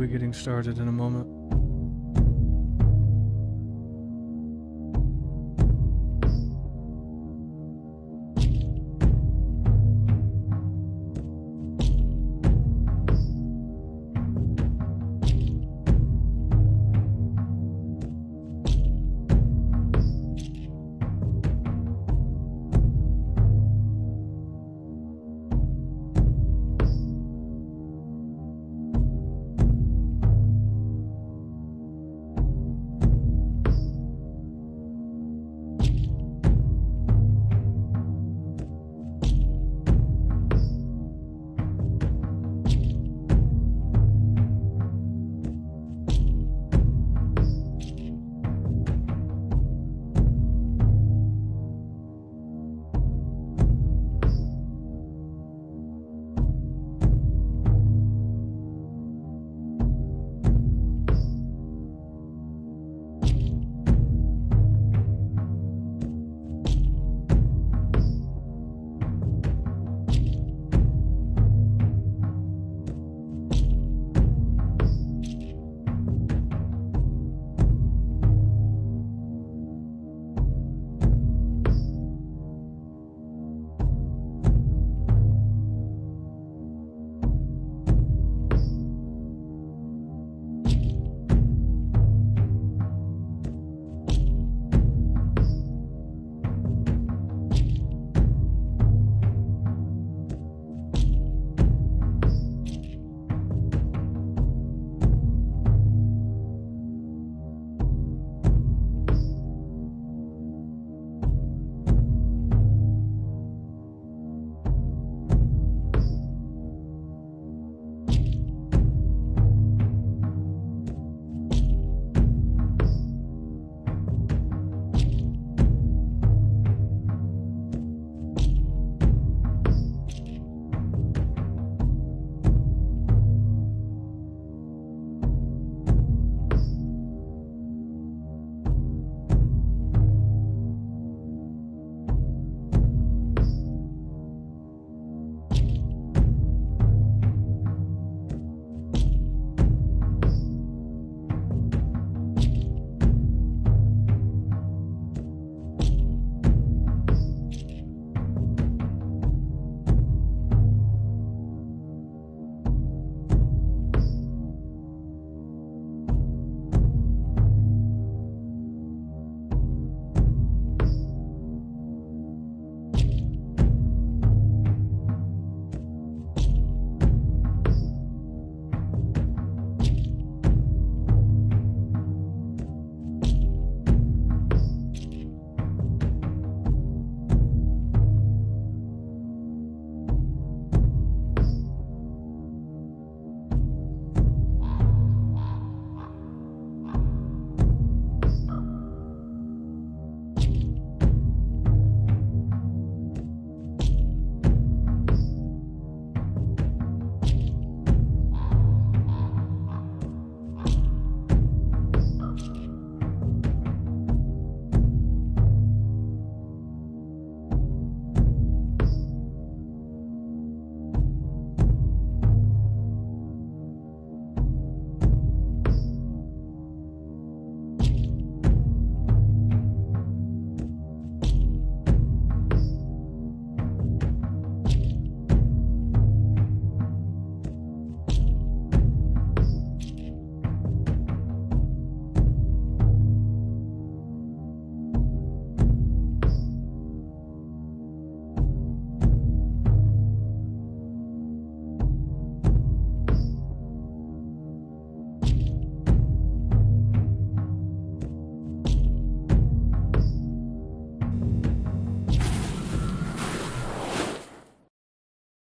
be getting started in a moment.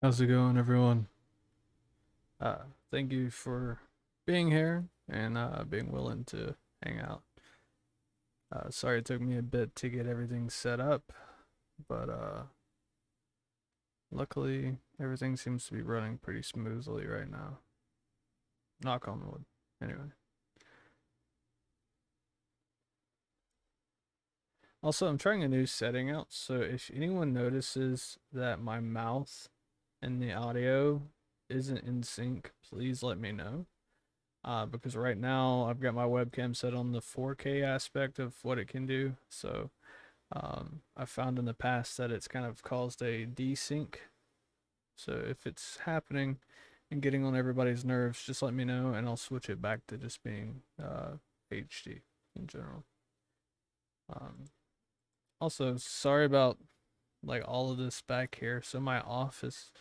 How's it going, everyone? Thank you for being here and being willing to hang out. Sorry it took me a bit to get everything set up, but luckily everything seems to be running pretty smoothly right now. Knock on wood. Anyway. Also, I'm trying a new setting out, so if anyone notices that my mouth and the audio isn't in sync, please let me know. because right now I've got my webcam set on the 4K aspect of what it can do. So I found in the past that it's kind of caused a desync. So if it's happening and getting on everybody's nerves, just let me know and I'll switch it back to just being HD in general. Also, sorry about like all of this back here. So my office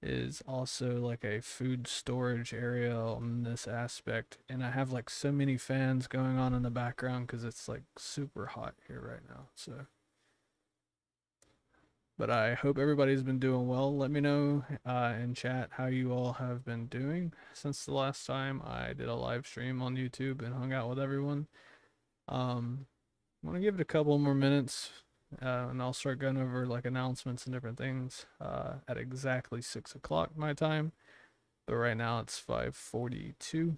is also like a food storage area on this aspect, and I have like so many fans going on in the background because it's like super hot here right now. So but I hope everybody's been doing well. Let me know in chat how you all have been doing since the last time I did a live stream on YouTube and hung out with everyone. I'm gonna give it a couple more minutes, and I'll start going over like announcements and different things at exactly 6 o'clock my time. But right now it's 5:42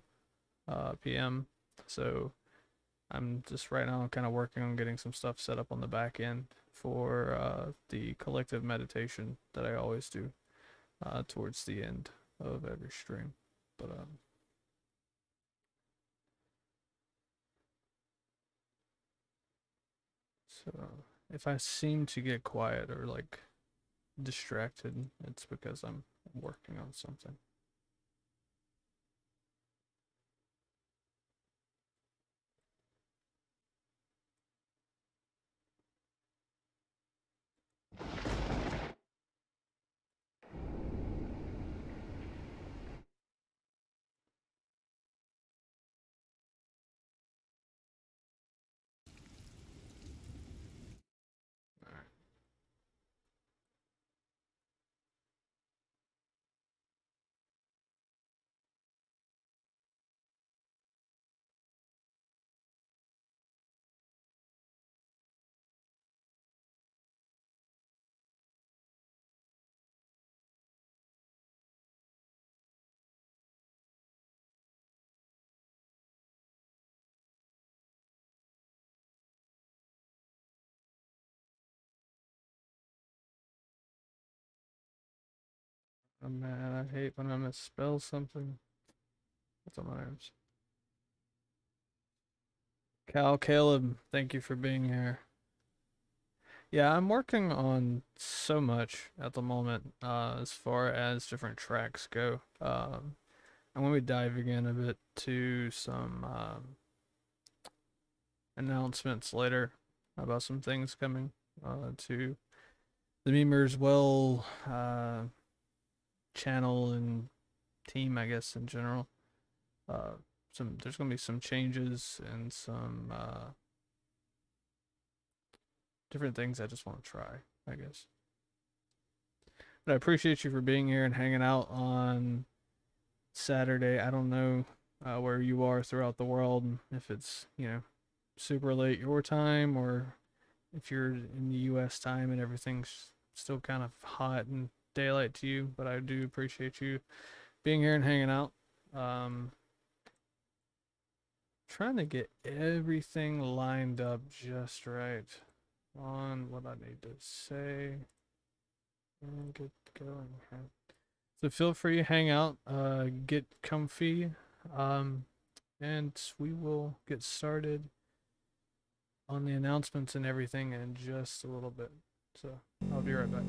p.m. So I'm just right now kind of working on getting some stuff set up on the back end for the collective meditation that I always do towards the end of every stream. But so if I seem to get quiet or like distracted, it's because I'm working on something. Oh man, I hate when I misspell something. That's on my nerves. Caleb, thank you for being here. Yeah, I'm working on so much at the moment as far as different tracks go. I'm going to be diving in a bit to some announcements later about some things coming to the Memers Well channel and team, I guess, in general. There's going to be some changes and some different things I just want to try, I guess. But I appreciate you for being here and hanging out on Saturday. I don't know where you are throughout the world, if it's, super late your time or if you're in the US time and everything's still kind of hot and daylight to you, but I do appreciate you being here and hanging out. Trying to get everything lined up just right on what I need to say and get going here. So feel free to hang out, get comfy, and we will get started on the announcements and everything in just a little bit. So I'll be right back.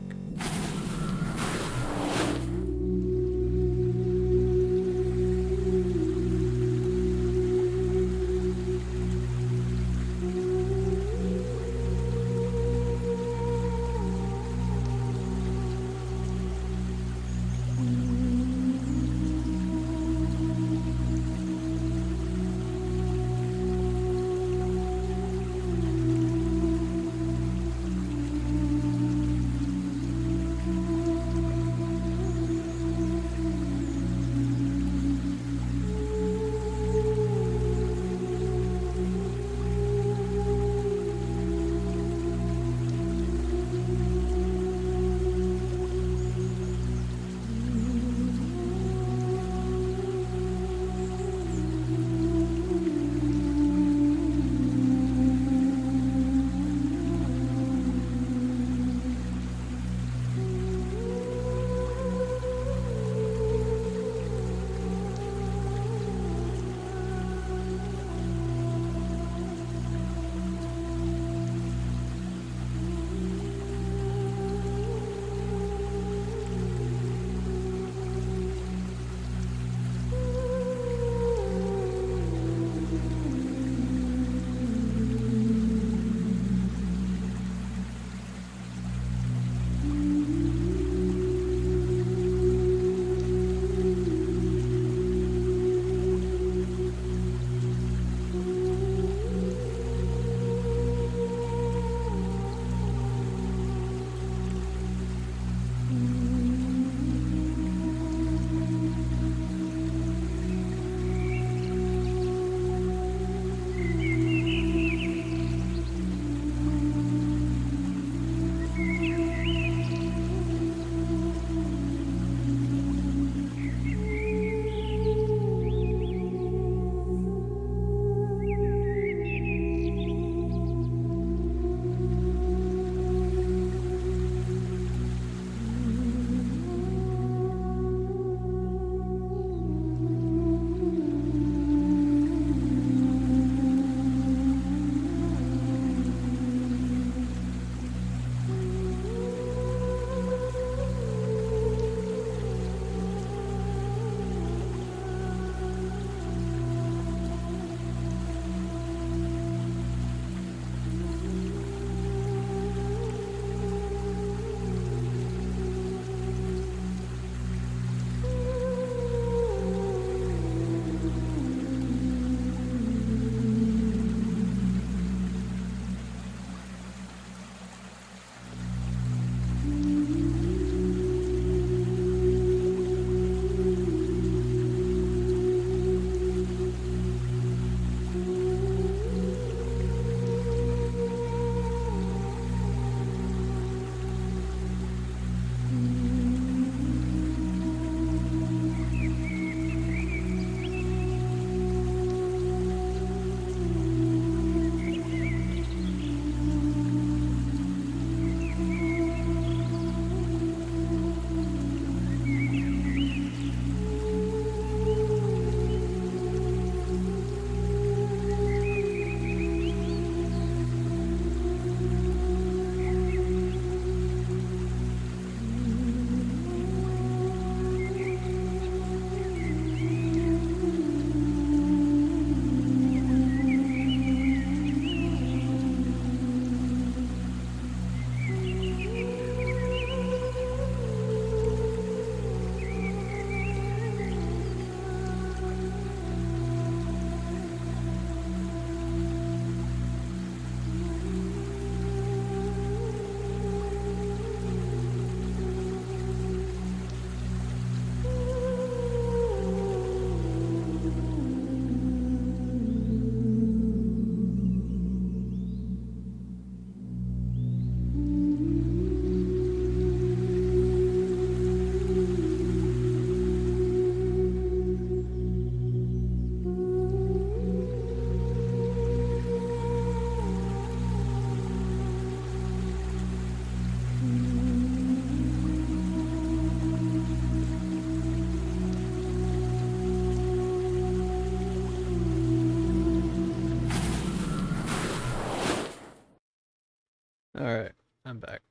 Alright, I'm back.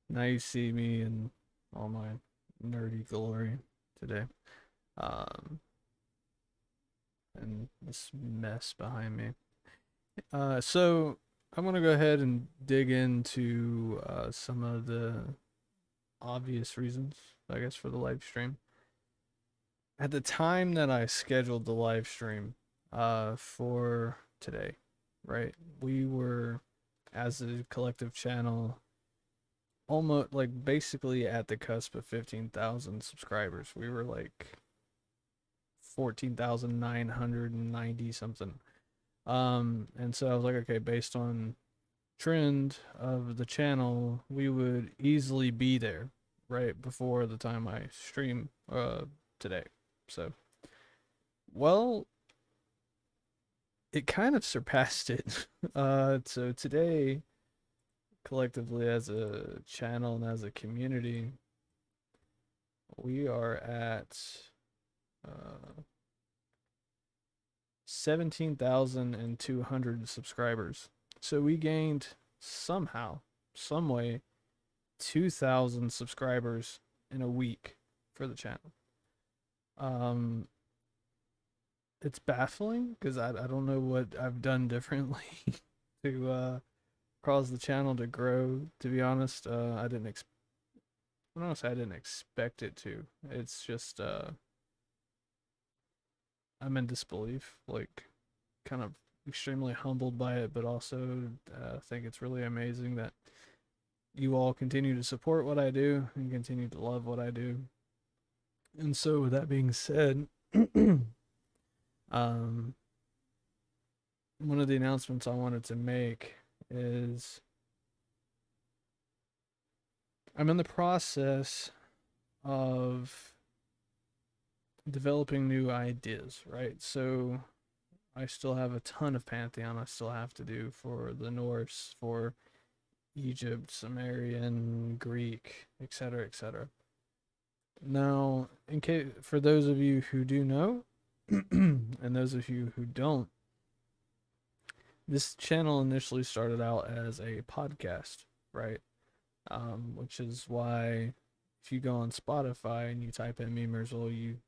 Now you see me in all my nerdy glory today. Um, and this mess behind me. So I'm gonna go ahead and dig into some of the obvious reasons, I guess, for the live stream. At the time that I scheduled the live stream for today, right? We were, as a collective channel, almost like basically at the cusp of 15,000 subscribers. We were like 14,990 something. And so I was like, okay, based on trend of the channel, we would easily be there right before the time I stream today. So, well, it kind of surpassed it. So today, collectively as a channel and as a community, we are at 17,200 subscribers. So we gained somehow, some way, 2,000 subscribers in a week for the channel. It's baffling because I don't know what I've done differently to cause the channel to grow. To be honest, I didn't expect it to. It's just I'm in disbelief, like kind of extremely humbled by it, but also think it's really amazing that you all continue to support what I do and continue to love what I do. And so, with that being said, one of the announcements I wanted to make is I'm in the process of developing new ideas, right? So I still have a ton of Pantheon I still have to do for the Norse, for Egypt, Sumerian, Greek, etc., etc. Now, in case for those of you who do know, and those of you who don't, this channel initially started out as a podcast, right? Which is why if you go on Spotify and you type in Memerswell, you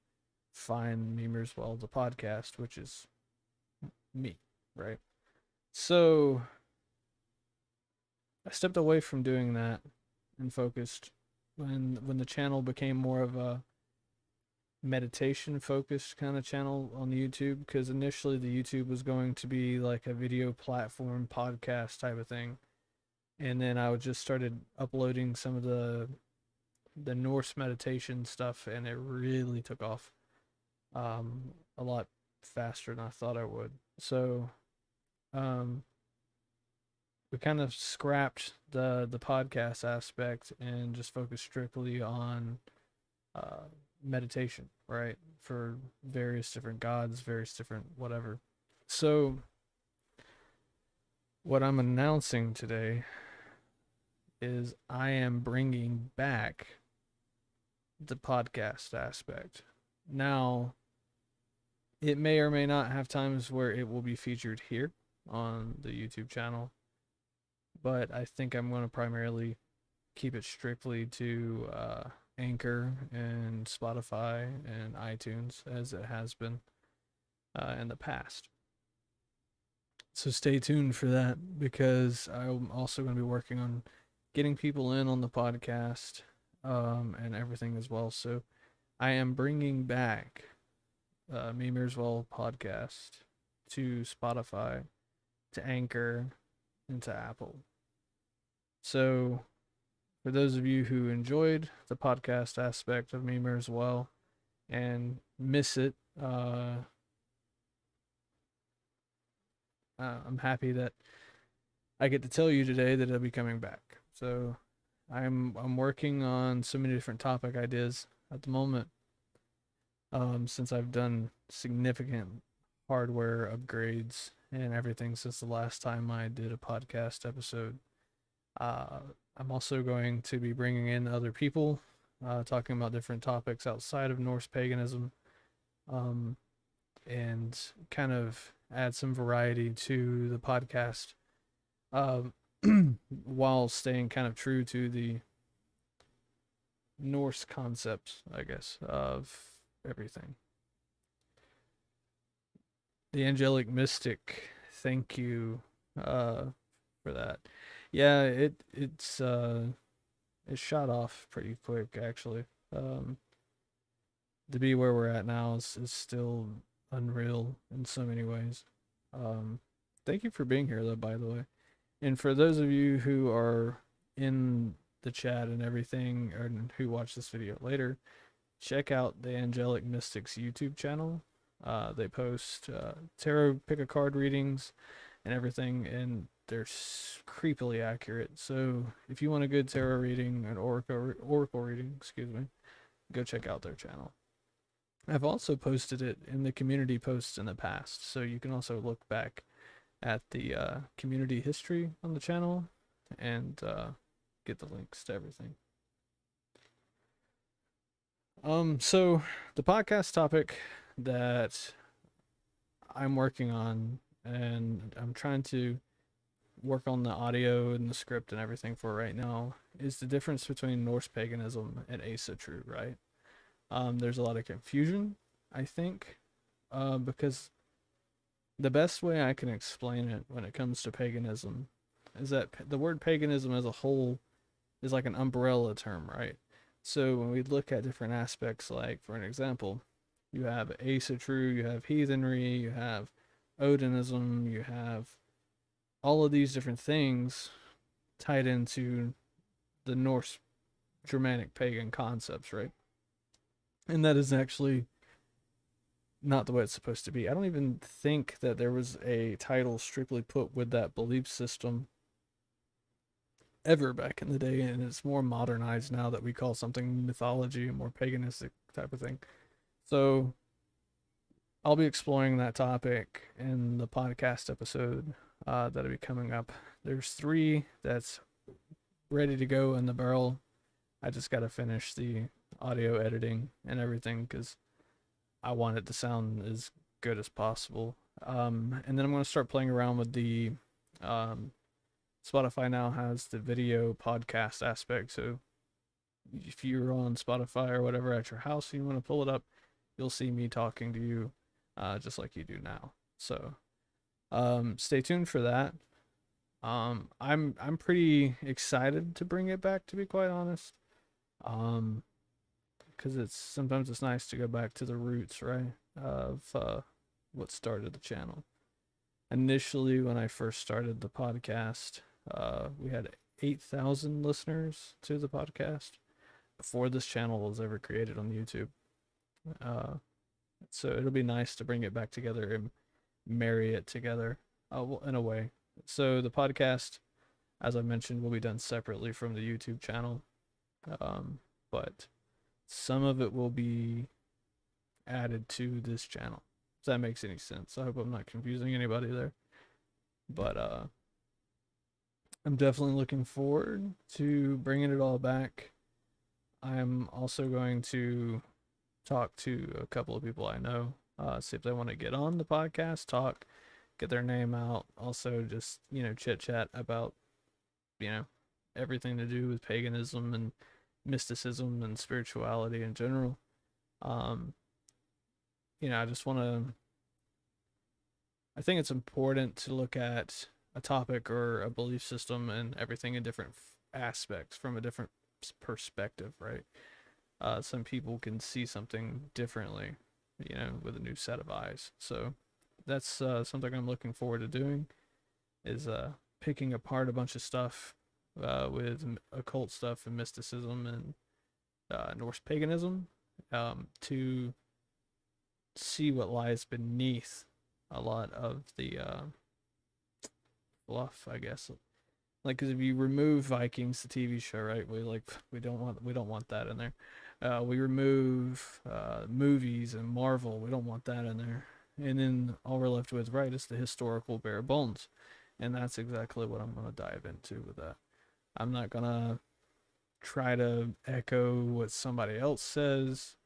find Memerswell the podcast, which is me, right? So I stepped away from doing that and focused when the channel became more of a meditation focused kind of channel on YouTube, because initially the YouTube was going to be like a video platform podcast type of thing, and then I just started uploading some of the Norse meditation stuff, and it really took off a lot faster than I thought I would. So um, we kind of scrapped the podcast aspect and just focused strictly on meditation, right? For various different gods, various different whatever. So what I'm announcing today is I am bringing back the podcast aspect. Now, it may or may not have times where it will be featured here on the YouTube channel, but I think I'm going to primarily keep it strictly to Anchor and Spotify and iTunes as it has been in the past. So stay tuned for that, because I'm also going to be working on getting people in on the podcast and everything as well. So I am bringing back Memerswell podcast to Spotify, to Anchor, and to Apple. So for those of you who enjoyed the podcast aspect of Memerswell and miss it, I'm happy that I get to tell you today that it'll be coming back. So I'm working on so many different topic ideas at the moment. Since I've done significant hardware upgrades and everything since the last time I did a podcast episode. I'm also going to be bringing in other people, talking about different topics outside of Norse paganism, and kind of add some variety to the podcast. while staying kind of true to the Norse concepts, I guess, of everything. The angelic mystic, thank you for that. Yeah, it shot off pretty quick actually. Um to be where we're at now is still unreal in so many ways. Um Thank you for being here though, by the way. And for those of you who are in the chat and everything, or who watch this video later, check out the Angelic Mystics YouTube channel. They post tarot pick a card readings and everything, and they're creepily accurate. So if you want a good tarot reading, an oracle reading, excuse me, go check out their channel. I've also posted it in the community posts in the past, so you can also look back at the community history on the channel and get the links to everything. So the podcast topic that I'm working on, and I'm trying to work on the audio and the script and everything for right now, is the difference between Norse paganism and Asatru, right? There's a lot of confusion, I think, because the best way I can explain it when it comes to paganism is that the word paganism as a whole is like an umbrella term, right? So when we look at different aspects, like for an example, you have Asatru, you have heathenry, you have Odinism, you have all of these different things tied into the Norse Germanic pagan concepts, right? And that is actually not the way it's supposed to be. I don't even think that there was a title strictly put with that belief system ever back in the day, and it's more modernized now that we call something mythology and more paganistic type of thing. So I'll be exploring that topic in the podcast episode that'll be coming up. There's 3 that's ready to go in the barrel. I just got to finish the audio editing and everything because I want it to sound as good as possible. And then I'm going to start playing around with the Spotify now has the video podcast aspect. So if you're on Spotify or whatever at your house and you want to pull it up, you'll see me talking to you just like you do now. So stay tuned for that. I'm pretty excited to bring it back, to be quite honest. Because sometimes it's nice to go back to the roots, right, of what started the channel. Initially, when I first started the podcast, we had 8,000 listeners to the podcast before this channel was ever created on YouTube. So it'll be nice to bring it back together and marry it together in a way. So the podcast, as I mentioned, will be done separately from the YouTube channel. But some of it will be added to this channel. If that makes any sense. I hope I'm not confusing anybody there. But I'm definitely looking forward to bringing it all back. I'm also going to talk to a couple of people I know, see if they want to get on the podcast, talk, get their name out. Also, just, chit chat about, everything to do with paganism and mysticism and spirituality in general. I just want to. I think it's important to look at a topic or a belief system and everything in different aspects from a different perspective, right? Some people can see something differently, with a new set of eyes. So that's something I'm looking forward to doing, is picking apart a bunch of stuff with occult stuff and mysticism and Norse paganism to see what lies beneath a lot of the fluff, I guess. Like, because if you remove Vikings, the TV show, right? We don't want that in there. We remove movies and Marvel. We don't want that in there. And then all we're left with, right, is the historical bare bones, and that's exactly what I'm gonna dive into with that. I'm not gonna try to echo what somebody else says.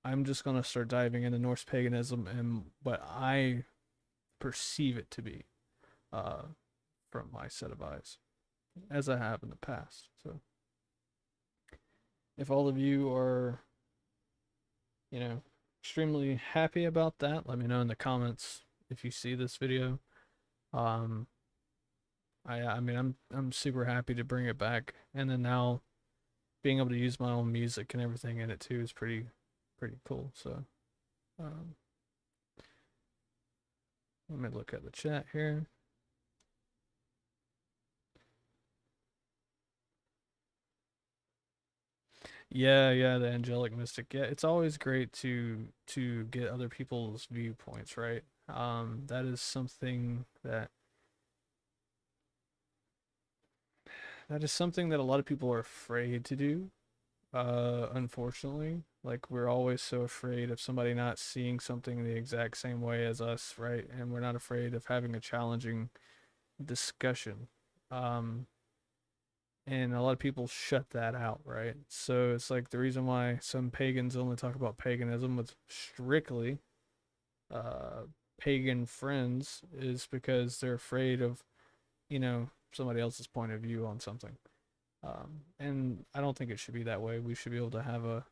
I'm just gonna start diving into Norse paganism and what I perceive it to be, from my set of eyes. as I have in the past. So if all of you are, you know, extremely happy about that, let me know in the comments if you see this video. Um, I mean, I'm super happy to bring it back, and then now being able to use my own music and everything in it too is pretty cool. So, um, let me look at the chat here. Yeah, yeah, the angelic mystic. Yeah, it's always great to get other people's viewpoints, right? That is something that a lot of people are afraid to do. Unfortunately, like we're always so afraid of somebody not seeing something the exact same way as us, right? And we're not afraid of having a challenging discussion. Um, and a lot of people shut that out, right? So it's like the reason why some pagans only talk about paganism with strictly uh, pagan friends is because they're afraid of, somebody else's point of view on something. And I don't think it should be that way. We should be able to have a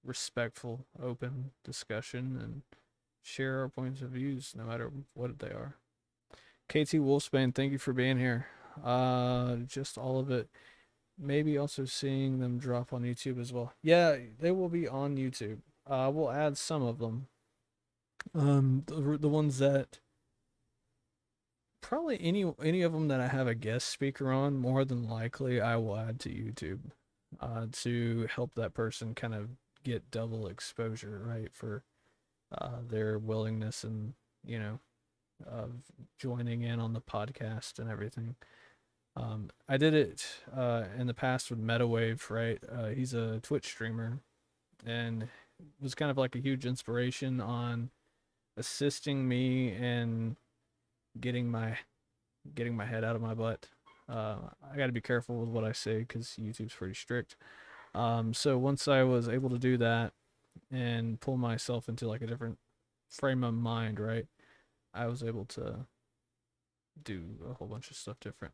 respectful, open discussion and share our points of views, no matter what they are. KT Wolfsbane, thank you for being here. Just all of it. Maybe also seeing them drop on YouTube as well. Yeah, they will be on YouTube. We'll add some of them. The ones that probably any of them that I have a guest speaker on, more than likely I will add to YouTube, to help that person kind of get double exposure, right, for their willingness and of joining in on the podcast and everything. I did it in the past with MetaWave, right? He's a Twitch streamer and was kind of like a huge inspiration on assisting me in getting my getting my head out of my butt. I got to be careful with what I say because YouTube's pretty strict. So once I was able to do that and pull myself into like a different frame of mind, right, I was able to do a whole bunch of stuff different.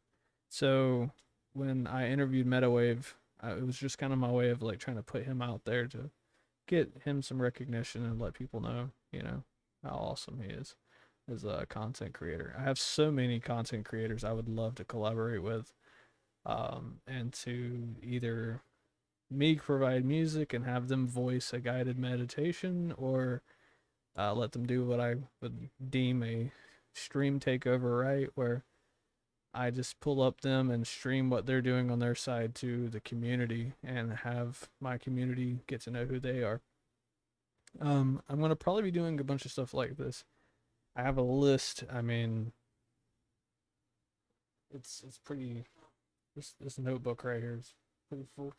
So when I interviewed MetaWave, it was just kind of my way of like trying to put him out there to get him some recognition and let people know, how awesome he is as a content creator. I have so many content creators I would love to collaborate with, and to either me provide music and have them voice a guided meditation, or let them do what I would deem a stream takeover, right? Where I just pull up them and stream what they're doing on their side to the community and have my community get to know who they are. I'm gonna probably be doing a bunch of stuff like this. I have a list. I mean, it's pretty. This notebook right here is pretty full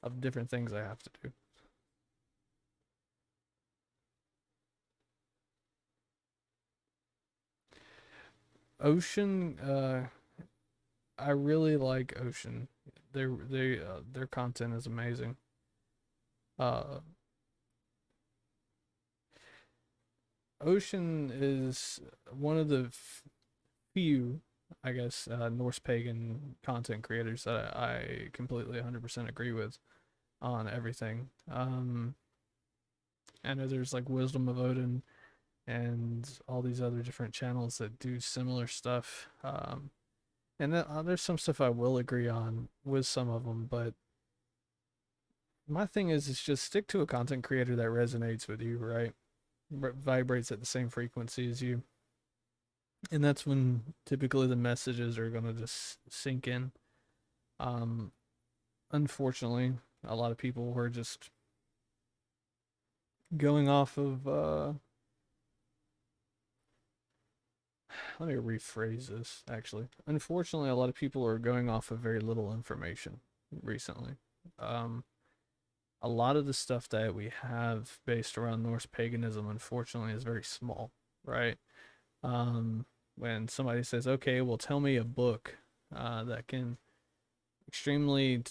of different things I have to do. Ocean, I really like Ocean. Their content is amazing. Uh, Ocean is one of the few, I guess, Norse pagan content creators that I completely 100% agree with on everything. I know there's like Wisdom of Odin and all these other different channels that do similar stuff. And then, there's some stuff I will agree on with some of them, but my thing is just stick to a content creator that resonates with you, right? Vibrates at the same frequency as you. And that's when typically the messages are going to just sink in. Um, Unfortunately, a lot of people were just going off of, let me rephrase this actually. Unfortunately, a lot of people are going off of very little information recently. Um, a lot of the stuff that we have based around Norse paganism, unfortunately, is very small, right? When somebody says, okay, well, tell me a book that can extremely,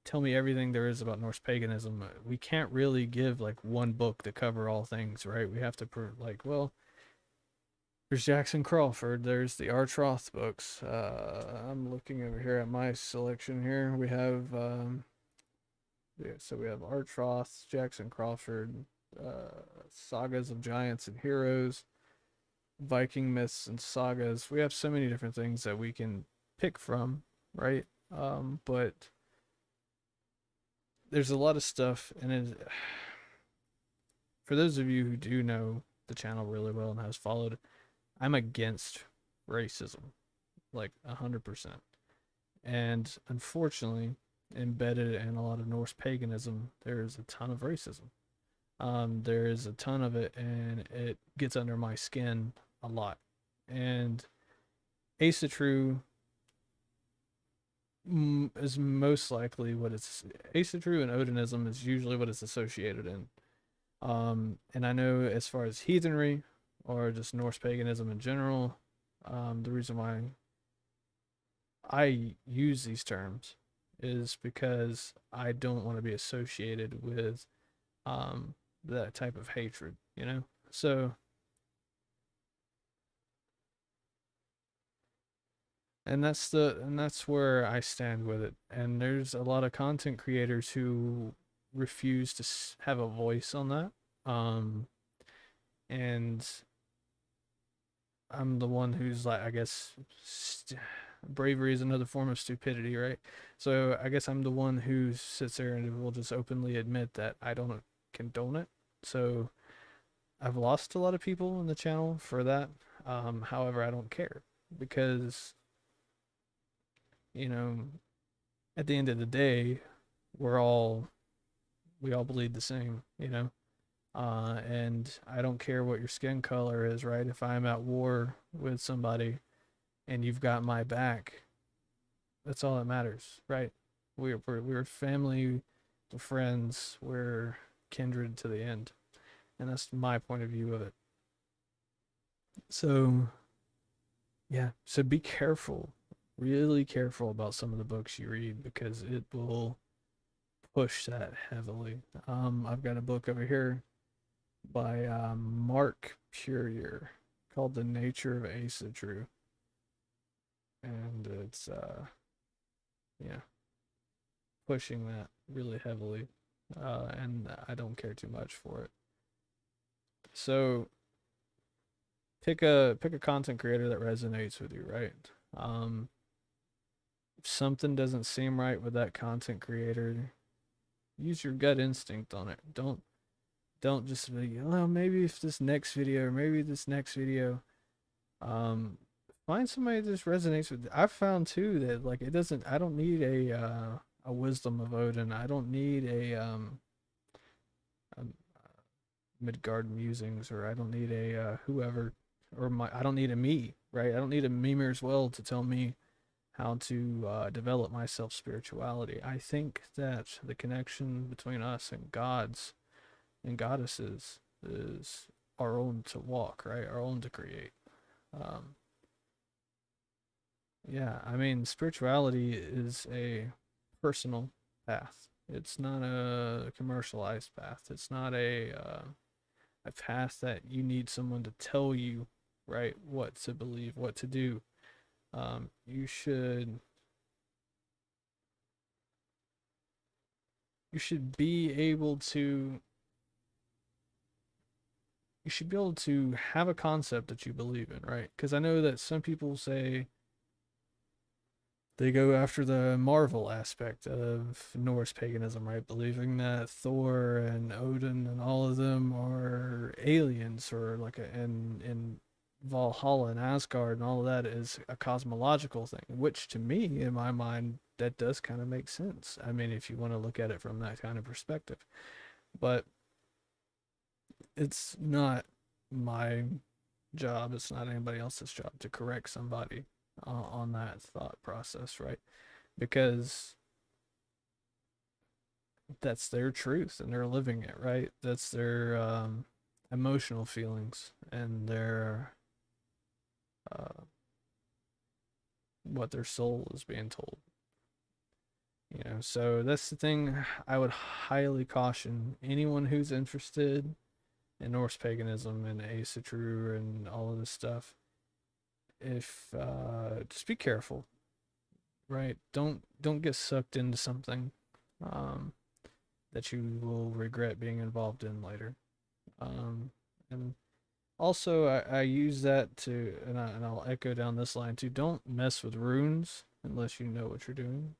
tell me everything there is about Norse paganism, we can't really give like one book to cover all things, right? We have to, like, well, There's Jackson Crawford. There's the Arch Roth books. I'm looking over here at my selection here. We have yeah, so we have Arch Roth, Jackson Crawford, Sagas of Giants and Heroes, Viking myths and sagas. We have so many different things that we can pick from, right? But there's a lot of stuff, and for those of you who do know the channel really well and has followed, I'm against racism, like 100%. And unfortunately, embedded in a lot of Norse paganism, there's a ton of racism. There is a ton of it, and it gets under my skin a lot. And Ace of True is most likely what it's Ace of True and Odinism is usually what it's associated in. And I know as far as heathenry or just Norse paganism in general, the reason why I use these terms is because I don't want to be associated with that type of hatred, you know? So, and that's where I stand with it. And there's a lot of content creators who refuse to have a voice on that. Um, and I'm the one who's like, I guess, bravery is another form of stupidity, right? So I guess I'm the one who sits there and will just openly admit that I don't condone it. So I've lost a lot of people in the channel for that. However, I don't care because, you know, at the end of the day, we're all we all bleed the same, you know. And I don't care what your skin color is, right? If I'm at war with somebody and you've got my back, that's all that matters, right? We're family, we're friends, we're kindred to the end, and that's my point of view of it. So yeah, so be careful, really careful about some of the books you read because it will push that heavily. I've got a book over here by Mark Purier called The Nature of Asatru, and it's yeah, pushing that really heavily, and I don't care too much for it. So pick a content creator that resonates with you, right? Um, if something doesn't seem right with that content creator, use your gut instinct on it. Don't just be, oh, maybe if this next video or maybe this next video. Um, find somebody that just resonates with. I've found too that like it doesn't. I don't need a wisdom of Odin. I don't need a Midgard musings, or I don't need a whoever, or my. I don't need a me, right? I don't need a Mimir's well to tell me how to develop my self spirituality. I think that the connection between us and gods and goddesses is our own to walk, right? Our own to create. Um, yeah, I mean, spirituality is a personal path. It's not a commercialized path. It's not a path that you need someone to tell you, right, what to believe, what to do. You should be able to you should be able to have a concept that you believe in, right? Because I know that some people say they go after the Marvel aspect of Norse paganism, right? Believing that Thor and Odin and all of them are aliens, or like in Valhalla and Asgard and all of that is a cosmological thing, which to me, in my mind, that does kind of make sense. I mean, if you want to look at it from that kind of perspective, but it's not my job. It's not anybody else's job to correct somebody on that thought process, right? Because that's their truth and they're living it, right? That's their emotional feelings and their what their soul is being told. You know, so that's the thing I would highly caution anyone who's interested and Norse paganism and Ace True and all of this stuff. If just be careful, right? Don't get sucked into something um, that you will regret being involved in later. And also, I use that to, and I'll echo down this line too. Don't mess with runes unless you know what you're doing.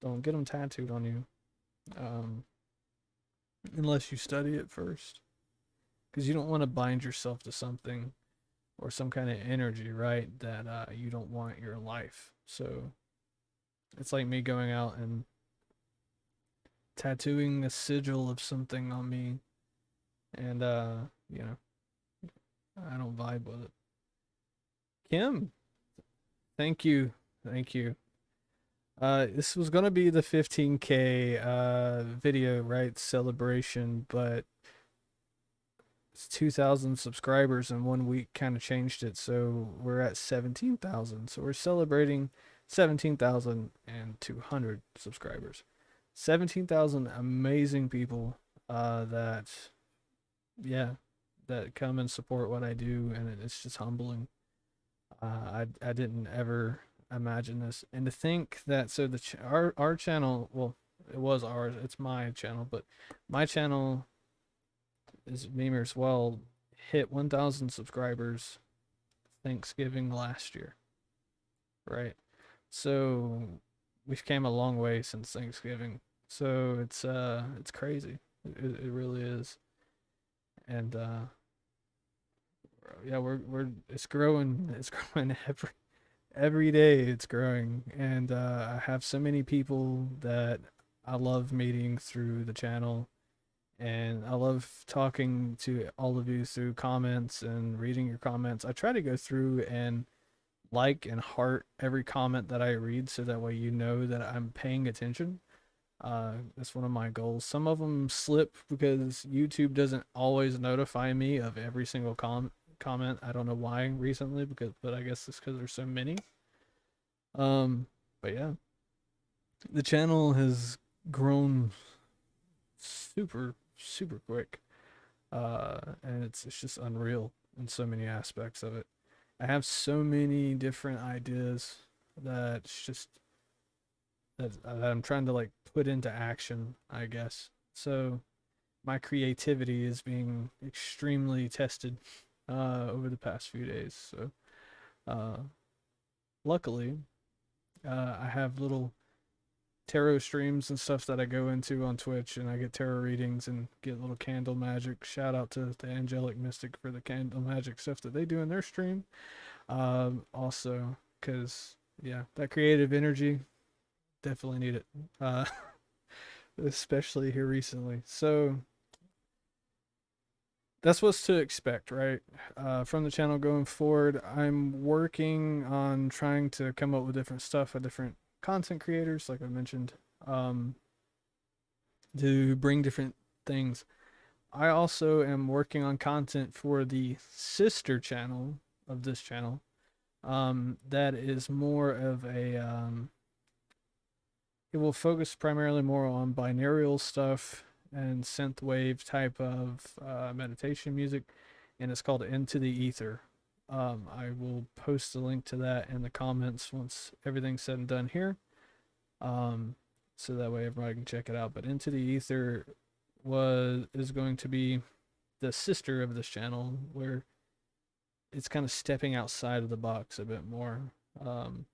Don't get them tattooed on you, um, unless you study it first, because you don't want to bind yourself to something or some kind of energy, right? That you don't want in your life. So it's like me going out and tattooing a sigil of something on me, and you know, I don't vibe with it. Kim, thank you, thank you. This was gonna be the 15K video, right? Celebration, but it's 2,000 subscribers in 1 week kind of changed it. So we're at 17,000. So we're celebrating 17,200 subscribers. 17,000 amazing people that, yeah, that come and support what I do, and it's just humbling. I didn't ever imagine this, and to think that our channel, well, it was ours, it's my channel, but my channel is Memers well, hit 1,000 subscribers Thanksgiving last year, right? So we've came a long way since Thanksgiving. So it's crazy. It really is. And yeah, we're it's growing. It's growing every day. It's growing, and I have so many people that I love meeting through the channel, and I love talking to all of you through comments and reading your comments. I try to go through and like and heart every comment that I read, so that way you know that I'm paying attention. That's one of my goals. Some of them slip because YouTube doesn't always notify me of every single comment. I don't know why recently, but I guess it's because there's so many. Um, but yeah, the channel has grown super quick, and it's just unreal in so many aspects of it. I have so many different ideas that it's just that I'm trying to like put into action, I guess. So my creativity is being extremely tested over the past few days. So uh, luckily, I have little tarot streams and stuff that I go into on Twitch, and I get tarot readings and get little candle magic. Shout out to the Angelic Mystic for the candle magic stuff that they do in their stream. Also, because yeah, that creative energy, definitely need it. Uh, especially here recently. So that's what's to expect, right? From the channel going forward, I'm working on trying to come up with different stuff with different content creators, like I mentioned, um, to bring different things. I also am working on content for the sister channel of this channel. That is more of a it will focus primarily more on binaural stuff and synthwave type of meditation music, and it's called Into the Ether. I will post a link to that in the comments once everything's said and done here, so that way everybody can check it out. But Into the Ether is going to be the sister of this channel, where it's kind of stepping outside of the box a bit more. Um,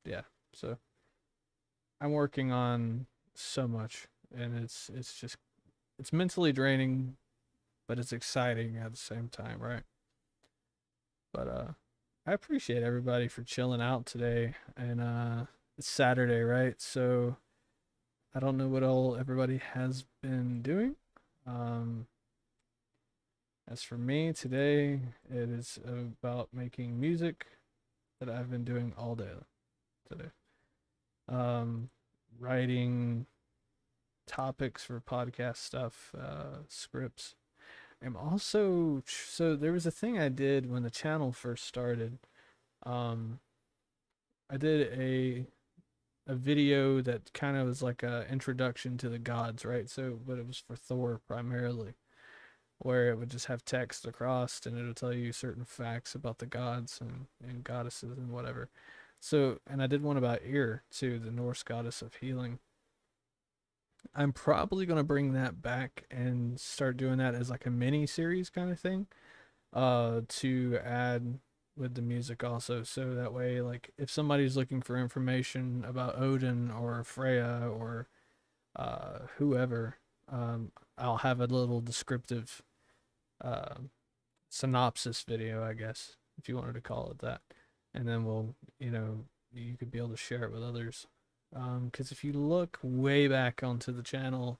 yeah, so I'm working on so much, and it's just it's mentally draining, but it's exciting at the same time, right? But I appreciate everybody for chilling out today, and it's Saturday, right? So I don't know what all everybody has been doing. Um, as for me today, it is about making music that I've been doing all day today. Um, writing topics for podcast stuff, scripts. I'm also so there was a thing I did when the channel first started. Um, I did a video that kind of was like a introduction to the gods, right? So, but it was for Thor primarily. where it would just have text across and it'll tell you certain facts about the gods and goddesses and whatever. So, and I did one about Eir too, the Norse goddess of healing. I'm probably gonna bring that back and start doing that as like a mini series kind of thing, to add with the music also. So that way, like if somebody's looking for information about Odin or Freya or whoever, I'll have a little descriptive uh, synopsis video, I guess, if you wanted to call it that. And then we'll, you could be able to share it with others. Because if you look way back onto the channel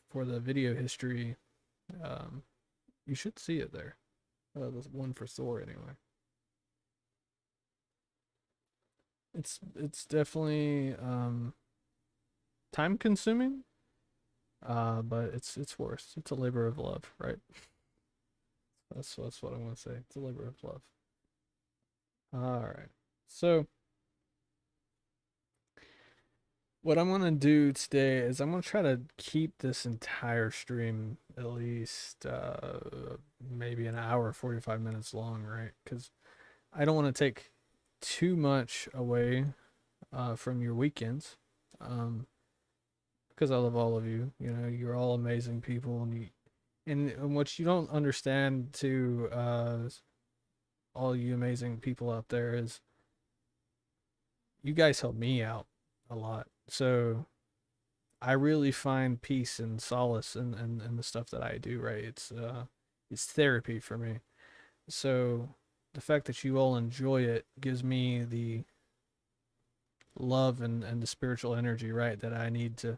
for the video history, um, you should see it there. There's one for Thor anyway. It's definitely time consuming, but it's worth. It's a labor of love, right? That's what I want to say. It's a labor of love. All right. So what I'm gonna do today is I'm gonna try to keep this entire stream at least maybe an hour 45 minutes long, right? Because I don't want to take too much away from your weekends. Um, because I love all of you. You know, you're all amazing people, and what you don't understand to all you amazing people out there is you guys help me out a lot. So I really find peace and solace in the stuff that I do, right? It's therapy for me. So the fact that you all enjoy it gives me the love and the spiritual energy, right, that I need to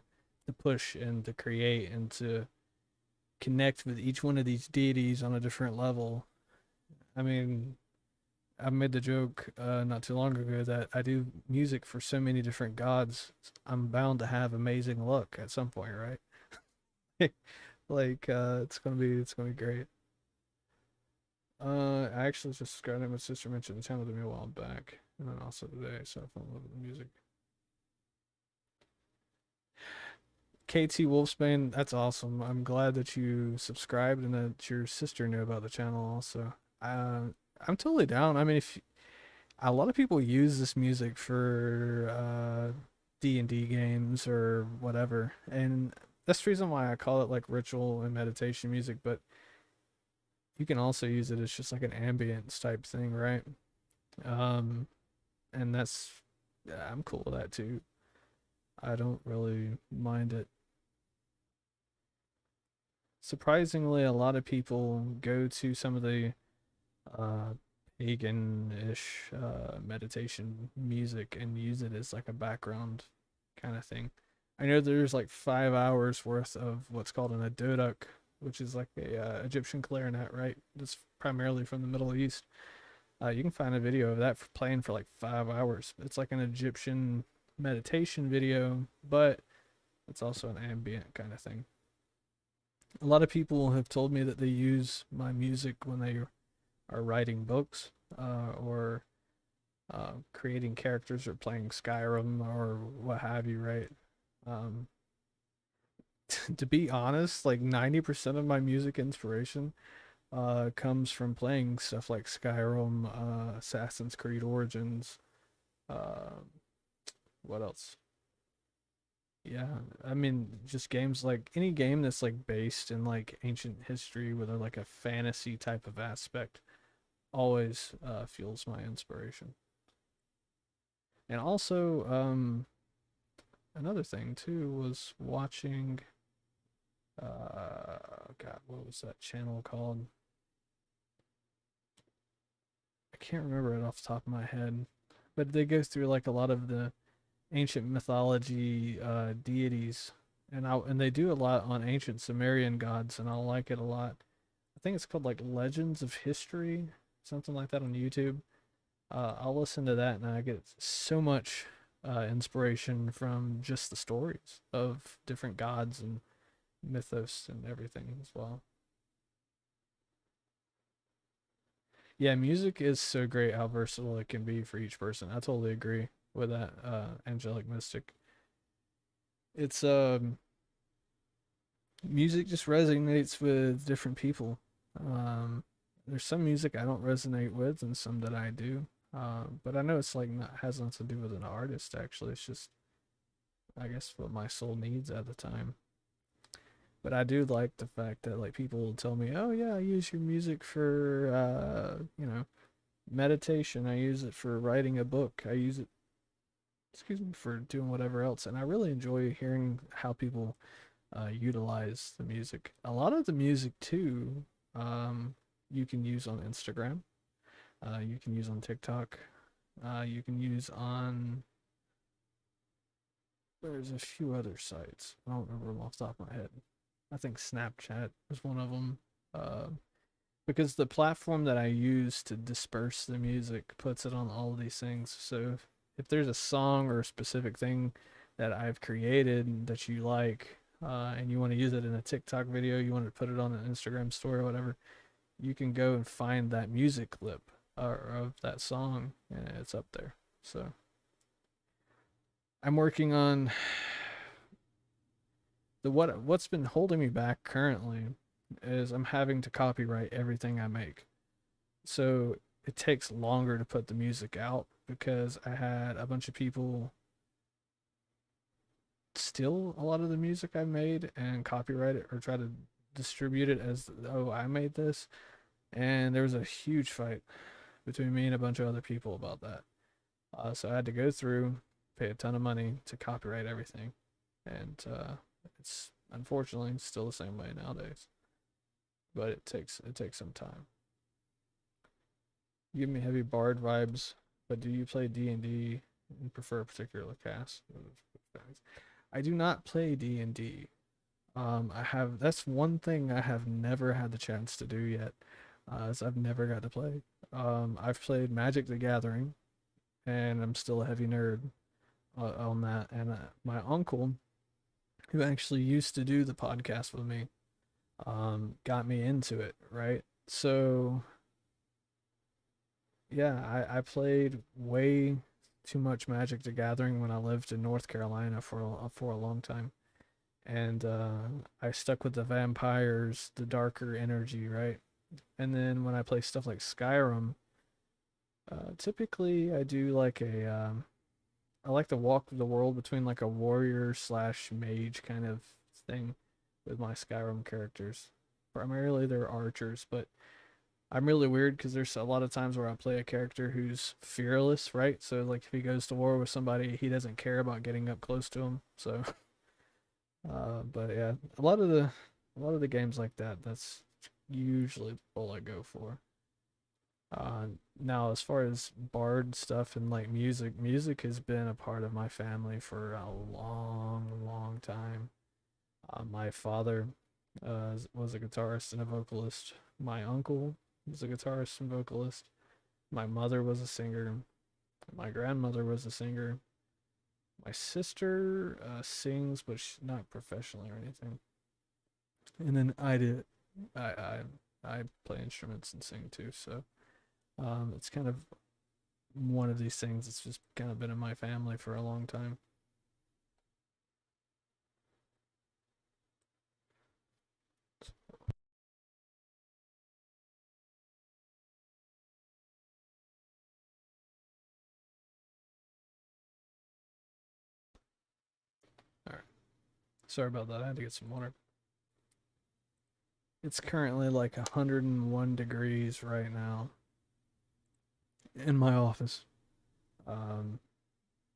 push and to create and to connect with each one of these deities on a different level. I mean, I made the joke not too long ago that I do music for so many different gods. I'm bound to have amazing luck at some point, right? Like it's gonna be great. I actually just got my sister mentioned the channel to me a while back, and then also today, so I fell in love with the music. KT Wolfsbane, that's awesome. I'm glad that you subscribed and that your sister knew about the channel also. I'm totally down. I mean, if a lot of people use this music for D&D games or whatever, and that's the reason why I call it like ritual and meditation music, but you can also use it as just like an ambience type thing, right? Um, and that's, yeah, I'm cool with that too. I don't really mind it. Surprisingly, a lot of people go to some of the uh, pagan-ish meditation music and use it as like a background kind of thing. I know there's like 5 hours worth of what's called an adoduk, which is like a Egyptian clarinet, right? That's primarily from the Middle East. You can find a video of that playing for like 5 hours. It's like an Egyptian meditation video, but it's also an ambient kind of thing. A lot of people have told me that they use my music when they are writing books or creating characters or playing Skyrim or what have you, right? Um, to be honest, like 90% of my music inspiration comes from playing stuff like Skyrim, Assassin's Creed Origins. Uh, what else? Yeah, I mean, just games like any game that's like based in like ancient history with like a fantasy type of aspect always fuels my inspiration. And also, another thing too was watching. God, what was that channel called? I can't remember it off the top of my head, but they go through like a lot of the ancient mythology deities, and they do a lot on ancient Sumerian gods, and I like it a lot. I think it's called like Legends of History, something like that on YouTube. I'll listen to that, and I get so much inspiration from just the stories of different gods and mythos and everything as well. Yeah, music is so great how versatile it can be for each person. I totally agree with that, Angelic Mystic. It's Music just resonates with different people. Um, there's some music I don't resonate with, and some that I do. But I know it's like not has nothing to do with an artist. Actually, it's just I guess what my soul needs at the time. But I do like the fact that like people will tell me, "Oh yeah, I use your music for meditation. I use it for writing a book. I use it, excuse me, for doing whatever else." And I really enjoy hearing how people utilize the music. A lot of the music too, you can use on Instagram. You can use on TikTok. You can use on. There's a few other sites. I don't remember them off the top of my head. I think Snapchat is one of them. Uh, because the platform that I use to disperse the music puts it on all of these things. So if there's a song or a specific thing that I've created that you like, and you want to use it in a TikTok video, you want to put it on an Instagram story or whatever, you can go and find that music clip of that song, and it's up there. So I'm working on what's been holding me back currently is I'm having to copyright everything I make. So it takes longer to put the music out because I had a bunch of people steal a lot of the music I made and copyright it or try to distribute it as, oh, I made this. And there was a huge fight between me and a bunch of other people about that. So I had to go through, pay a ton of money to copyright everything. And it's unfortunately still the same way nowadays. But it takes some time. You give me heavy bard vibes, but do you play D&D and prefer a particular cast? I do not play D&D. I have that's one thing I have never had the chance to do yet. Is I've never got to play. I've played Magic the Gathering, and I'm still a heavy nerd on that. And my uncle, who actually used to do the podcast with me, got me into it. Right, so yeah, I played way too much Magic the Gathering when I lived in North Carolina for a long time, and I stuck with the vampires, the darker energy, right? And then when I play stuff like Skyrim, typically I do like I like to walk the world between like a warrior slash mage kind of thing with my Skyrim characters. Primarily they're archers, but I'm really weird because there's a lot of times where I play a character who's fearless, right? So like if he goes to war with somebody, he doesn't care about getting up close to him. So, but yeah, a lot of the games like that, that's usually all I go for. Now as far as bard stuff and like music has been a part of my family for a long, long time. My father was a guitarist and a vocalist. My uncle was a guitarist and vocalist. My mother was a singer. My grandmother was a singer. My sister sings, but she's not professionally or anything. And then I did. I I I play instruments and sing too. So it's kind of one of these things that's just kind of been in my family for a long time. All right. Sorry about that. I had to get some water. It's currently like 101 degrees right now in my office. Um,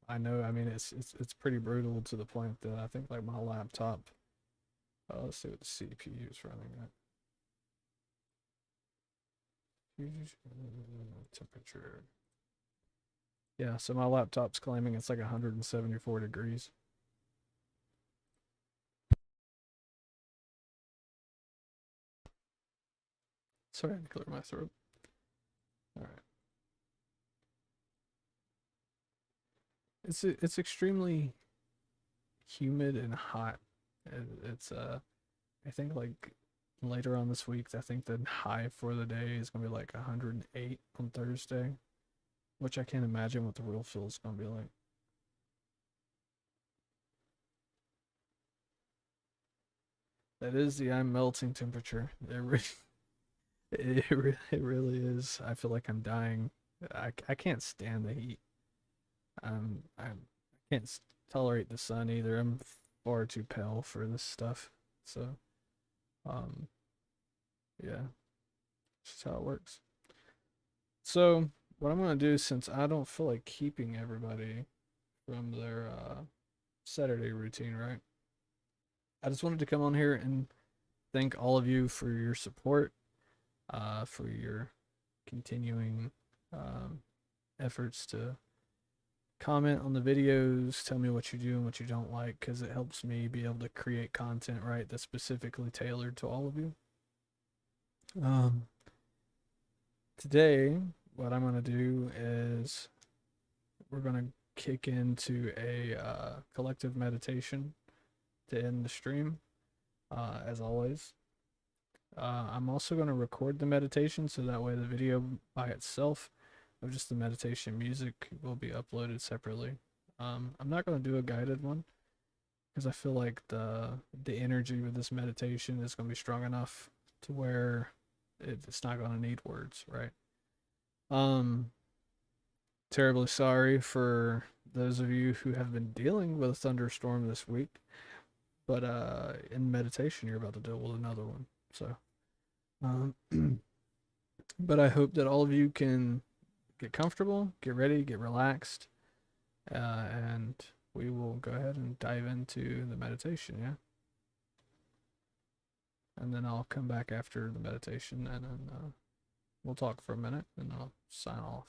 I know. I mean, it's pretty brutal to the point that I think like my laptop. Let's see what the CPU is running at. Temperature. Yeah, so my laptop's claiming it's like 174 degrees. Sorry, I had to clear my throat. All right. It's extremely humid and hot. It's I think like later on this week, I think the high for the day is gonna be like 108 on Thursday, which I can't imagine what the real feel is gonna be like. That is the I'm melting temperature. It really is. I feel like I'm dying. I can't stand the heat. I can't tolerate the sun either. I'm far too pale for this stuff. So, um, yeah, it's just how it works. So, what I'm gonna do, since I don't feel like keeping everybody from their Saturday routine, right? I just wanted to come on here and thank all of you for your support, for your continuing um, efforts to comment on the videos, tell me what you do and what you don't like, because it helps me be able to create content, right, that's specifically tailored to all of you. Um, Today, what I'm going to do is we're going to kick into a collective meditation to end the stream, as always. I'm also going to record the meditation so that way the video by itself of just the meditation music will be uploaded separately. I'm not going to do a guided one because I feel like the energy with this meditation is going to be strong enough to where it's not going to need words, right? Terribly sorry for those of you who have been dealing with a thunderstorm this week, but in meditation you're about to deal with another one. So, um, but I hope that all of you can get comfortable, get ready, get relaxed, and we will go ahead and dive into the meditation, yeah? And then I'll come back after the meditation and then we'll talk for a minute and I'll sign off.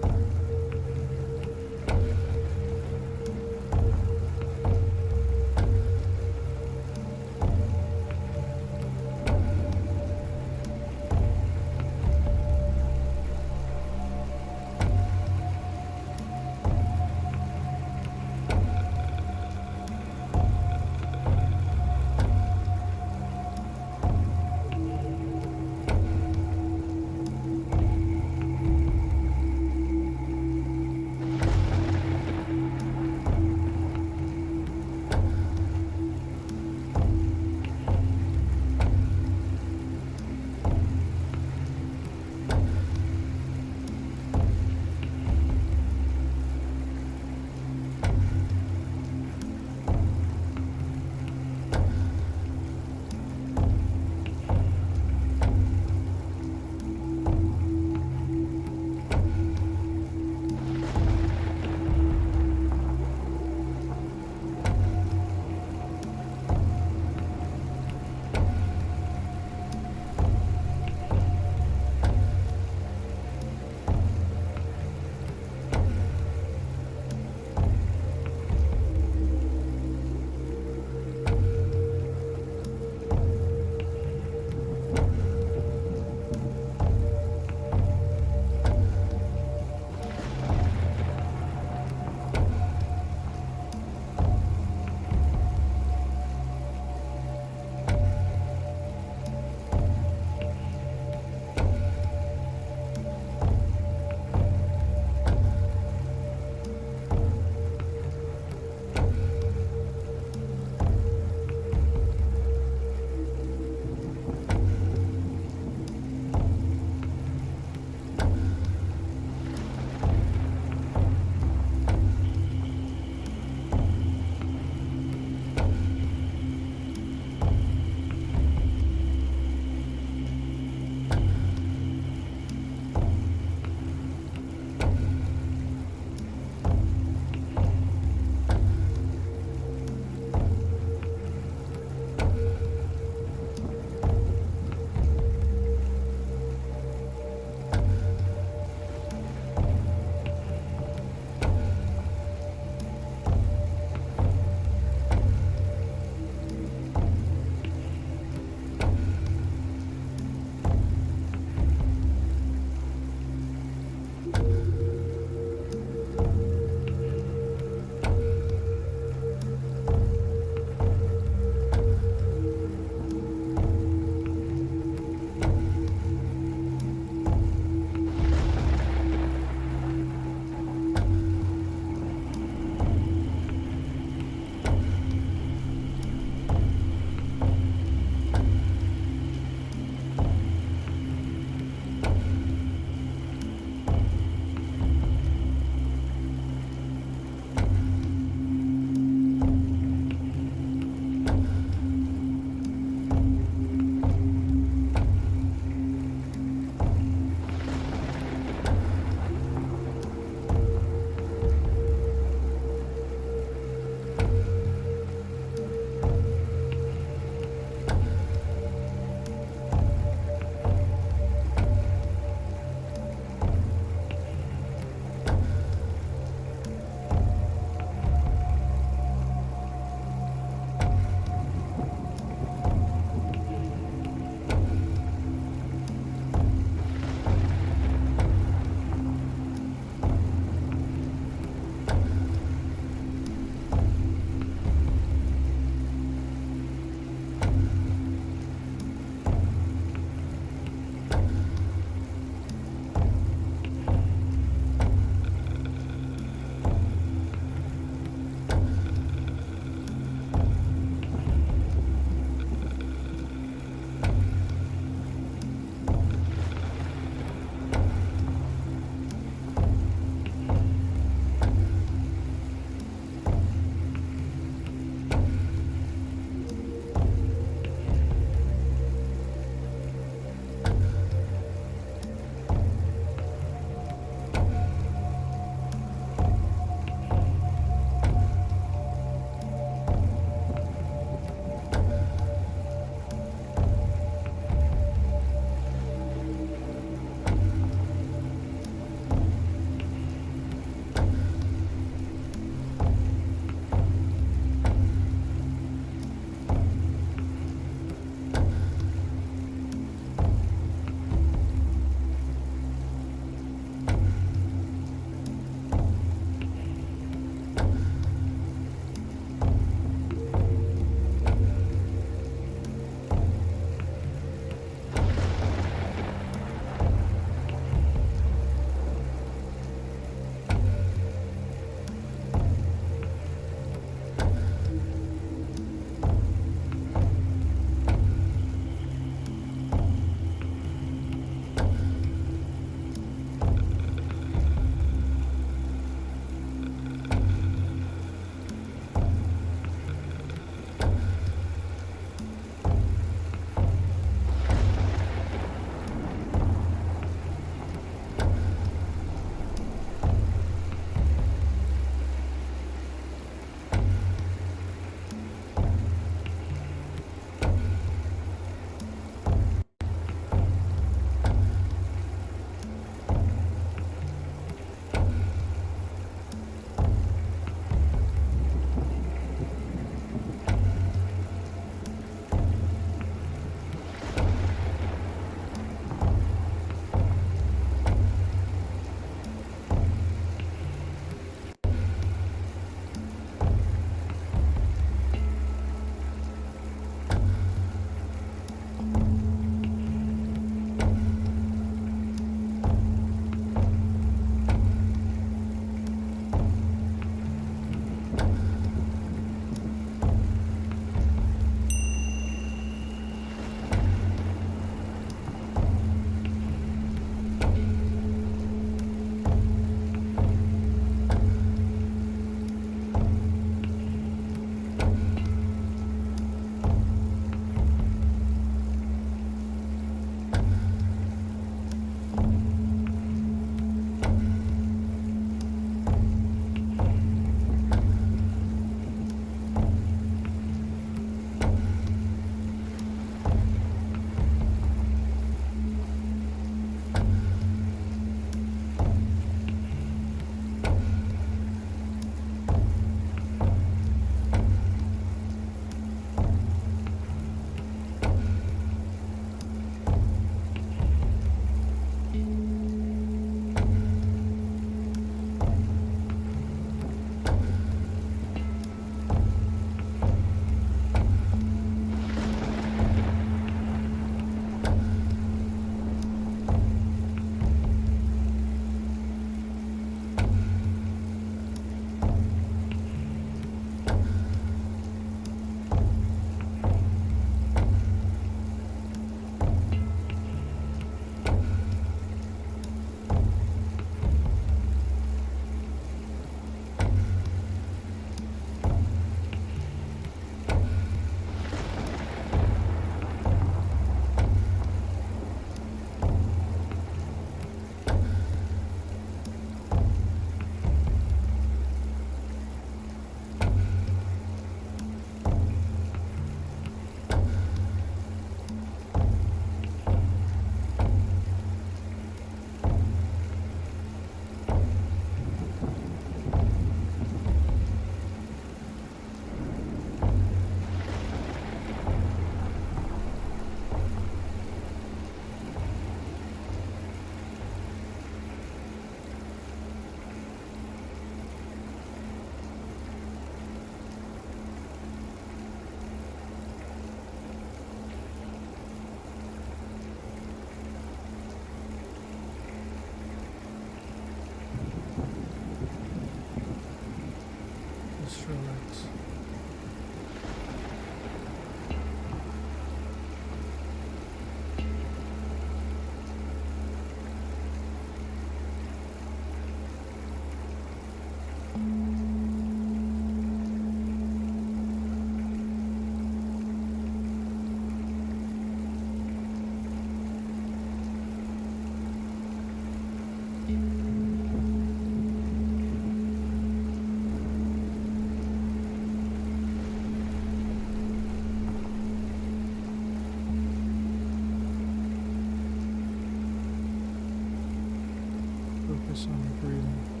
focus on your breathing.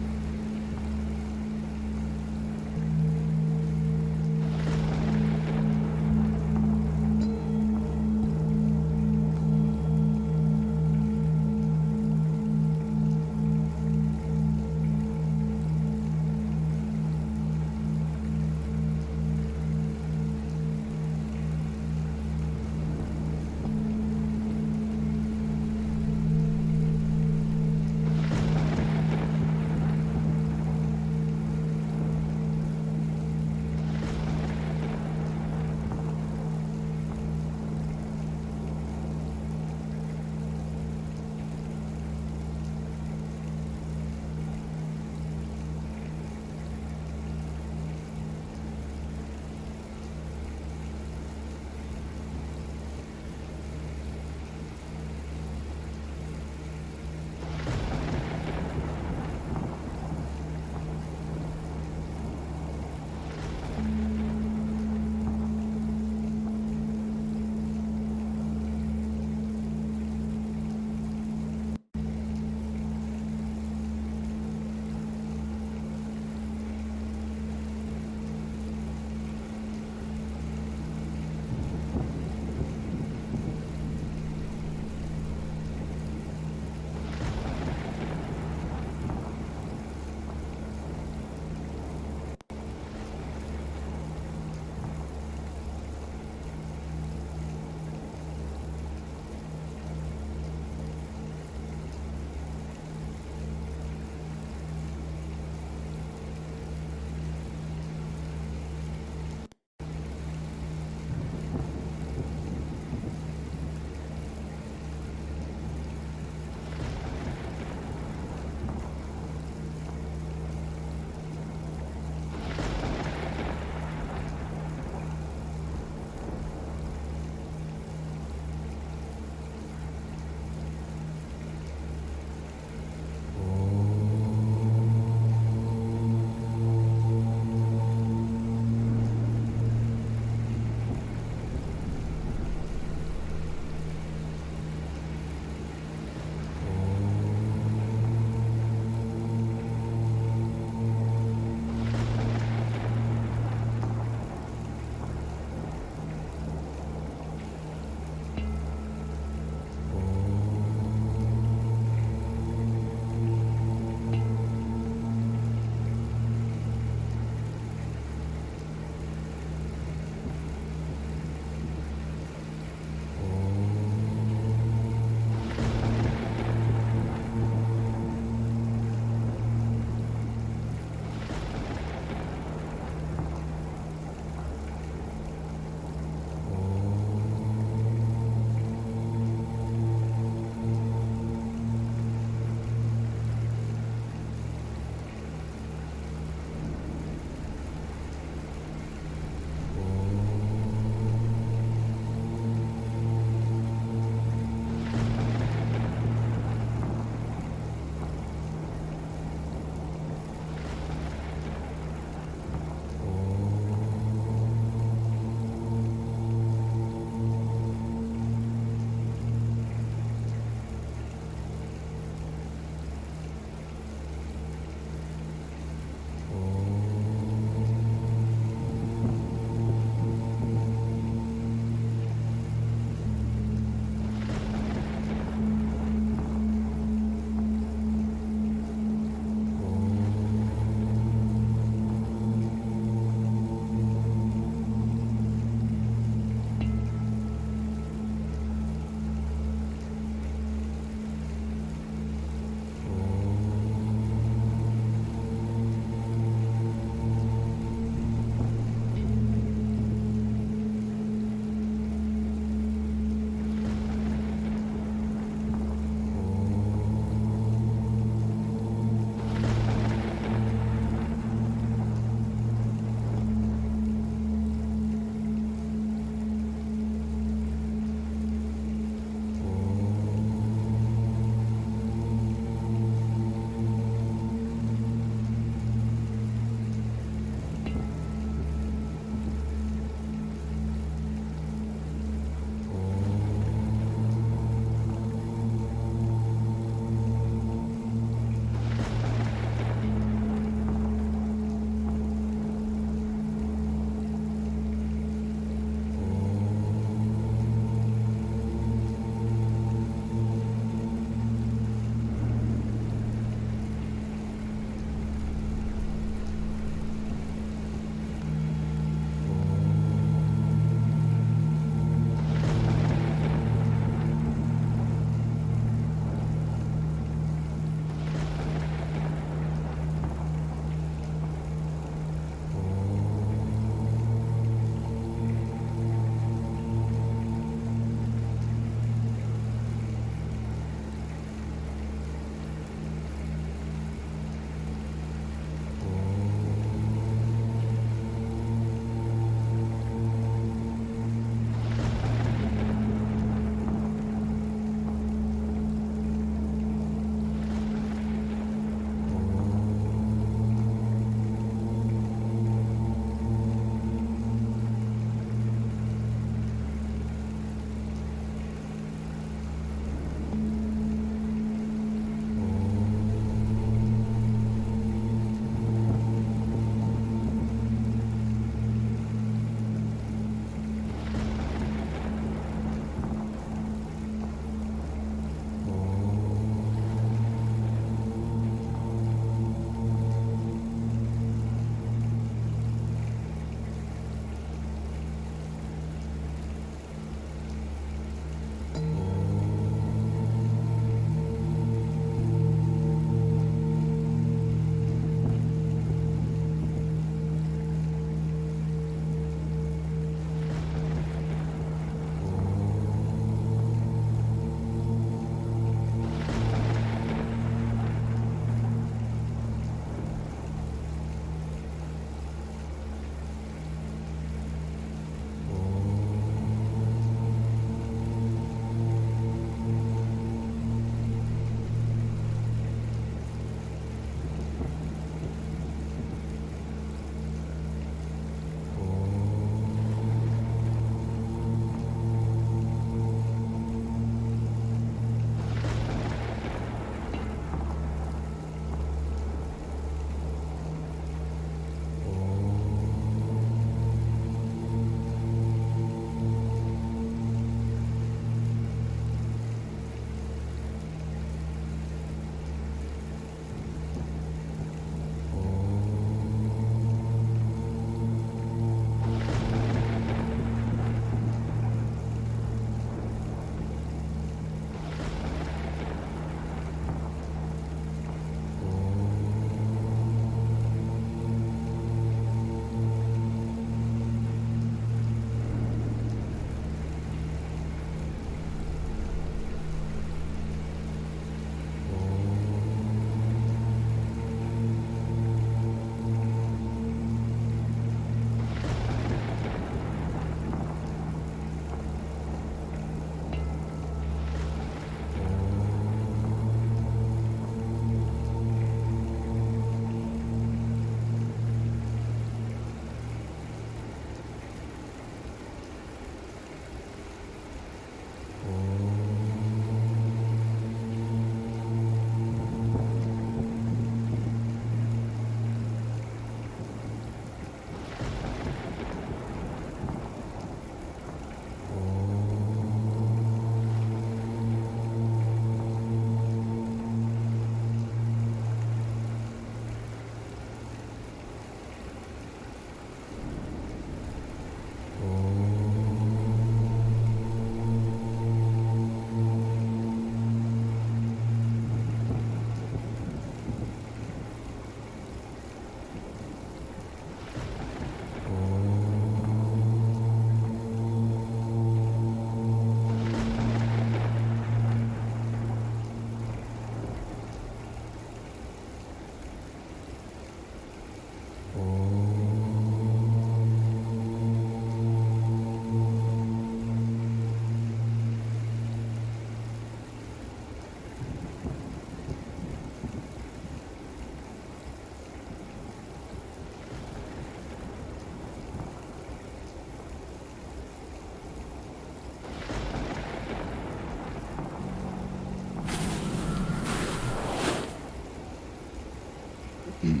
You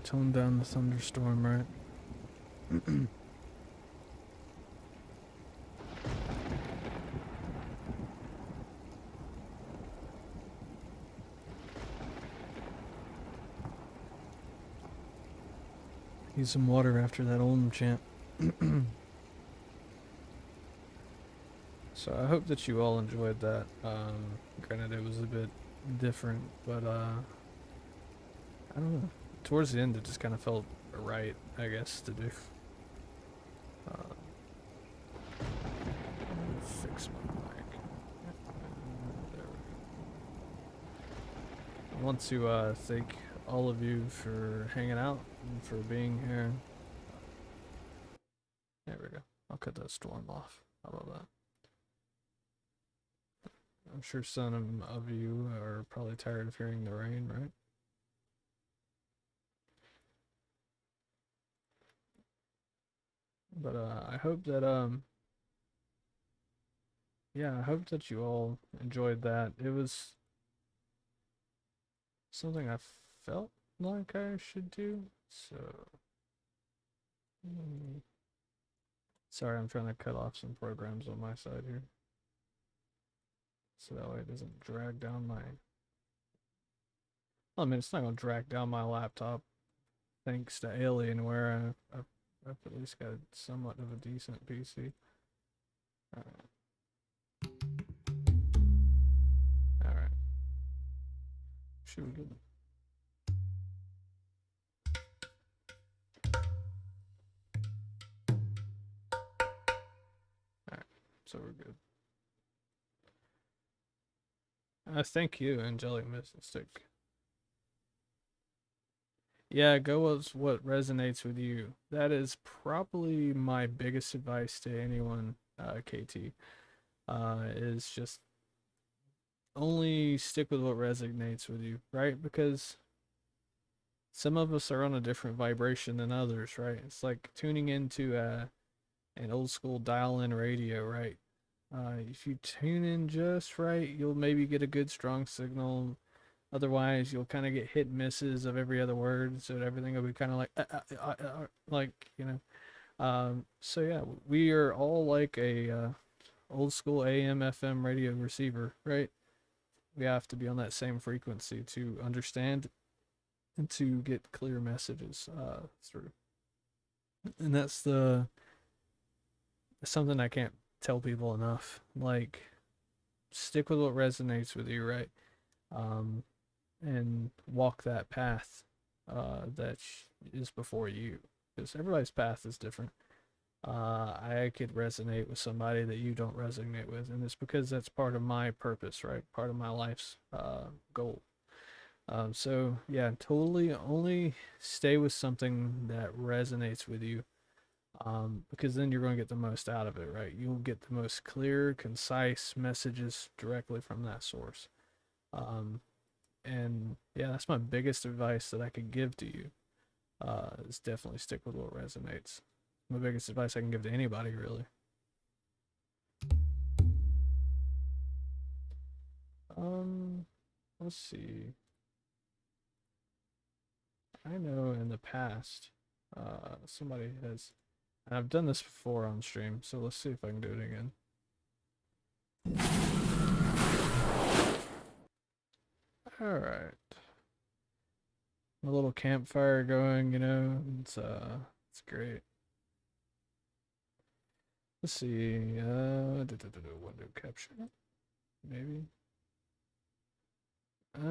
tone down the thunderstorm, right? Use some water after that old chant. So I hope that you all enjoyed that. Granted, it was a bit different, but I don't know. Towards the end, it just kind of felt right, I guess, to do. Let me fix my mic. There we go. I want to thank all of you for hanging out and for being here. There we go. I'll cut that storm off. How about that? I'm sure some of you are probably tired of hearing the rain, right? But I hope that yeah, I hope that you all enjoyed that. It was something I felt like I should do. So sorry, I'm trying to cut off some programs on my side here. So that way it doesn't drag down my well, I mean, it's not going to drag down my laptop thanks to Alienware. I've at least got somewhat of a decent PC. Alright. Alright. Should be good. Alright, so we're good. Thank you, Angelic Mystic. Yeah, go with what resonates with you. That is probably my biggest advice to anyone, KT. Is just only stick with what resonates with you, right? Because some of us are on a different vibration than others, right? It's like tuning into an old school dial-in radio, right? If you tune in just right, you'll maybe get a good strong signal. Otherwise, you'll kind of get hit and misses of every other word, so everything will be kind of like you know. So yeah, we are all like a old school AM FM radio receiver, right? We have to be on that same frequency to understand and to get clear messages through. And that's something I can't tell people enough. Like, stick with what resonates with you, right? And walk that path that is before you, because everybody's path is different. I could resonate with somebody that you don't resonate with, and it's because that's part of my purpose, right? Part of my life's goal. So yeah, totally only stay with something that resonates with you, because then you're going to get the most out of it, right? You'll get the most clear, concise messages directly from that source. And yeah, that's my biggest advice that I could give to you. Is definitely stick with what resonates. My biggest advice I can give to anybody, really. Let's see. I know in the past, somebody has, and I've done this before on stream, so let's see if I can do it again. All right. A little campfire going, you know, it's great. Let's see, window capture, maybe. I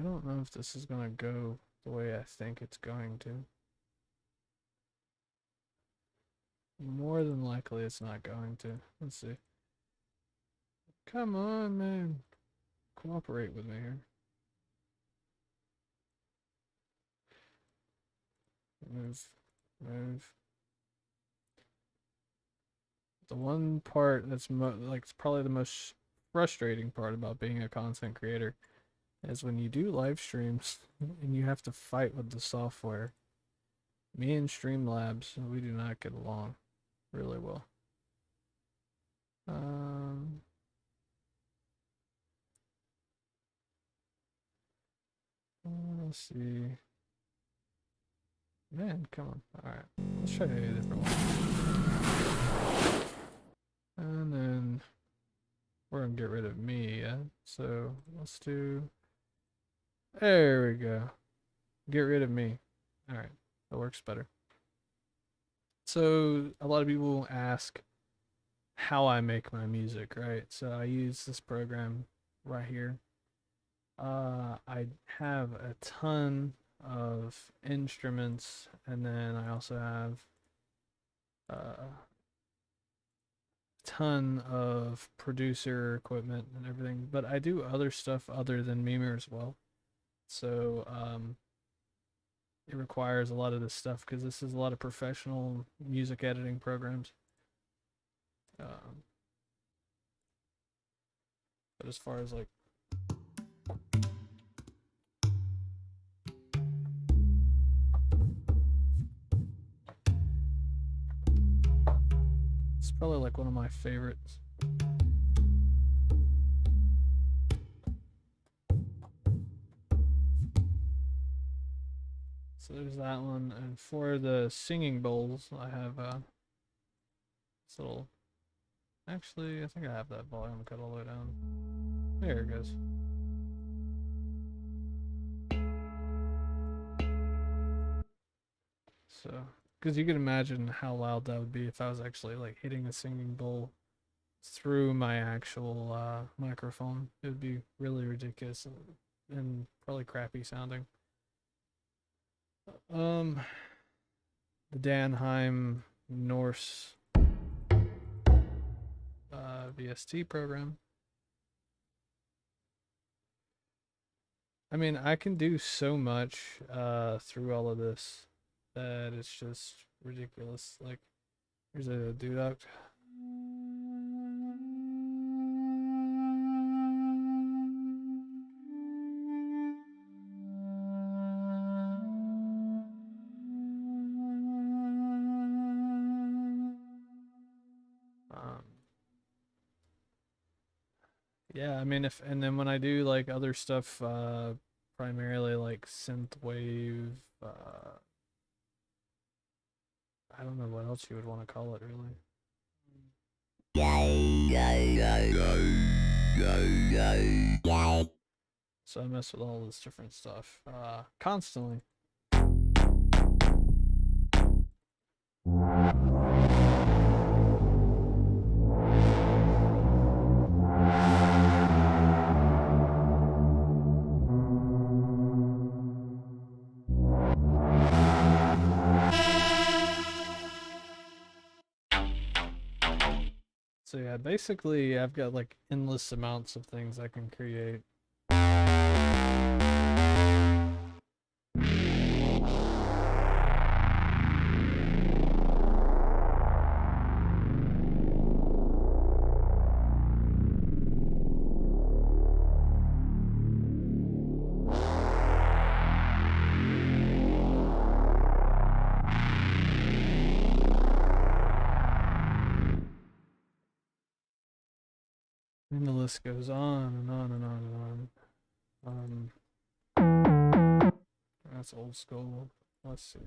don't know if this is gonna go the way I think it's going to. More than likely, it's not going to. Let's see. Come on, man. Cooperate with me here. Move. Move. The one part that's like it's probably the most frustrating part about being a content creator is when you do live streams and you have to fight with the software. Me and Streamlabs, we do not get along really well. Let's see. Man, come on. Alright, let's try a different one. And then we're gonna get rid of me, yeah? So let's do. There we go. Get rid of me. Alright, that works better. So a lot of people ask how I make my music, right? So I use this program right here. I have a ton of instruments, and then I also have a ton of producer equipment and everything. But I do other stuff other than Memer as well. So it requires a lot of this stuff because this is a lot of professional music editing programs. But as far as like it's probably like one of my favorites. So there's that one, and for the singing bowls, I have this little. Actually, I think I have that volume cut all the way down. There it goes. So, because you can imagine how loud that would be if I was actually like hitting a singing bowl through my actual microphone. It would be really ridiculous and probably crappy sounding. The Danheim Norse VST program. I mean, I can do so much through all of this that it's just ridiculous. Like, here's a duct. Yeah, I mean, if and then when I do like other stuff, primarily like synthwave, I don't know what else you would want to call it really. So I mess with all this different stuff constantly. So yeah, basically I've got like endless amounts of things I can create. And the list goes on and on and on and on. That's old school. Let's see.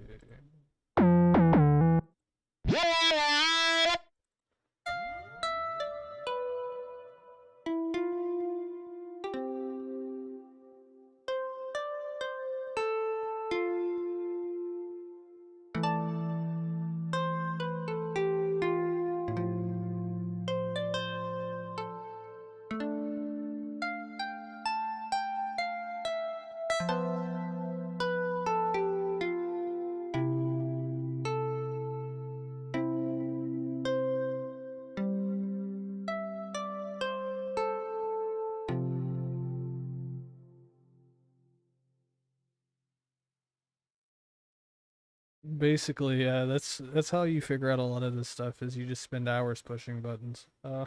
Basically, yeah, that's how you figure out a lot of this stuff is you just spend hours pushing buttons. I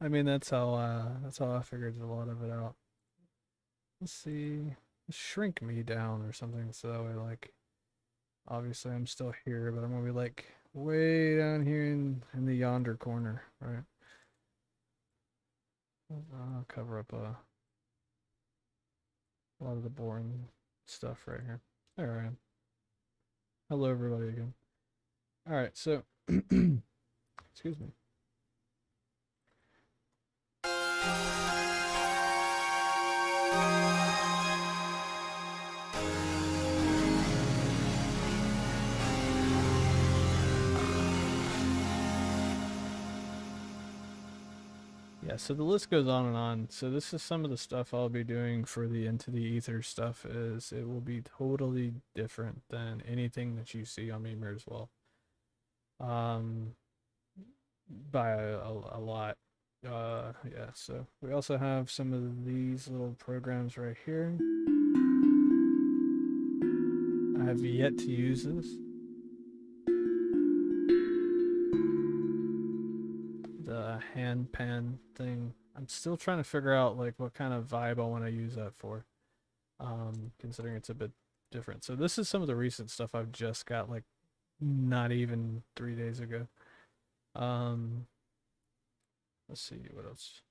mean that's how I figured a lot of it out. Let's see, shrink me down or something so that way like Obviously, I'm still here, but I'm gonna be like way down here in the yonder corner, right? I'll cover up a lot of the boring stuff right here. There I am. Hello, everybody again. All right, so excuse me. Yeah, so the list goes on and on. So this is some of the stuff I'll be doing for the Into the Ether stuff. Is it will be totally different than anything that you see on Mimir as well. Um, by a lot. Yeah. So we also have some of these little programs right here. I have yet to use this. The hand pan thing. I'm still trying to figure out like what kind of vibe I want to use that for. Considering it's a bit different. So this is some of the recent stuff I've just got like not even 3 days ago. Let's see what else.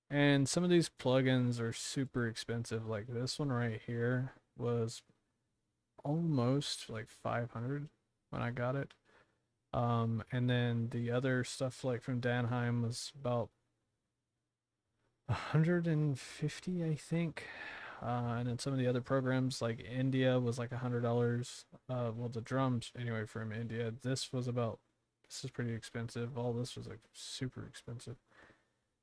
And some of these plugins are super expensive. Like this one right here was almost like 500 when I got it. And then the other stuff like from Danheim was about 150, I think. And then some of the other programs like India was like $100. Well, the drums anyway from India. This is pretty expensive. All this was like super expensive.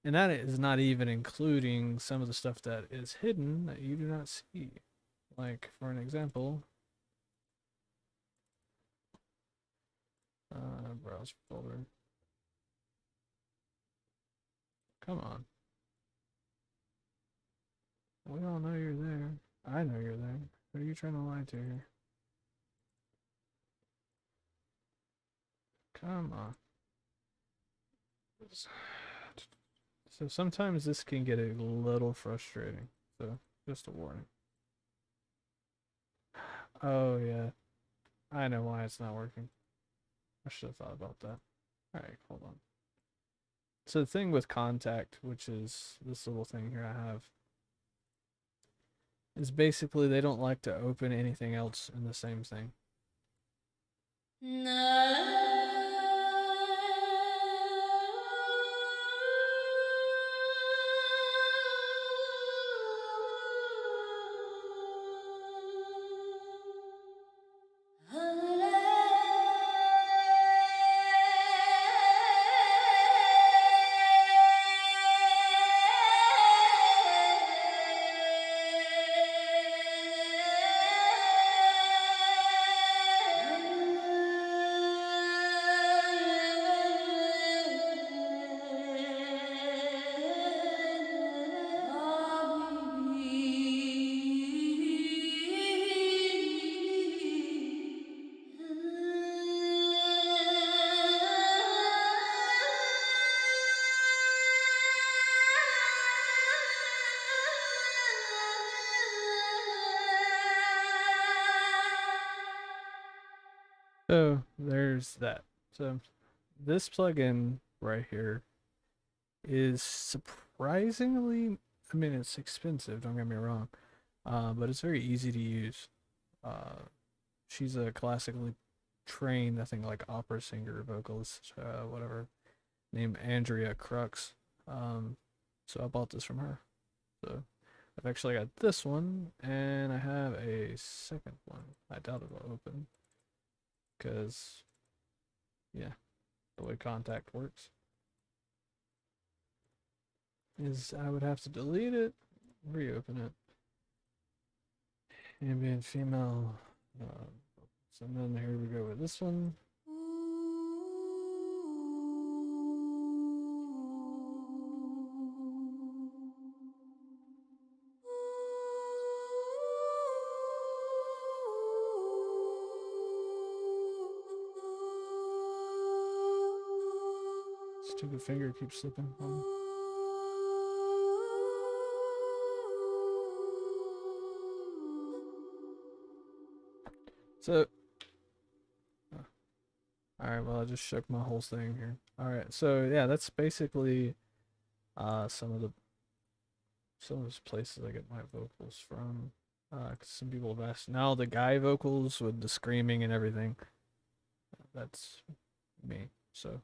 And that is not even including some of the stuff that is hidden that you do not see. Like, for an example, browse folder. Come on. We all know you're there. I know you're there. Who are you trying to lie to here? Come on. So sometimes this can get a little frustrating. So just a warning. Oh yeah. I know why it's not working. I should have thought about that. Alright, hold on. So the thing with contact, which is this little thing here I have, is basically they don't like to open anything else in the same thing. So there's that. So this plugin right here is surprisingly, I mean, it's expensive, don't get me wrong, but it's very easy to use. She's a classically trained, I think, like opera singer, vocalist, whatever, named Andrea Crux. So I bought this from her. So I've actually got this one, and I have a second one. I doubt it'll open, because, yeah, the way contact works is I would have to delete it, reopen it. Ambient female. So then here we go with this one. Stupid finger keeps slipping. So, all right. Well, I just shook my whole thing here. All right. So yeah, that's basically some of those places I get my vocals from. 'Cause some people have asked. Now the guy vocals with the screaming and everything, that's me. So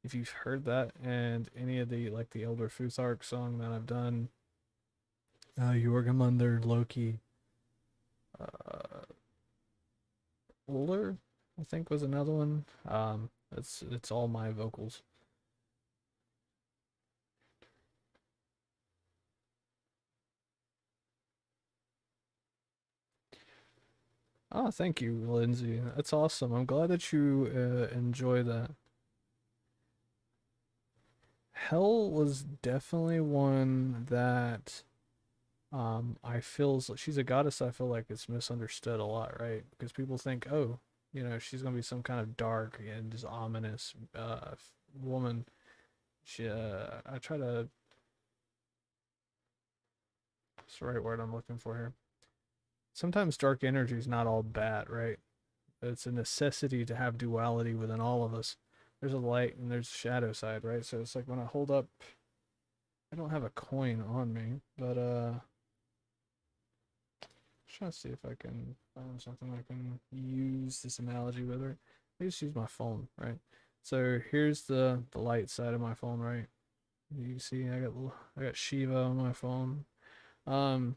if you've heard that and any of the like the Elder Futhark song that I've done, Jorgemundr, Loki, uh, Uller, I think was another one. It's all my vocals. Oh, thank you, Lindsay. That's awesome. I'm glad that you enjoy that. Hell was definitely one that I feel she's a goddess. I feel like it's misunderstood a lot, right? Because people think, oh, she's gonna be some kind of dark and just ominous woman. I try to. What's the right word I'm looking for here? Sometimes dark energy is not all bad, right? It's a necessity to have duality within all of us. There's a light and there's a shadow side, right? So it's like when I hold up, I don't have a coin on me, but trying to see if I can find something I can use this analogy with her. I just use my phone, right? So here's the light side of my phone, right? You can see I got Shiva on my phone. Um,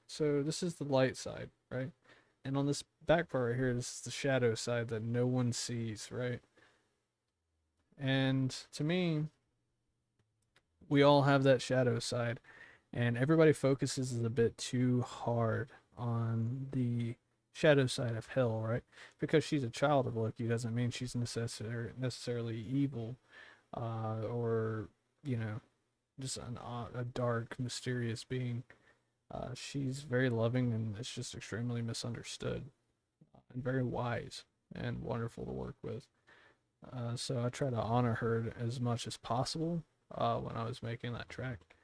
so this is the light side, right? And on this back part right here, this is the shadow side that no one sees, right? And to me, we all have that shadow side, and everybody focuses a bit too hard on the shadow side of hell, right? Because she's a child of Loki doesn't mean she's necessarily evil, or you know, just a dark, mysterious being. She's very loving, and it's just extremely misunderstood, and very wise and wonderful to work with. So I try to honor her as much as possible when I was making that track,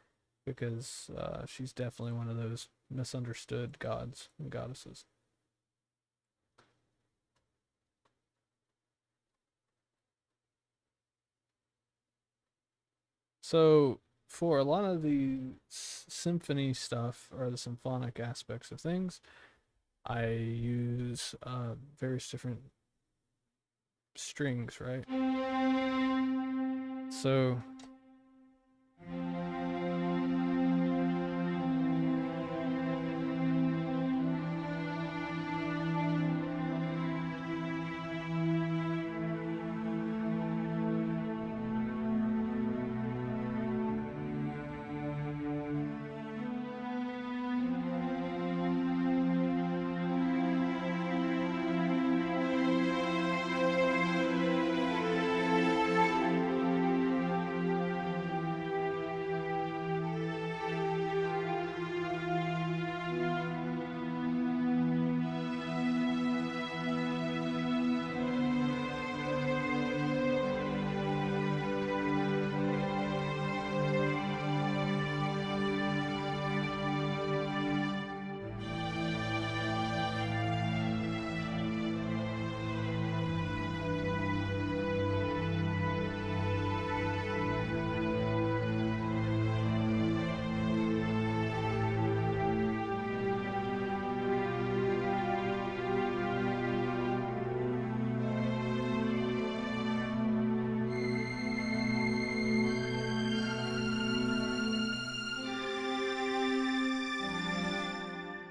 because she's definitely one of those misunderstood gods and goddesses. So for a lot of the symphony stuff or the symphonic aspects of things, I use various different strings, right? So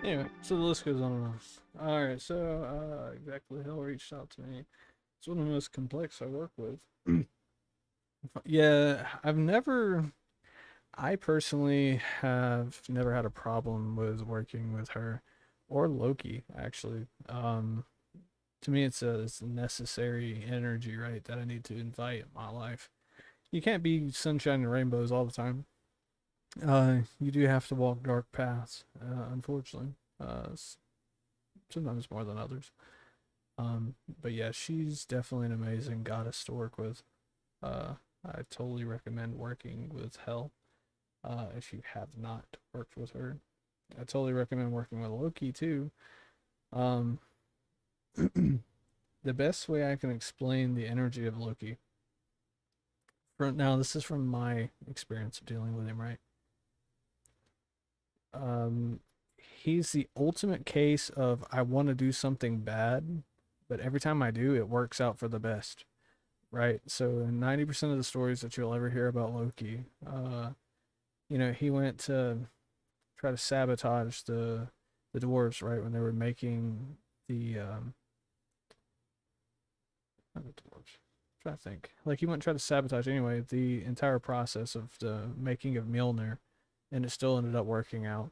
anyway, so the list goes on and on. All right, so exactly hell reached out to me. It's one of the most complex I work with. Yeah, I personally have never had a problem with working with her or Loki, actually. To me, it's a necessary energy, right, that I need to invite in my life. You can't be sunshine and rainbows all the time. You do have to walk dark paths, unfortunately. Sometimes more than others. But yeah, she's definitely an amazing goddess to work with. I totally recommend working with Hel. If you have not worked with her, I totally recommend working with Loki too. Um, The best way I can explain the energy of Loki. Now, this is from my experience of dealing with him, right? Um, he's the ultimate case of I want to do something bad, but every time I do, it works out for the best, right? So, in 90% of the stories that you'll ever hear about Loki, he went to try to sabotage the dwarves, right, when they were making the not the dwarves. I'm trying to think. Like he went and tried to sabotage anyway the entire process of the making of Mjolnir, and it still ended up working out.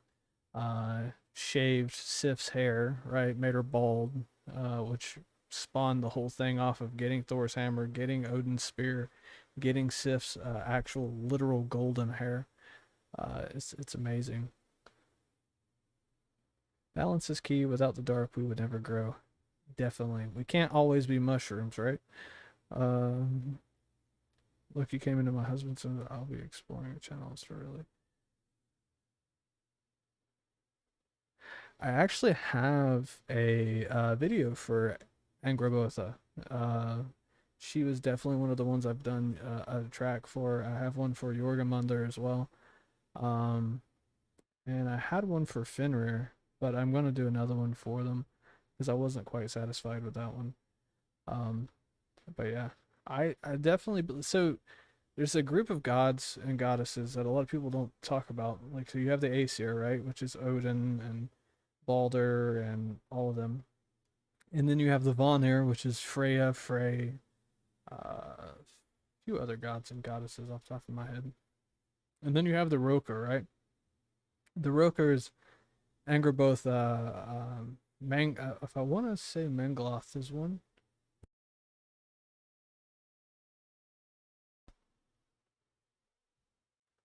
Shaved Sif's hair, right, made her bald, which spawned the whole thing off of getting Thor's hammer, getting Odin's spear, getting Sif's actual literal golden hair. It's amazing. Balance is key. Without the dark, we would never grow. Definitely. We can't always be mushrooms, right? Um, Look, you came into my husband's, and I'll be exploring the channels really. I actually have a video for Angrabotha. Uh, she was definitely one of the ones I've done a track for. I have one for Jorgemundr as well. Um, and I had one for Fenrir, but I'm going to do another one for them because I wasn't quite satisfied with that one. Um, but yeah, I definitely so there's a group of gods and goddesses that a lot of people don't talk about. Like so you have the Aesir, right, which is Odin and Balder and all of them. And then you have the Vanir, which is Freya, Frey, a few other gods and goddesses off the top of my head. And then you have the Roker, right? The Roker is Angrboth, if I want to say Mengloth is one.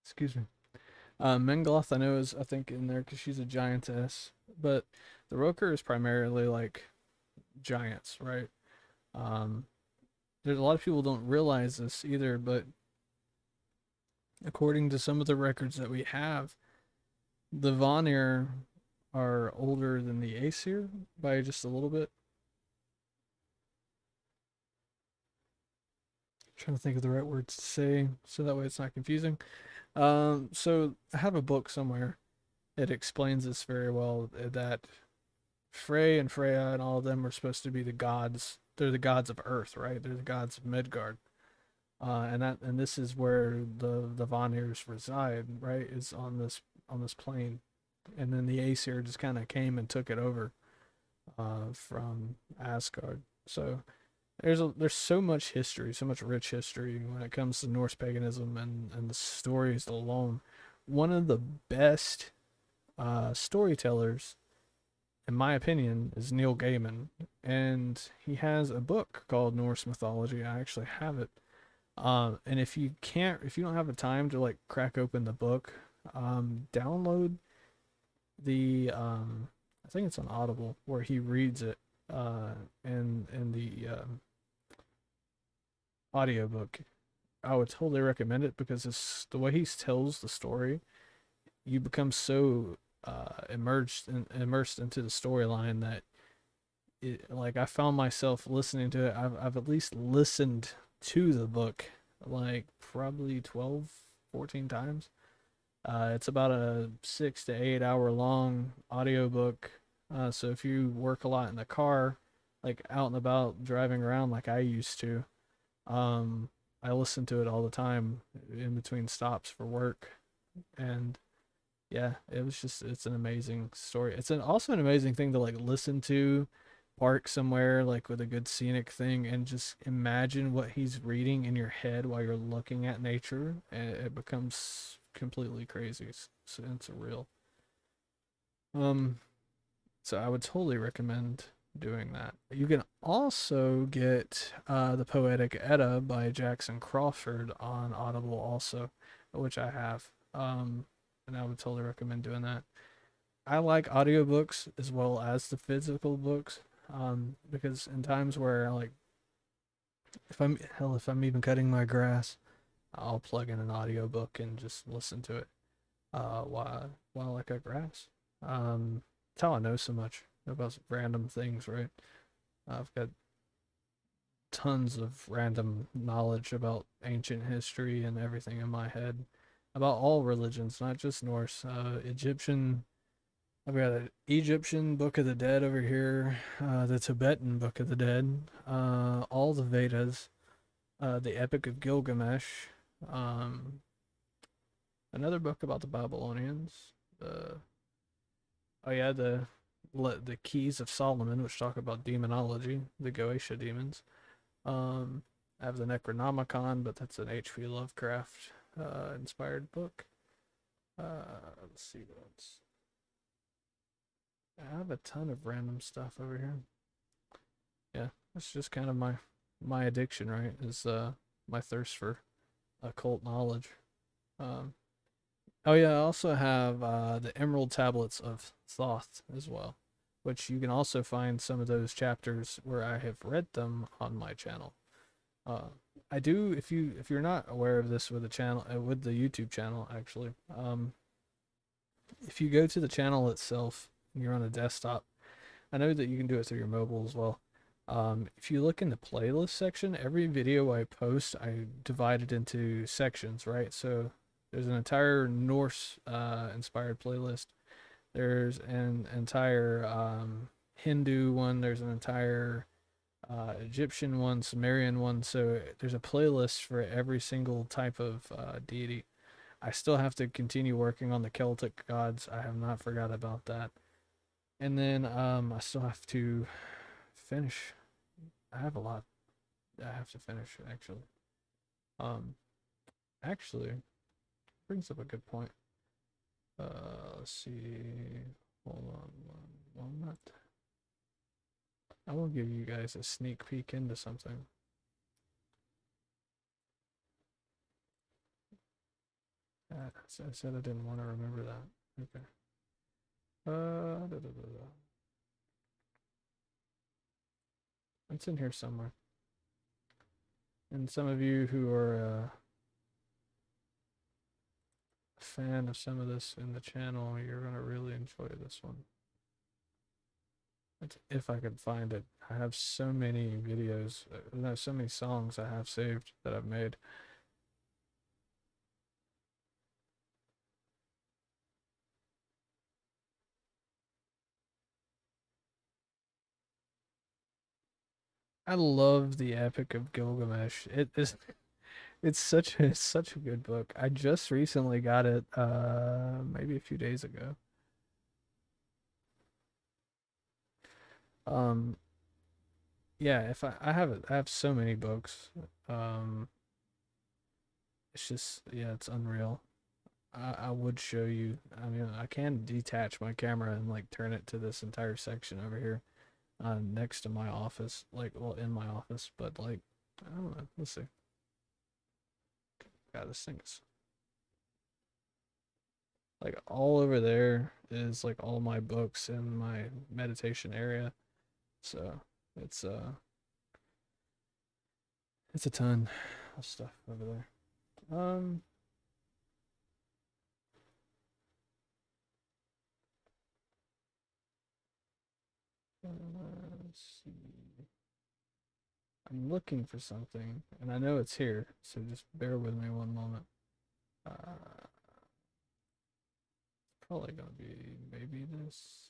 Excuse me. Mengloth, I know, is, I think, in there because she's a giantess. But the Roker is primarily like giants, right? Um, there's a lot of people don't realize this either, but according to some of the records that we have, the Vanir are older than the Aesir by just a little bit. I'm trying to think of the right words to say so that way it's not confusing. So I have a book somewhere. It explains this very well that Frey and Freya and all of them are supposed to be the gods. They're the gods of Earth, right? They're the gods of Midgard. And this is where the Vanir's reside, right? Is on this plane, and then the Aesir just kind of came and took it over, from Asgard. So there's so much history, so much rich history when it comes to Norse paganism and the stories alone. One of the best storytellers, in my opinion, is Neil Gaiman, and he has a book called Norse Mythology. I actually have it. And if you don't have the time to like crack open the book, download the I think it's on Audible where he reads it, in the audiobook. I would totally recommend it because it's the way he tells the story. You become so immersed into the storyline that like I found myself listening to it. I've at least listened to the book like probably 12, 14 times. It's about a 6 to 8 hour long audiobook. So if you work a lot in the car, like out and about driving around like I used to, um, I listen to it all the time in between stops for work. And yeah, it's an amazing story. Also an amazing thing to like listen to, park somewhere like with a good scenic thing and just imagine what he's reading in your head while you're looking at nature, and it becomes completely crazy. It's surreal. Um, so I would totally recommend doing that. You can also get the Poetic Edda by Jackson Crawford on Audible also, which I have. And I would totally recommend doing that. I like audiobooks as well as the physical books, because in times where like if I'm even cutting my grass, I'll plug in an audiobook and just listen to it while I cut grass. That's how I know so much about random things, right? I've got tons of random knowledge about ancient history and everything in my head about all religions, not just Norse. Egyptian. I've got an Egyptian Book of the Dead over here, the Tibetan Book of the Dead, all the Vedas, the Epic of Gilgamesh, um, another book about the Babylonians. Uh, oh yeah, the Keys of Solomon, which talk about demonology, the Goetia demons. I have the Necronomicon, but that's an H.P. Lovecraft inspired book. Let's see what else. I have a ton of random stuff over here. Yeah, that's just kind of my addiction, right? Is my thirst for occult knowledge. Um, oh yeah, I also have the Emerald Tablets of Thoth as well, which you can also find some of those chapters where I have read them on my channel. Uh, I do. If you're not aware of this with the channel, with the YouTube channel, actually, if you go to the channel itself and you're on a desktop, I know that you can do it through your mobile as well. If you look in the playlist section, every video I post, I divide it into sections, right? So there's an entire Norse inspired playlist. There's an entire Hindu one. There's an entire Egyptian one, Sumerian one. So there's a playlist for every single type of deity. I still have to continue working on the Celtic gods. I have not forgot about that. And then I still have to finish. I have a lot I have to finish actually. Um, actually brings up a good point. Let's see. Hold on one moment. I will give you guys a sneak peek into something. I said I didn't want to remember that. Okay. Da, da, da, da. It's in here somewhere. And some of you who are a fan of some of this in the channel, you're gonna really enjoy this one. If I could find it. I have so many videos, no, so many songs I have saved that I've made. I love the Epic of Gilgamesh. It is it's such a good book. I just recently got it maybe a few days ago. Um yeah, if I have it, I have so many books. Um it's just yeah, it's unreal. I would show you. I mean, I can detach my camera and like turn it to this entire section over here next to my office, like well in my office, but like I don't know. Let's see. God, this thing is like all over there is like all my books in my meditation area. So it's uh it's a ton of stuff over there. Um let's see. I'm looking for something and I know it's here, so just bear with me one moment. Uh Probably gonna be maybe this.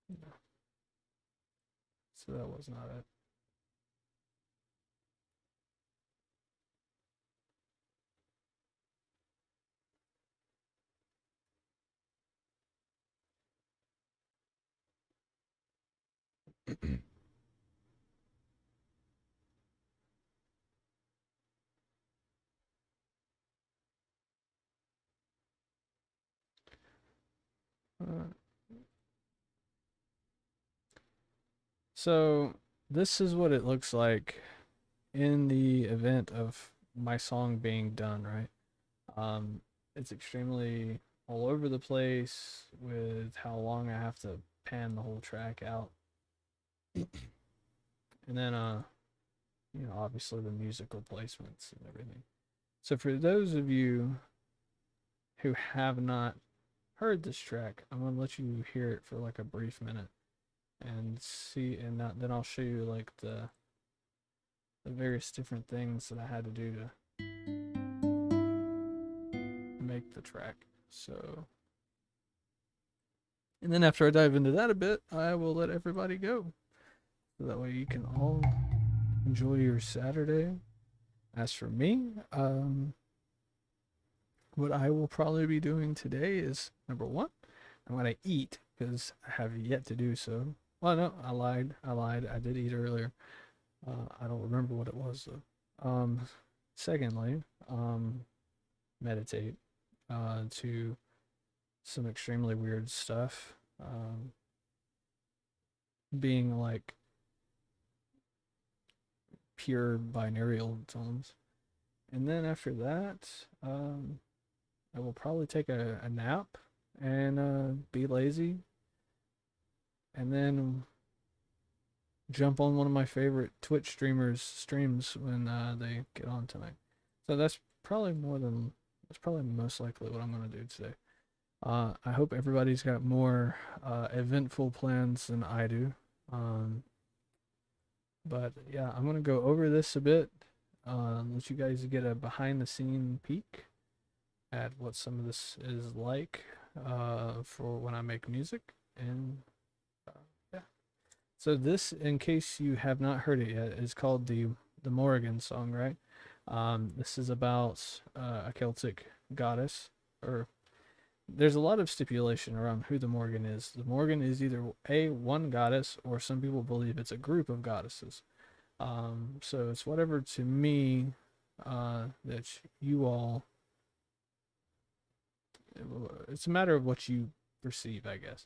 No. So that was not it. uh, so this is what it looks like in the event of my song being done, right? It's extremely all over the place with how long I have to pan the whole track out. And then obviously the musical placements and everything. So for those of you who have not heard this track, I'm gonna let you hear it for like a brief minute. and see, and then I'll show you like the various different things that I had to do to make the track. So, and then after I dive into that a bit, I will let everybody go. So that way you can all enjoy your Saturday. As for me, what I will probably be doing today is number one, I'm gonna eat because I have yet to do so. Well, no, I lied. I did eat earlier. I don't remember what it was though. Secondly, meditate to some extremely weird stuff. Being like pure binaural tones. And then after that, I will probably take a nap and be lazy. And then jump on one of my favorite Twitch streamers' streams when they get on tonight. So that's probably most likely what I'm gonna do today. I hope everybody's got more eventful plans than I do. But yeah, I'm gonna go over this a bit, let you guys get a behind the scene peek at what some of this is like for when I make music. And yeah, so this, in case you have not heard it yet, is called the Morrigan song, right? This is about a Celtic goddess, or there's a lot of stipulation around who the Morrigan is. The Morrigan is either one goddess, or some people believe it's a group of goddesses. So it's whatever to me that you all. It's a matter of what you perceive, I guess.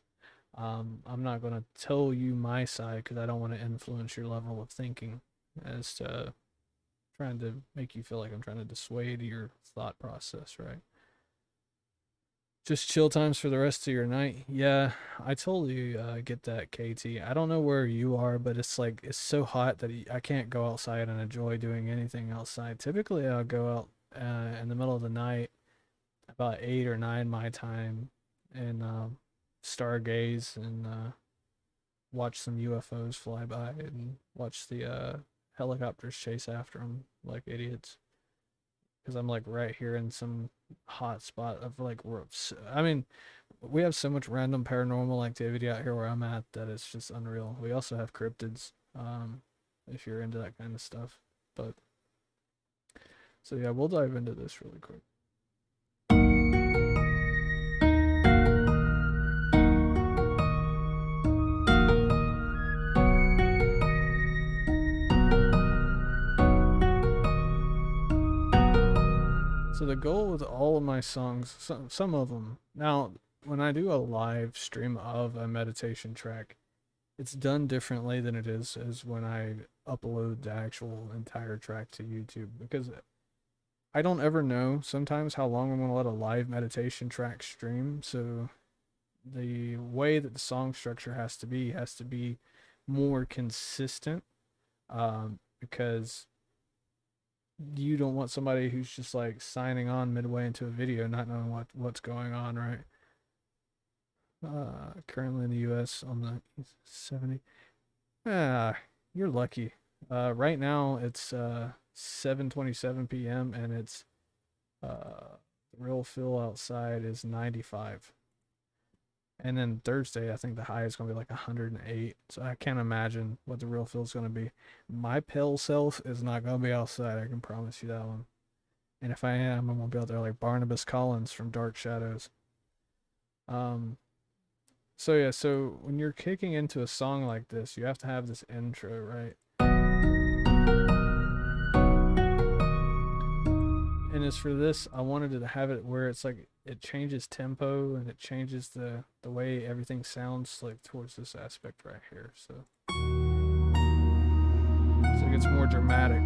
I'm not gonna tell you my side because I don't want to influence your level of thinking as to trying to make you feel like I'm trying to dissuade your thought process, right? Just chill times for the rest of your night. Yeah, I totally get that, KT. I don't know where you are, but it's like it's so hot that I can't go outside and enjoy doing anything outside. Typically, I'll go out in the middle of the night, about 8 or 9 my time, and stargaze and watch some UFOs fly by and watch the helicopters chase after them like idiots. Because I'm like right here in some hot spot of like I mean, we have so much random paranormal activity out here where I'm at that it's just unreal. We also have cryptids, if you're into that kind of stuff. But so yeah, we'll dive into this really quick. So the goal with all of my songs, some of them, now when I do a live stream of a meditation track, it's done differently than it is as when I upload the actual entire track to YouTube, because I don't ever know sometimes how long I'm going to let a live meditation track stream. So the way that the song structure has to be more consistent, because you don't want somebody who's just like signing on midway into a video not knowing what's going on, right? Currently in the US on the 70. You're lucky. Right now it's 7:27 p.m. and it's the real feel outside is 95. And then Thursday, I think the high is going to be like 108. So I can't imagine what the real feel is going to be. My pale self is not going to be outside. I can promise you that one. And if I am, I'm going to be out there like Barnabas Collins from Dark Shadows. So yeah, so when you're kicking into a song like this, you have to have this intro, right? And as for this, I wanted to have it where it's like it changes tempo and it changes the way everything sounds like towards this aspect right here. So it gets more dramatic.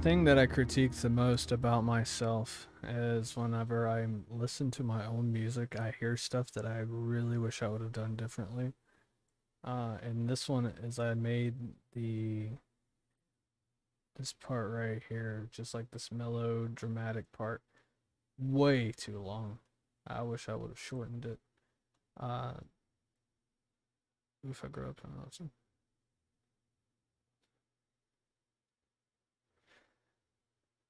thing that I critique the most about myself is whenever I listen to my own music, I hear stuff that I really wish I would have done differently. And this one is I made this part right here, just like this mellow, dramatic part, way too long. I wish I would have shortened it. Uh, if I grew up in Austin.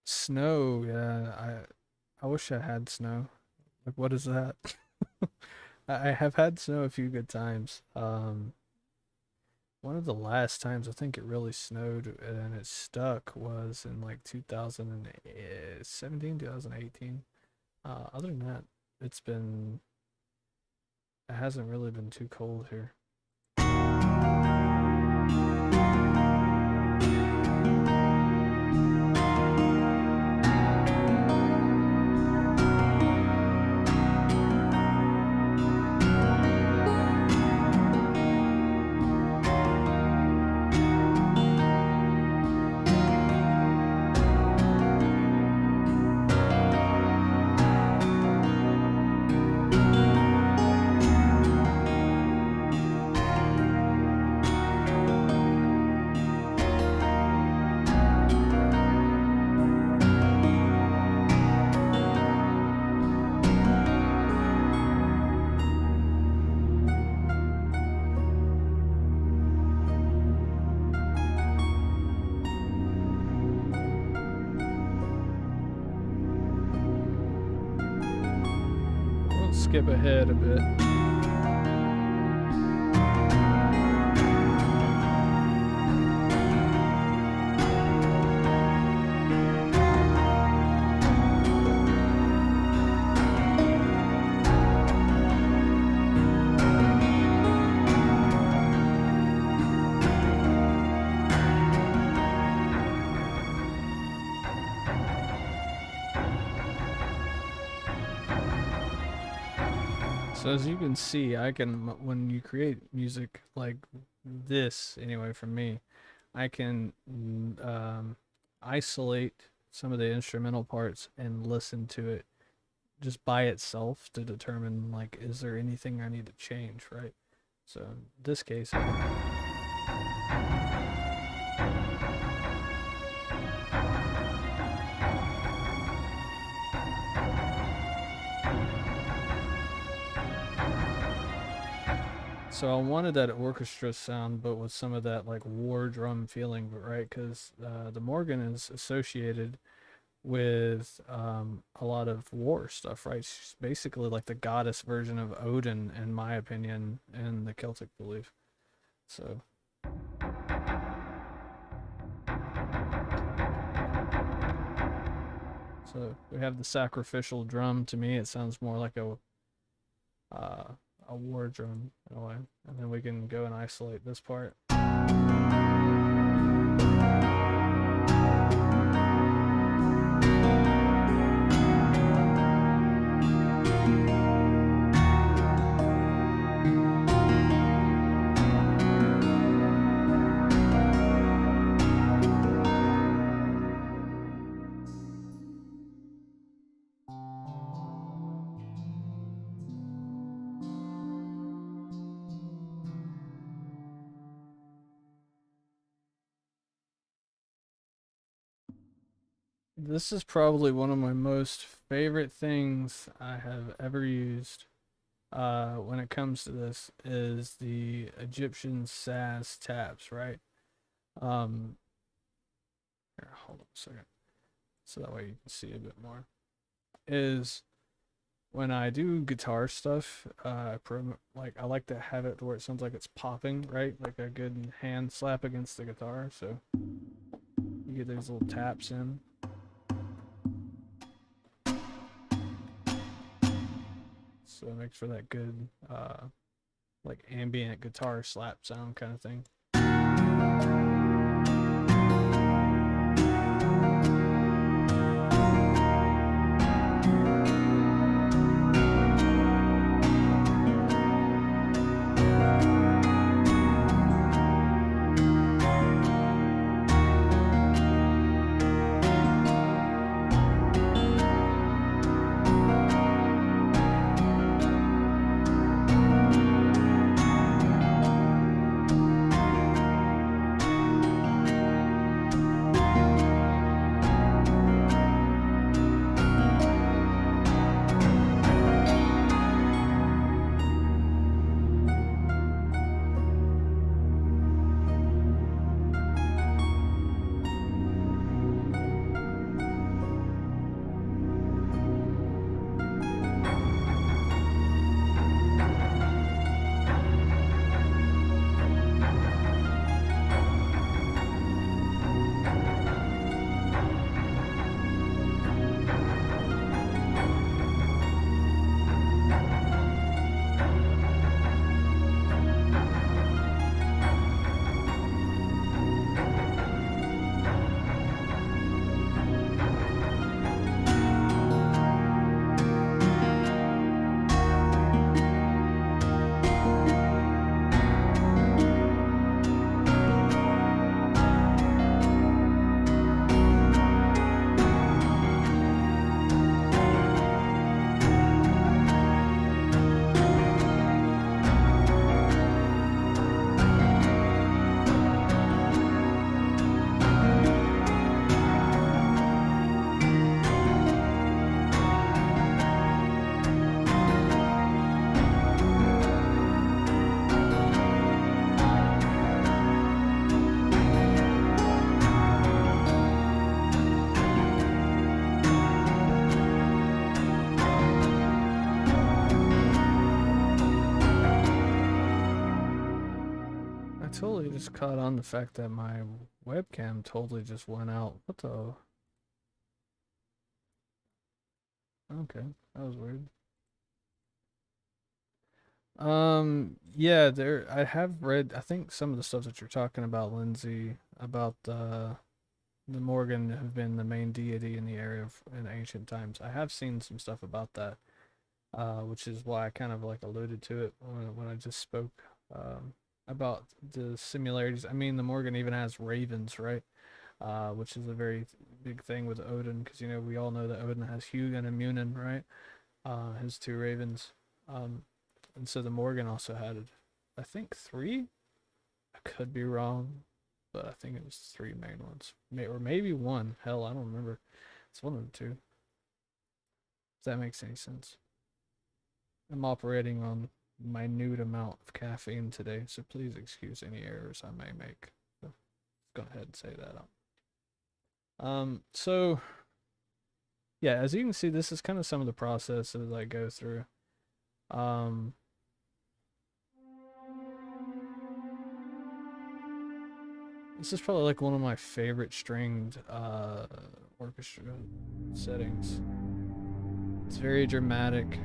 Snow, yeah, I wish I had snow. Like, what is that? I have had snow a few good times. One of the last times I think it really snowed and it stuck was in like 2017, 2018. Other than that, it's been, it hasn't really been too cold here. We'll skip ahead a bit. So as you can see, I can, when you create music like this, anyway, for me, I can isolate some of the instrumental parts and listen to it just by itself to determine, like, is there anything I need to change, right? So in this case, so I wanted that orchestra sound, but with some of that like war drum feeling, right? Because the Morgan is associated with a lot of war stuff, right? She's basically like the goddess version of Odin, in my opinion, in the Celtic belief. So, so we have the sacrificial drum. To me, it sounds more like uh, a war drum in a way, and then we can go and isolate this part. This is probably one of my most favorite things I have ever used when it comes to this is the Egyptian SAS tabs, right? Um, Here, hold on a second, so that way you can see a bit more. Is when I do guitar stuff, like I like to have it where it sounds like it's popping, right? Like a good hand slap against the guitar. So you get those little taps in. So it makes for that good, like ambient guitar slap sound kind of thing. I totally just caught on the fact that my webcam totally just went out. What the? Okay, that was weird. Yeah, there I have read I think some of the stuff that you're talking about, Lindsay, about the Morgan have been the main deity in the area in ancient times. I have seen some stuff about that, which is why I kind of like alluded to it when I just spoke about the similarities. I mean, the Morgan even has ravens, right? Which is a very big thing with Odin, because we all know that Odin has Hugin and Munin, right? His two ravens. Um, and so the Morgan also had, I think, three. I could be wrong, but I think it was three main ones, or maybe one. Hell, I don't remember. It's one of the two. If that makes any sense. I'm operating on minute amount of caffeine today, so please excuse any errors I may make. So go ahead and say that out. So yeah, as you can see, this is kind of some of the processes I go through. Um, this is probably like one of my favorite stringed orchestra settings. It's very dramatic.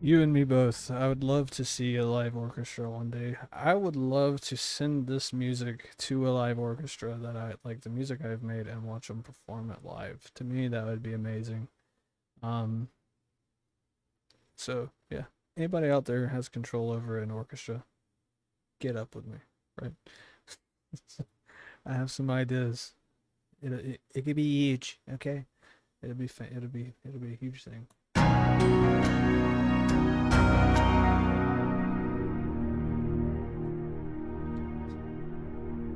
You and me both. I would love to see a live orchestra one day. I would love to send this music to a live orchestra that I like, the music I've made, and watch them perform it live. To me, that would be amazing. Um, so yeah, anybody out there has control over an orchestra, get up with me, right? I have some ideas. It could be huge, okay? It'll be a huge thing.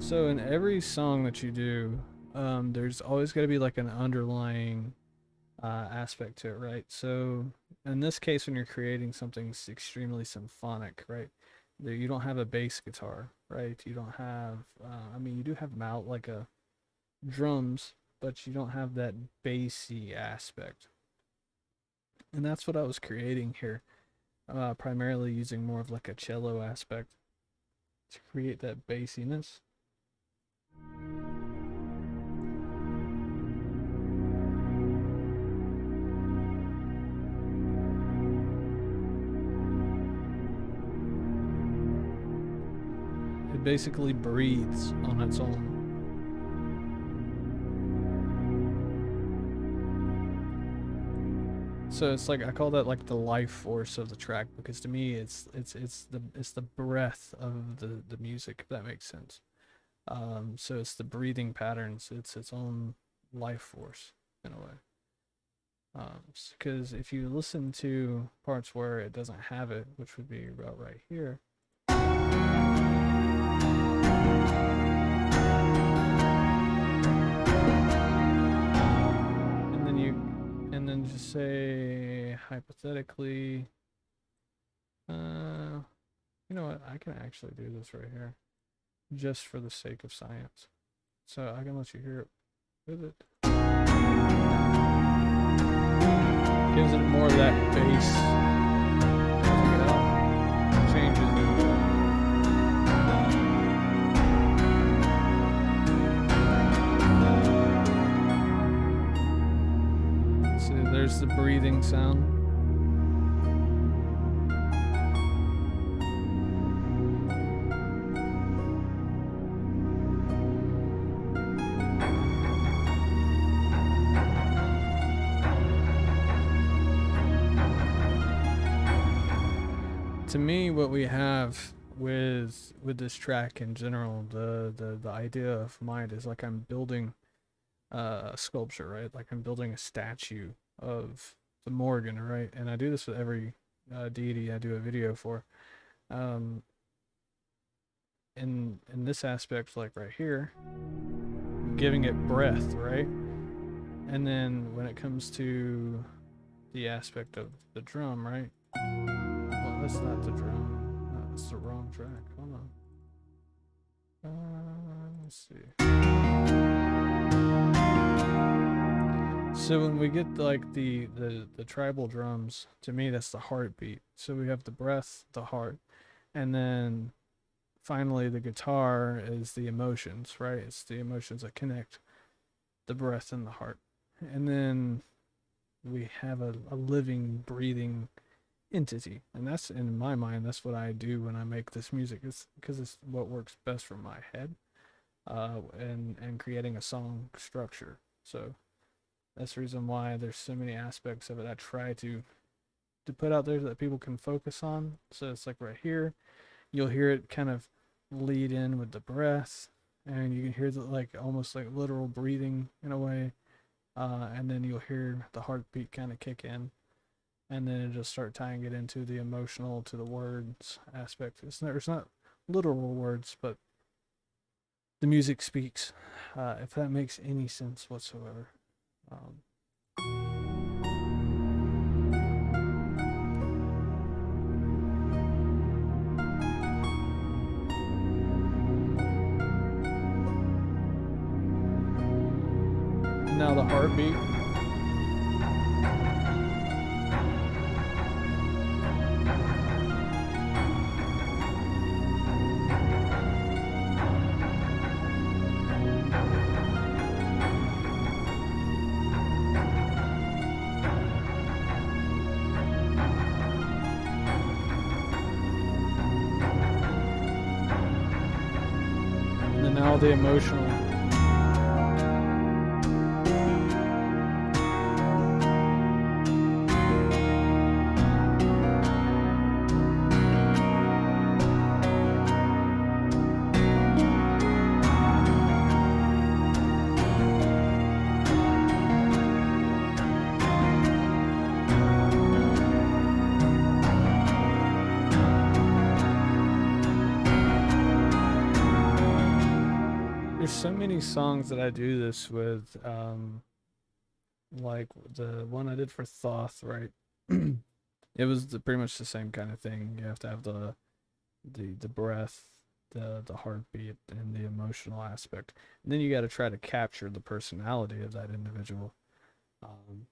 So in every song that you do, there's always got to be like an underlying aspect to it, right? So in this case, when you're creating something extremely symphonic, right? There you don't have a bass guitar, right? You don't have, I mean, you do have like a drums, but you don't have that bassy aspect. And that's what I was creating here. primarily using more of like a cello aspect to create that bassiness. It basically breathes on its own. So it's like I call that like the life force of the track, because to me it's the breath of the music, if that makes sense. So it's the breathing patterns. It's its own life force in a way. Because if you listen to parts where it doesn't have it, which would be about right here, and then just say hypothetically, you know what? I can actually do this right here, just for the sake of science. So I can let you hear it with it. Gives it more of that bass. Take it out. Changes it. See, there's the breathing sound. To me, what we have with this track in general, the idea of mind is like I'm building a sculpture, right? Like I'm building a statue of the Morgan, right? And I do this with every deity I do a video for. In this aspect, like right here, giving it breath, right? And then when it comes to the aspect of the drum, right? Well, that's not the drum. No, that's the wrong track. Hold on. Let's see. So when we get like the tribal drums, to me that's the heartbeat. So we have the breath, the heart, and then finally the guitar is the emotions, right? It's the emotions that connect the breath and the heart. And then we have a living, breathing entity, and that's, in my mind, that's what I do when I make this music. It's because it's what works best for my head, and creating a song structure. So that's the reason why there's so many aspects of it I try to put out there that people can focus on. So it's like right here, you'll hear it kind of lead in with the breath, and you can hear the like almost like literal breathing in a way, and then you'll hear the heartbeat kind of kick in, and then it just start tying it into the emotional, to the words aspect. It's not literal words, but the music speaks, if that makes any sense whatsoever. Now the heartbeat. And then now the emotional. There's so many songs that I do this with, like the one I did for Thoth, right? It was pretty much the same kind of thing. You have to have the breath, the heartbeat, and the emotional aspect, and then you got to try to capture the personality of that individual. Um,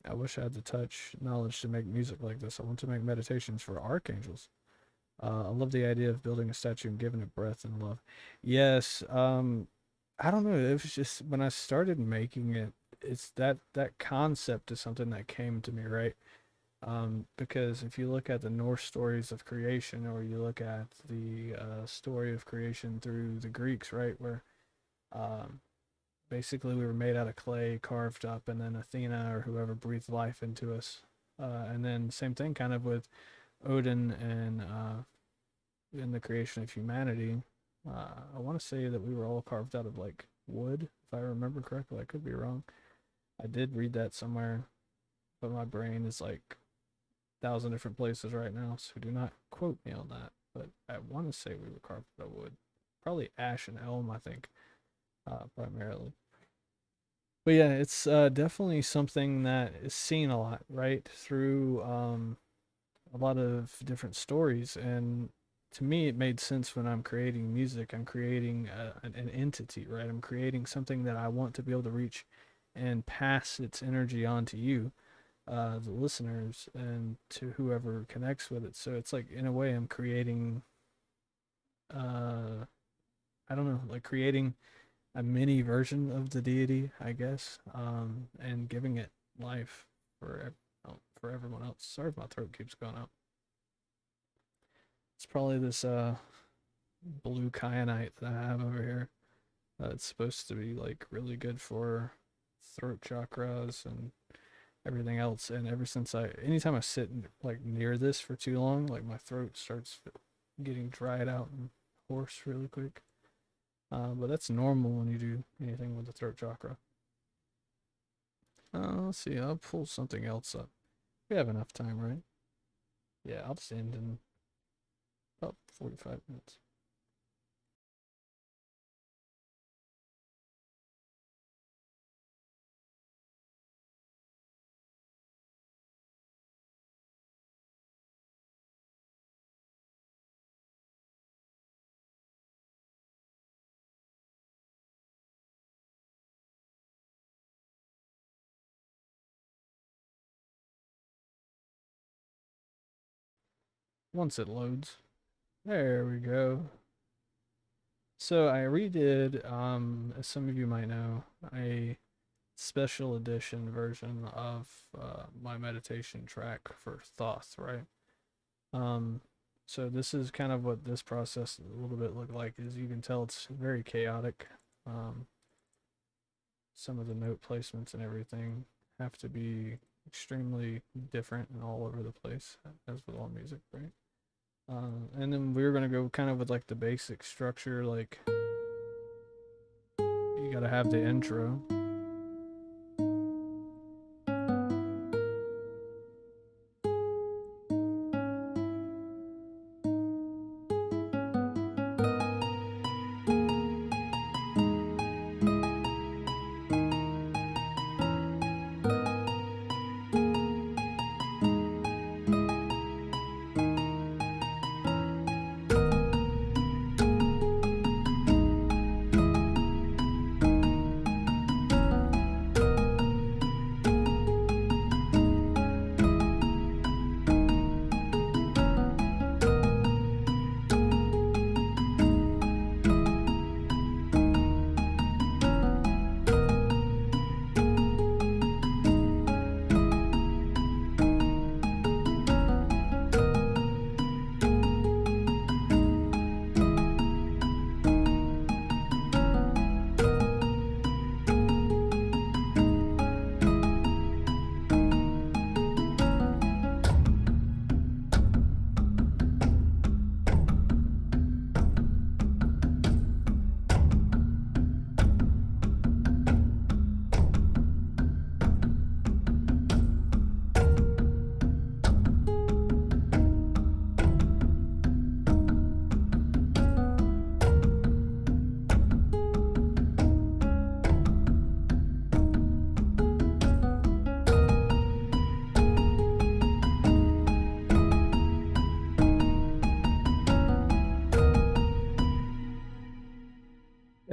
I wish I had the touch knowledge to make music like this. I want to make meditations for archangels. I love the idea of building a statue and giving it breath and love. Yes, I don't know. It was just when I started making it, it's that concept is something that came to me, right? Because if you look at the Norse stories of creation, or you look at the story of creation through the Greeks, right, where um, basically we were made out of clay, carved up, and then Athena or whoever breathed life into us. And then same thing kind of with Odin and in the creation of humanity. I want to say that we were all carved out of like wood, if I remember correctly. I could be wrong. I did read that somewhere, but my brain is like 1,000 different places right now, so do not quote me on that. But I want to say we were carved out of wood, probably ash and elm, I think, primarily. But yeah, it's definitely something that is seen a lot, right, through a lot of different stories. And to me, it made sense when I'm creating music. I'm creating an entity, right? I'm creating something that I want to be able to reach and pass its energy on to you, the listeners, and to whoever connects with it. So it's like, in a way, I'm creating, uh, I don't know, like creating a mini version of the deity, I guess, and giving it life for everyone else. Sorry if my throat keeps going out. It's probably this blue kyanite that I have over here. It's supposed to be like really good for throat chakras and everything else. And ever since anytime I sit like near this for too long, like my throat starts getting dried out and hoarse really quick. But that's normal when you do anything with the throat chakra. Let's see. I'll pull something else up. We have enough time, right? Yeah, I'll just end in about 45 minutes. Once it loads. There we go. So I redid, as some of you might know, a special edition version of my meditation track for Thoth, right? Um, so this is kind of what this process a little bit looked like. As you can tell, it's very chaotic. Um, some of the note placements and everything have to be extremely different and all over the place, as with all music, right? And then we were gonna go kind of with like the basic structure, like you gotta have the intro.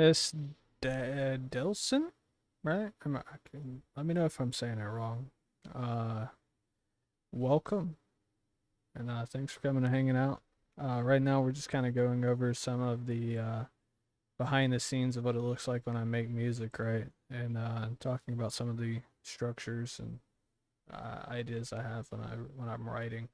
S. Delson, right? Let me know if I'm saying it wrong. Uh, welcome, and thanks for coming and hanging out. Right now, we're just kind of going over some of the behind the scenes of what it looks like when I make music, right? And talking about some of the structures and ideas I have when I'm writing.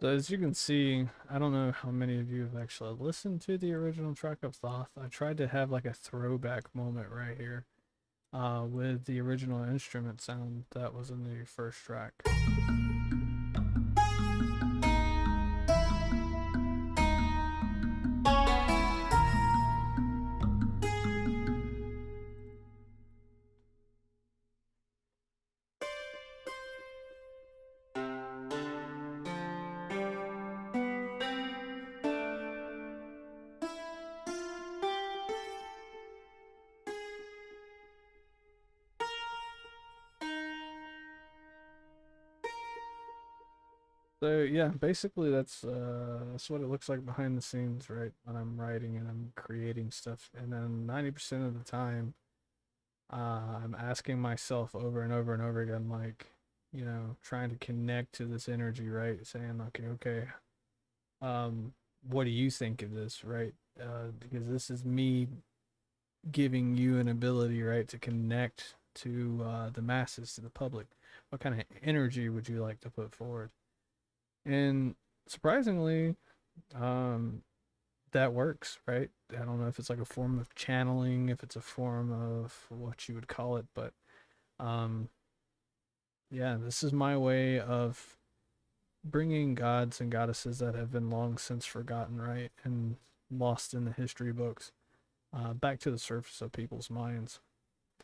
So as you can see, I don't know how many of you have actually listened to the original track of Thoth. I tried to have like a throwback moment right here with the original instrument sound that was in the first track. So yeah, basically that's what it looks like behind the scenes, right? When I'm writing and I'm creating stuff, and then 90% of the time, I'm asking myself over and over and over again, like, trying to connect to this energy, right? Saying, okay, what do you think of this, right? Because this is me giving you an ability, right, to connect to the masses, to the public. What kind of energy would you like to put forward? And surprisingly, um, that works, right? I don't know if it's like a form of channeling, if it's a form of what you would call it, but um, yeah, this is my way of bringing gods and goddesses that have been long since forgotten, right? And lost in the history books. back to the surface of people's minds.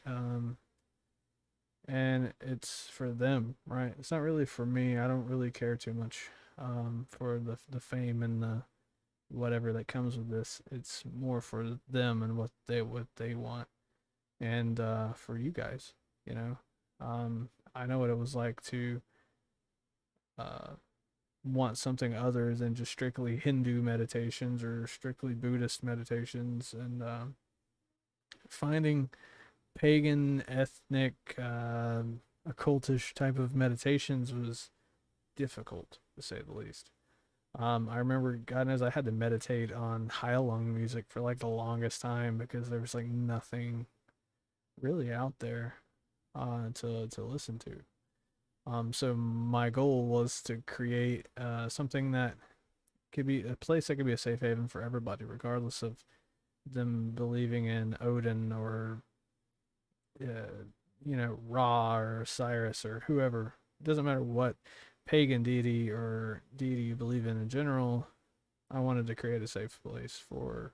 Um, and it's for them, right? It's not really for me. I don't really care too much for the fame and the whatever that comes with this. It's more for them and what they want, and for you guys, you know. I know what it was like to uh, want something other than just strictly Hindu meditations or strictly Buddhist meditations, and finding pagan, ethnic, occultish type of meditations was difficult to say the least. I remember, God knows, I had to meditate on Heilung music for like the longest time because there was like nothing really out there to listen to. So my goal was to create something that could be a place that could be a safe haven for everybody, regardless of them believing in Odin or Ra or Cyrus or whoever. It doesn't matter what pagan deity or deity you believe in general. I wanted to create a safe place for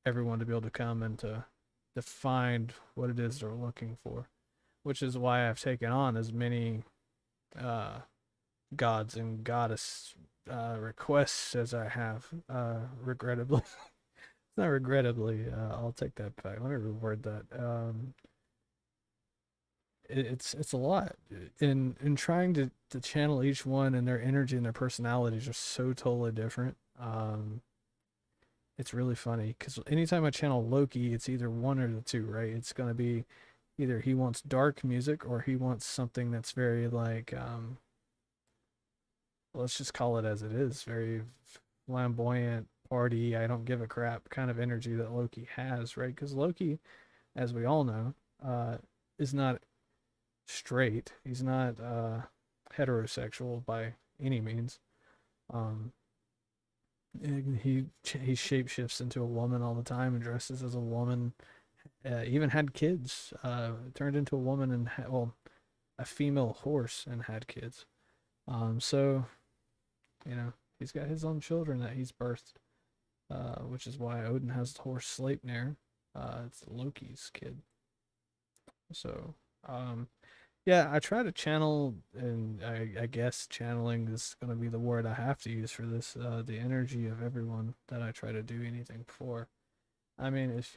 everyone to be able to come and to find what it is they're looking for, which is why I've taken on as many uh, gods and goddess requests as I have. Regrettably, not regrettably. I'll take that back. Let me reword that. It's a lot in trying to channel each one, and their energy and their personalities are so totally different. It's really funny because anytime I channel Loki, it's either one or the two, right? It's gonna be either he wants dark music or he wants something that's very like let's just call it as it is, very flamboyant party, I don't give a crap kind of energy that Loki has, right? Because Loki, as we all know, is not straight. He's not heterosexual by any means. Um, he shapeshifts into a woman all the time and dresses as a woman. Even had kids. Turned into a woman and a female horse and had kids. So he's got his own children that he's birthed, which is why Odin has the horse Sleipnir. It's Loki's kid. So yeah, I try to channel, and I guess channeling is going to be the word I have to use for this, the energy of everyone that I try to do anything for. I mean, if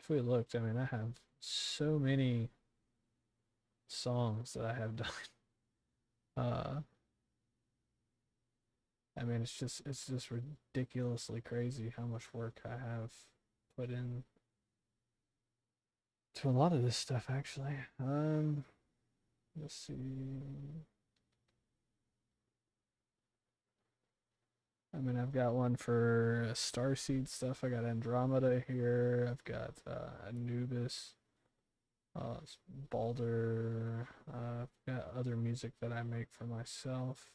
we looked, I mean, I have so many songs that I have done. Uh, I mean, it's just ridiculously crazy how much work I have put in to a lot of this stuff, actually. Let's see. I mean, I've got one for Starseed stuff. I got Andromeda here. I've got Anubis, Balder. I've got other music that I make for myself.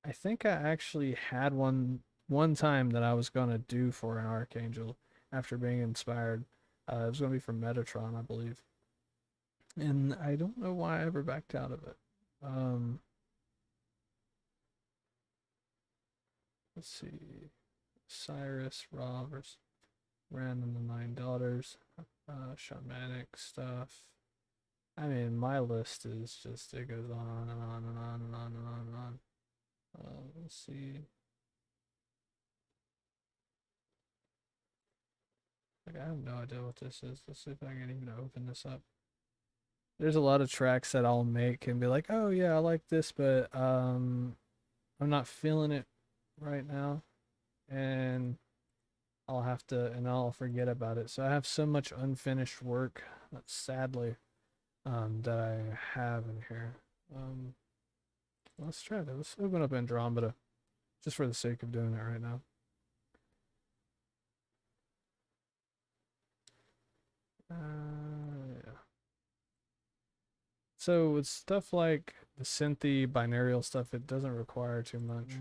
I think I actually had one time that I was gonna do for an Archangel after being inspired. It was gonna be for Metatron, I believe, and I don't know why I ever backed out of it. Let's see, Cyrus, Ra versus Ran and the Nine Daughters, shamanic stuff. I mean, my list is just, it goes on and on and on and on and on and on. Let's see. Like, I have no idea what this is. Let's see if I can even open this up. There's a lot of tracks that I'll make and be like, oh yeah, I like this, but I'm not feeling it right now. And I'll forget about it. So I have so much unfinished work, sadly, that I have in here. Let's try that. Let's open up Andromeda, just for the sake of doing it right now. Yeah. So with stuff like the synthy binaural stuff, it doesn't require too much.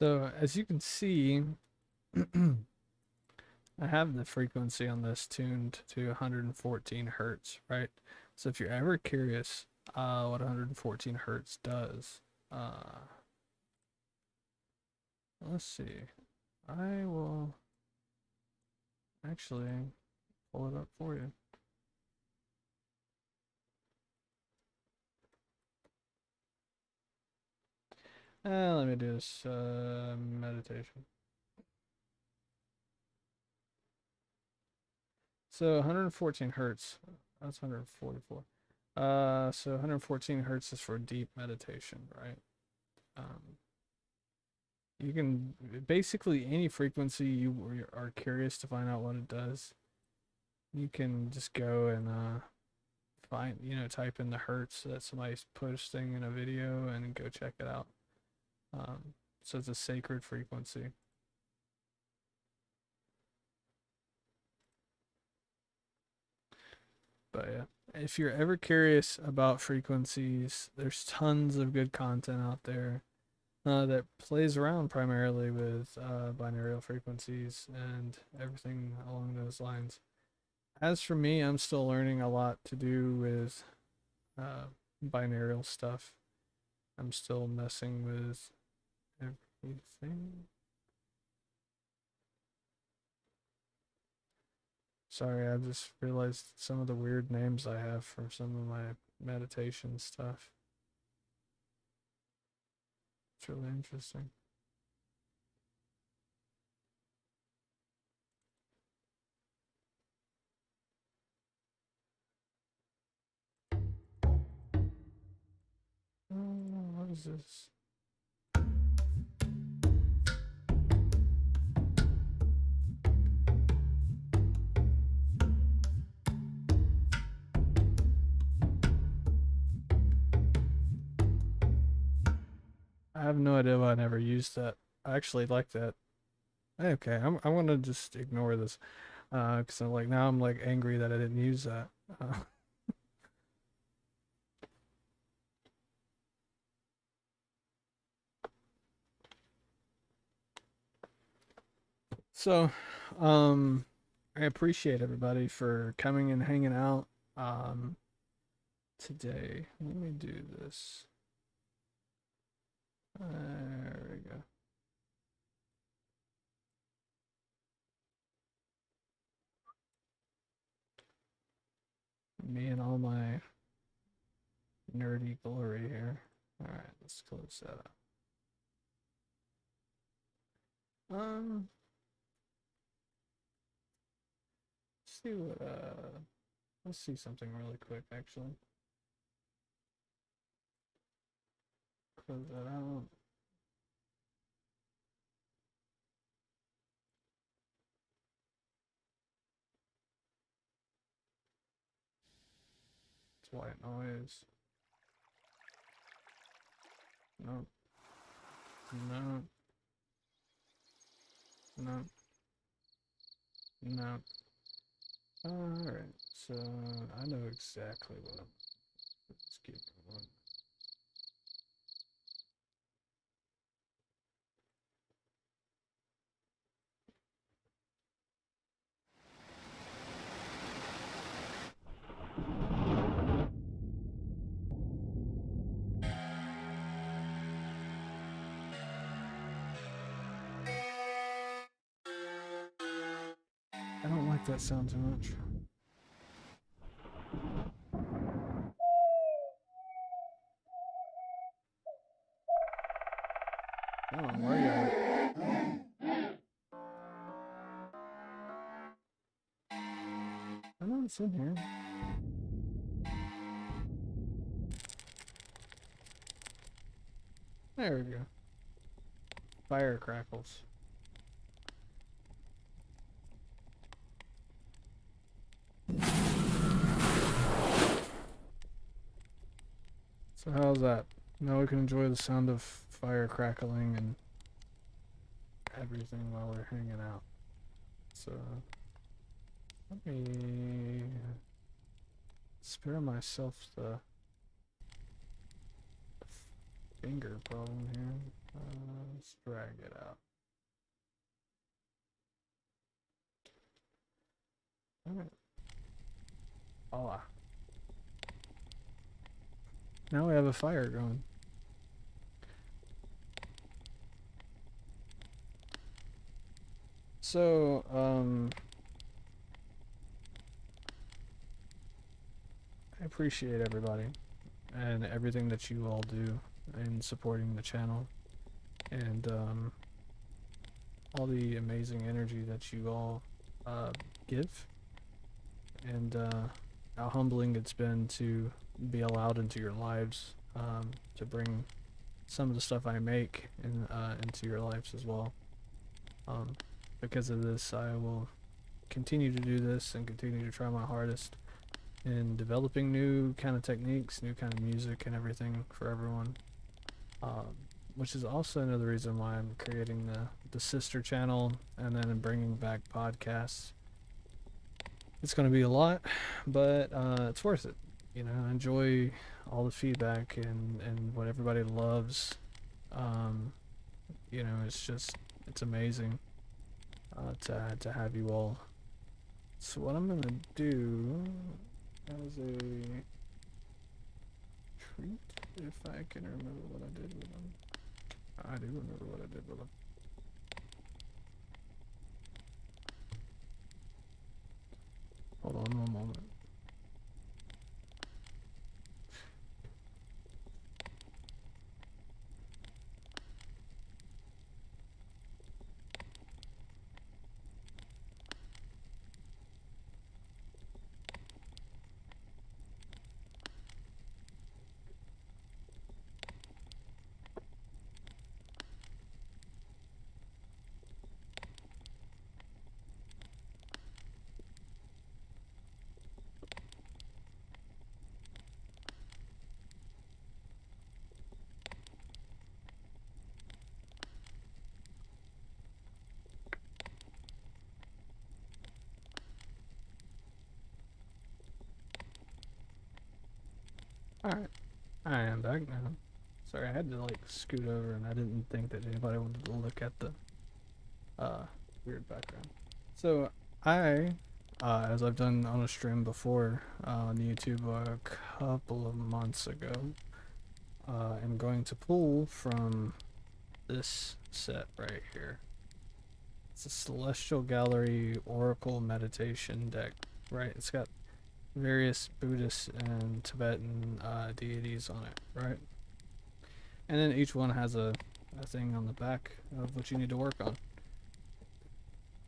So as you can see, I have the frequency on this tuned to 114 hertz, right? So if you're ever curious what 114 hertz does, let's see. I will actually pull it up for you. Let me do this meditation. So 114 hertz, that's 144. So 114 hertz is for deep meditation, right? You can basically any frequency you are curious to find out what it does. You can just go and find, type in the hertz that somebody's posting in a video and go check it out. So it's a sacred frequency. But yeah, if you're ever curious about frequencies, there's tons of good content out there that plays around primarily with binaural frequencies and everything along those lines. As for me, I'm still learning a lot to do with binaural stuff. I'm still messing with everything. Sorry, I just realized some of the weird names I have for some of my meditation stuff. It's really interesting. What is this? I have no idea why I never used that. I actually like that. Okay, I'm gonna just ignore this, because I'm like now I'm like angry that I didn't use that. So, I appreciate everybody for coming and hanging out today. Let me do this. There we go. Me and all my nerdy glory here. All right, let's close that up. Um, see what let's see something really quick actually. Close that out. It's white noise. No. No. No. No. Alright, so I know exactly what I'm. Let's keep going. I don't like that sound too much. Oh, where you at? I know it's in here. There we go. Fire crackles. So how's that? Now we can enjoy the sound of fire crackling and everything while we're hanging out. So let me spare myself the finger problem here. drag it out. Alright. Oh, now we have a fire going. So, I appreciate everybody and everything that you all do in supporting the channel, and all the amazing energy that you all give, and how humbling it's been to be allowed into your lives, to bring some of the stuff I make into your lives as well. Because of this, I will continue to do this and continue to try my hardest in developing new kind of techniques, new kind of music and everything for everyone. Which is also another reason why I'm creating the sister channel and then bringing back podcasts. It's going to be a lot, but it's worth it. You know, I enjoy all the feedback and what everybody loves. You know, it's amazing to have you all. So what I'm going to do as a treat, if I can remember what I did with them. I do remember what I did with them. Hold on one moment. Alright, I am back now. Sorry, I had to like scoot over and I didn't think that anybody wanted to look at the weird background. So I, as I've done on a stream before on YouTube a couple of months ago, am going to pull from this set right here. It's a Celestial Gallery Oracle Meditation deck, right? It's got various Buddhist and Tibetan deities on it, right? And then each one has a thing on the back of what you need to work on.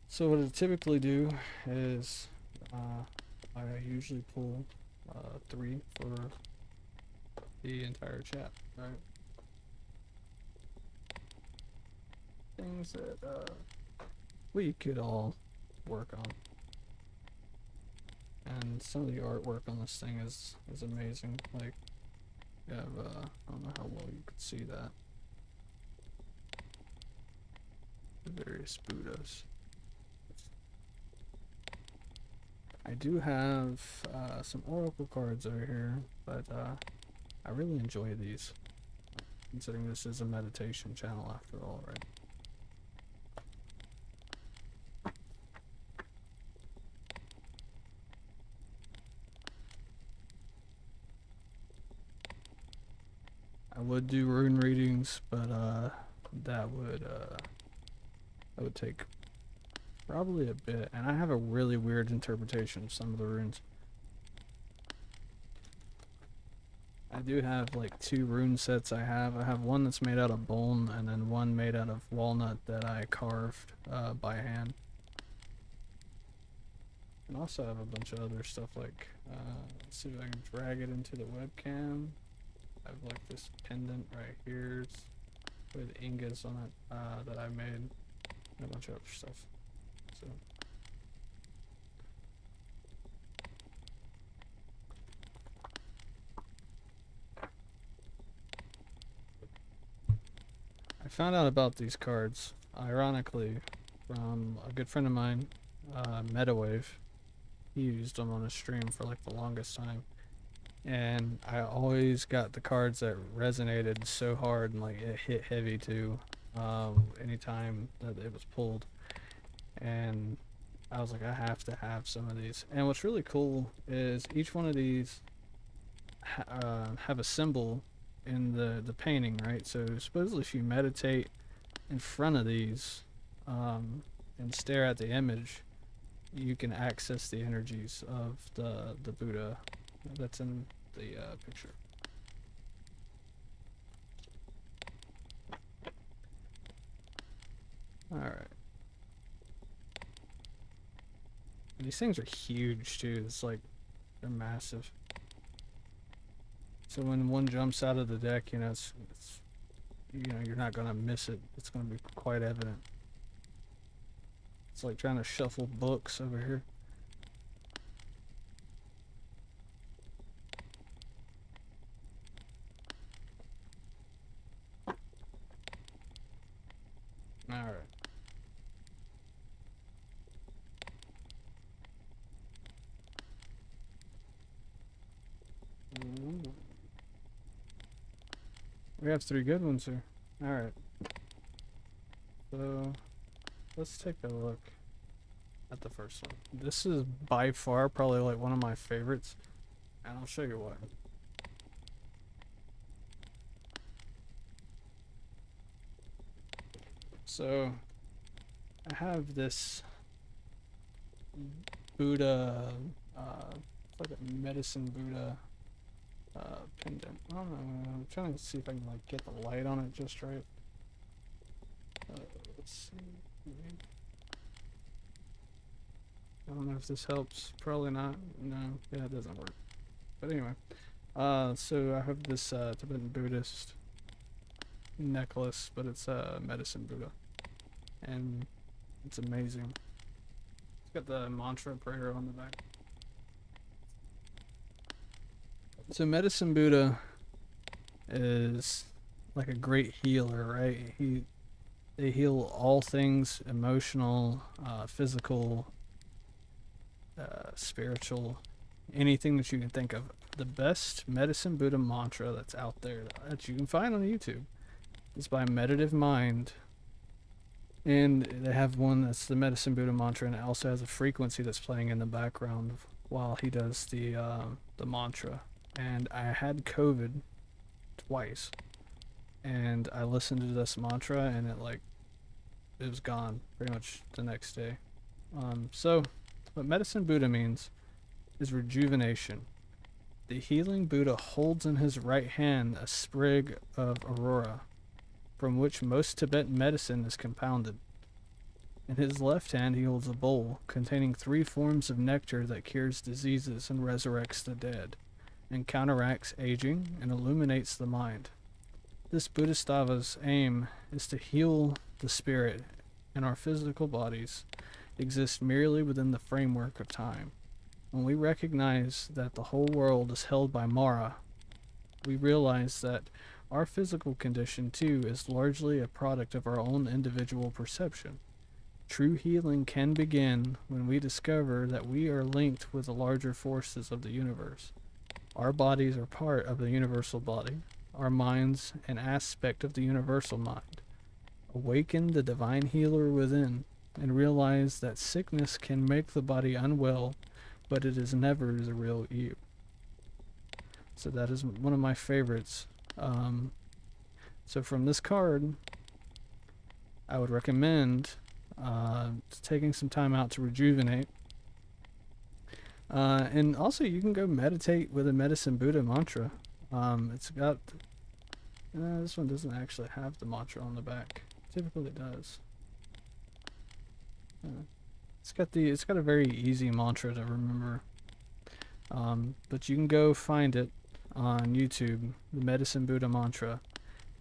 So what I typically do is I usually pull 3 for the entire chat, right? Things that we could all work on. And some of the artwork on this thing is amazing. Like, you have, I don't know how well you could see that. The various Buddhas. I do have some oracle cards over here, but I really enjoy these, considering this is a meditation channel after all, right? I would do rune readings, but that would take probably a bit, and I have a really weird interpretation of some of the runes. I do have like 2 rune sets I have one that's made out of bone and then one made out of walnut that I carved by hand. And also have a bunch of other stuff like, let's see if I can drag it into the webcam. I have like this pendant right here with ingots on it that I made, and a bunch of other stuff. So I found out about these cards, ironically, from a good friend of mine, Metawave. He used them on a stream for like the longest time. And I always got the cards that resonated so hard and like it hit heavy too. anytime that it was pulled. And I was like, I have to have some of these. And what's really cool is each one of these have a symbol in the painting, right? So supposedly, if you meditate in front of these and stare at the image, you can access the energies of the Buddha that's in the picture. All right. And these things are huge too. It's like they're massive. So when one jumps out of the deck, it's you're not gonna miss it. It's gonna be quite evident. It's like trying to shuffle books over here. All right. Ooh. We have 3 good ones here. All right. So let's take a look at the first one. This is by far probably like one of my favorites, and I'll show you why. So I have this Buddha, like a medicine Buddha pendant. I don't know. I'm trying to see if I can like get the light on it just right. Let's see. I don't know if this helps. Probably not. No, yeah, it doesn't work. But anyway, so I have this Tibetan Buddhist necklace, but it's a medicine Buddha, and it's amazing. It's got the mantra prayer on the back. So medicine Buddha is like a great healer, right? They heal all things emotional, physical, spiritual, anything that you can think of. The best medicine Buddha mantra that's out there that you can find on YouTube is by Meditative Mind. And they have one that's the medicine Buddha mantra, and it also has a frequency that's playing in the background while he does the mantra. And I had COVID twice, and I listened to this mantra, and it was gone pretty much the next day. So what medicine Buddha means is rejuvenation. The healing Buddha holds in his right hand a sprig of aurora, from which most Tibetan medicine is compounded. In his left hand he holds a bowl containing 3 forms of nectar that cures diseases and resurrects the dead, and counteracts aging and illuminates the mind. This Bodhisattva's aim is to heal the spirit, and our physical bodies exist merely within the framework of time. When we recognize that the whole world is held by Mara, we realize that our physical condition too is largely a product of our own individual perception. True healing can begin when we discover that we are linked with the larger forces of the universe. Our bodies are part of the universal body, our minds an aspect of the universal mind. Awaken the divine healer within, and realize that sickness can make the body unwell, but it is never the real you. So that is one of my favorites. So from this card, I would recommend taking some time out to rejuvenate. And also you can go meditate with a medicine Buddha mantra. It's got, this one doesn't actually have the mantra on the back. Typically it does. It's got a very easy mantra to remember. But you can go find it on YouTube, the Medicine Buddha mantra,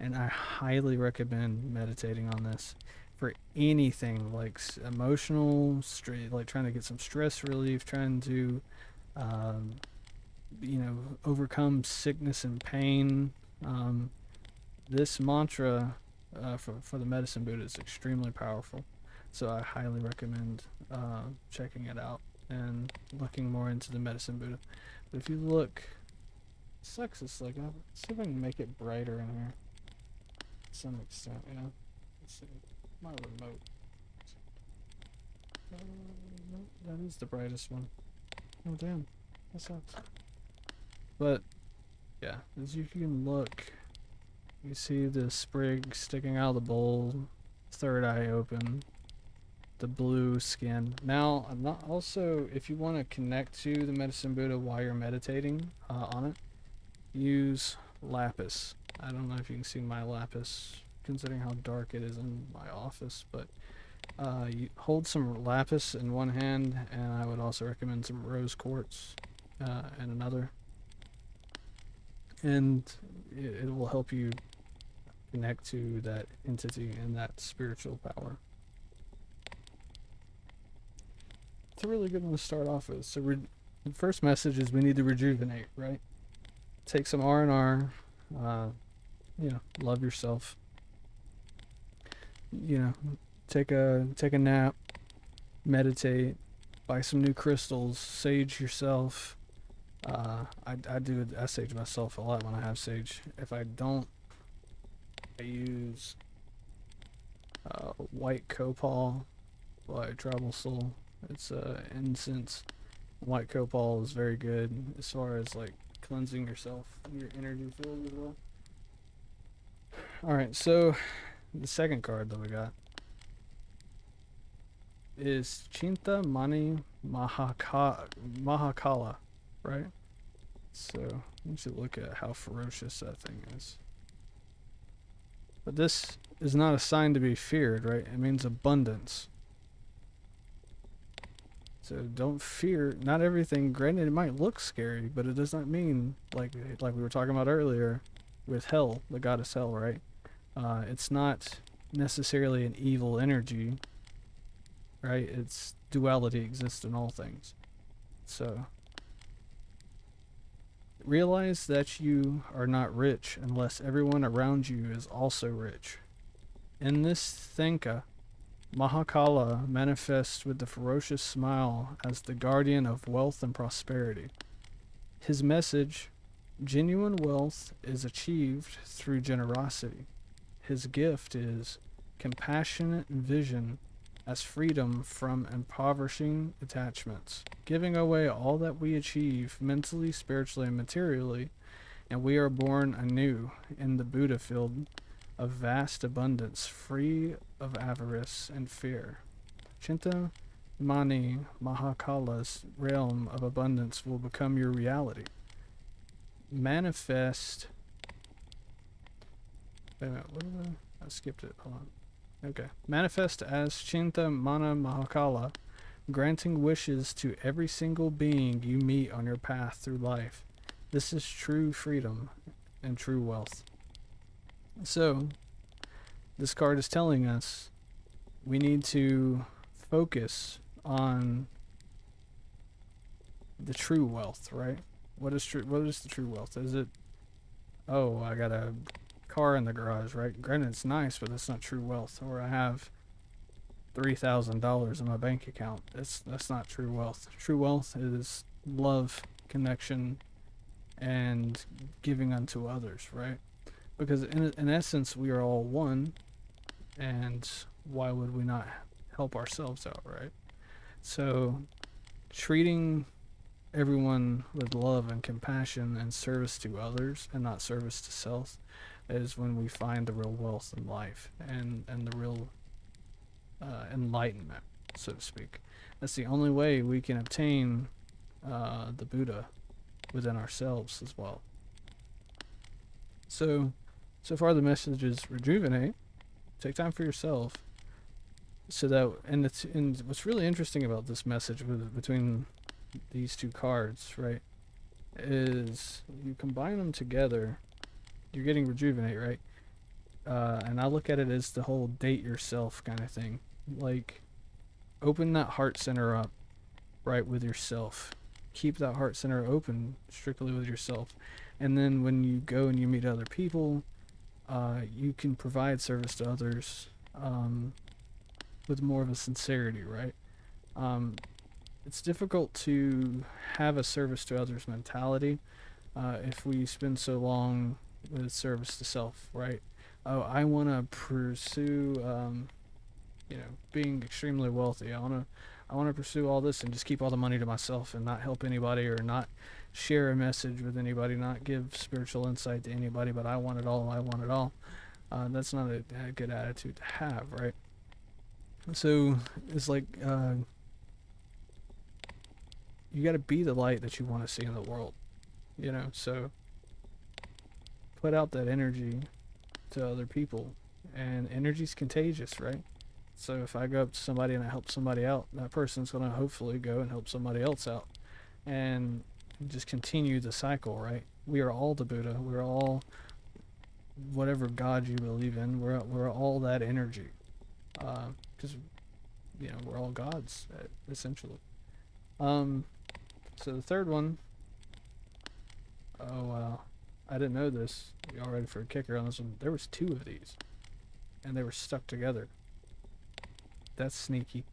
and I highly recommend meditating on this for anything like emotional, like trying to get some stress relief, trying to, overcome sickness and pain. This mantra for the Medicine Buddha is extremely powerful. So I highly recommend checking it out and looking more into the Medicine Buddha. But if you look, sucks. It's like, let's see if I can make it brighter in here to some extent. Yeah, Let's see. My remote. Nope, that is the brightest one. Oh damn, that sucks. But yeah, as you can look, you see the sprig sticking out of the bowl, third eye open, the blue skin. Now, I'm not also, if you want to connect to the medicine Buddha while you're meditating on it, use lapis. I don't know if you can see my lapis, considering how dark it is in my office, but you hold some lapis in one hand, and I would also recommend some rose quartz in another. And it will help you connect to that entity and that spiritual power. It's a really good one to start off with. So the first message is we need to rejuvenate, right? Take some R&R, love yourself. Take a nap, meditate, buy some new crystals, sage yourself. I sage myself a lot when I have sage. If I don't, I use white copal by Tribal Soul. It's incense. White copal is very good as far as like cleansing yourself and your energy field as well. Alright, so the second card that we got is Chinta Mani Mahakala, right? So you should look at how ferocious that thing is. But this is not a sign to be feared, right? It means abundance. So don't fear. Not everything. Granted, it might look scary, but it does not mean like we were talking about earlier with hell, the goddess hell, right? It's not necessarily an evil energy, right? It's duality exists in all things. So realize that you are not rich unless everyone around you is also rich. In this Thenka, Mahakala manifests with the ferocious smile as the guardian of wealth and prosperity. His message, genuine wealth, is achieved through generosity. His gift is compassionate vision as freedom from impoverishing attachments, giving away all that we achieve mentally, spiritually, and materially, and we are born anew in the Buddha field of vast abundance, free of avarice and fear. Chinta Mani Mahakala's realm of abundance will become your reality. Manifest. Wait a minute, what did I skipped it. Hold on. Okay. Manifest as Chinta Mana Mahakala, granting wishes to every single being you meet on your path through life. This is true freedom and true wealth. So, this card is telling us we need to focus on the true wealth, right? What is the true wealth? Is it, oh, I got a car in the garage, right? Granted, it's nice, but that's not true wealth. Or I have $3,000 in my bank account. That's not true wealth. True wealth is love, connection, and giving unto others, right? Because in essence, we are all one, and why would we not help ourselves out, right? So, treating everyone with love and compassion and service to others, and not service to self, is when we find the real wealth in life and the real enlightenment, so to speak. That's the only way we can obtain the Buddha within ourselves as well. So far the message is rejuvenate, take time for yourself, so that, and what's really interesting about this message between these two cards, right, is you combine them together, you're getting rejuvenate, right? And I look at it as the whole date yourself kind of thing. Like, open that heart center up, right, with yourself. Keep that heart center open strictly with yourself. And then when you go and you meet other people, you can provide service to others with more of a sincerity, right? It's difficult to have a service to others mentality if we spend so long with service to self, right? oh, I want to pursue, being extremely wealthy. I want to pursue all this and just keep all the money to myself and not help anybody or not share a message with anybody, not give spiritual insight to anybody. But I want it all. I want it all. That's not a good attitude to have, right? So it's like you got to be the light that you want to see in the world, So put out that energy to other people, and energy's contagious, right? So if I go up to somebody and I help somebody out, that person's going to hopefully go and help somebody else out, and just continue the cycle, right? We are all the Buddha. We're all whatever God you believe in. We're all that energy, because we're all gods essentially. So the third one, oh wow, I didn't know this. Y'all ready for a kicker on this one? There was two of these, and they were stuck together. That's sneaky.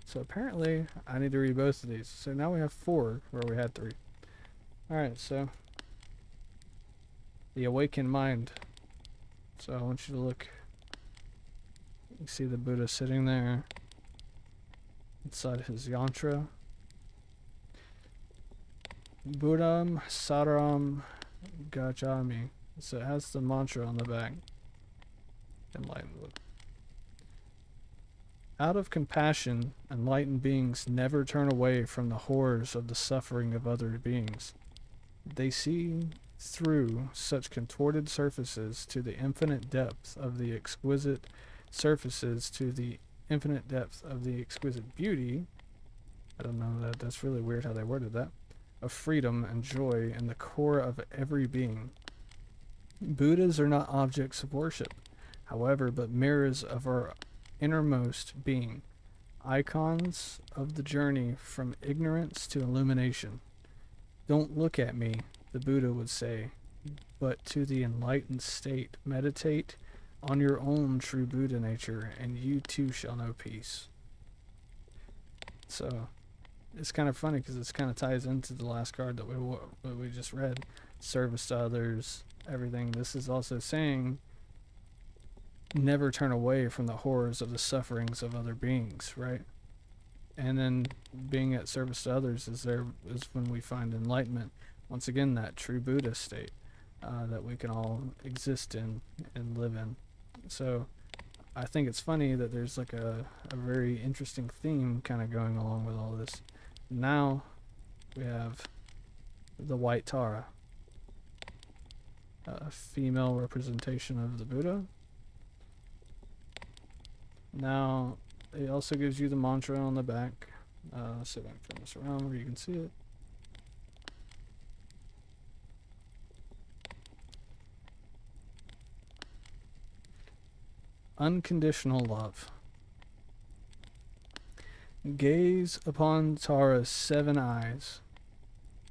So apparently, I need to read both of these. So now we have 4 where we had 3. Alright, so the awakened mind. So I want you to look. You see the Buddha sitting there inside his yantra. Buddham Saram Gacchami. So it has the mantra on the back. Enlightened Buddha. Out of compassion, enlightened beings never turn away from the horrors of the suffering of other beings. They see through such contorted surfaces to the infinite depth of the exquisite beauty. I don't know, that's really weird how they worded that. Of freedom and joy in the core of every being. Buddhas are not objects of worship, however, but mirrors of our innermost being, icons of the journey from ignorance to illumination. Don't look at me, the Buddha would say, but to the enlightened state. Meditate on your own true Buddha nature, and you too shall know peace. So it's kind of funny because this kind of ties into the last card that we just read, service to others, everything. This is also saying never turn away from the horrors of the sufferings of other beings, right? And then being at service to others is when we find enlightenment. Once again, that true Buddha state that we can all exist in and live in. So I think it's funny that there's like a very interesting theme kind of going along with all this. Now we have the white Tara, a female representation of the Buddha. Now, it also gives you the mantra on the back. Let's see if I can turn this around where you can see it. Unconditional love. Gaze upon Tara's 7 eyes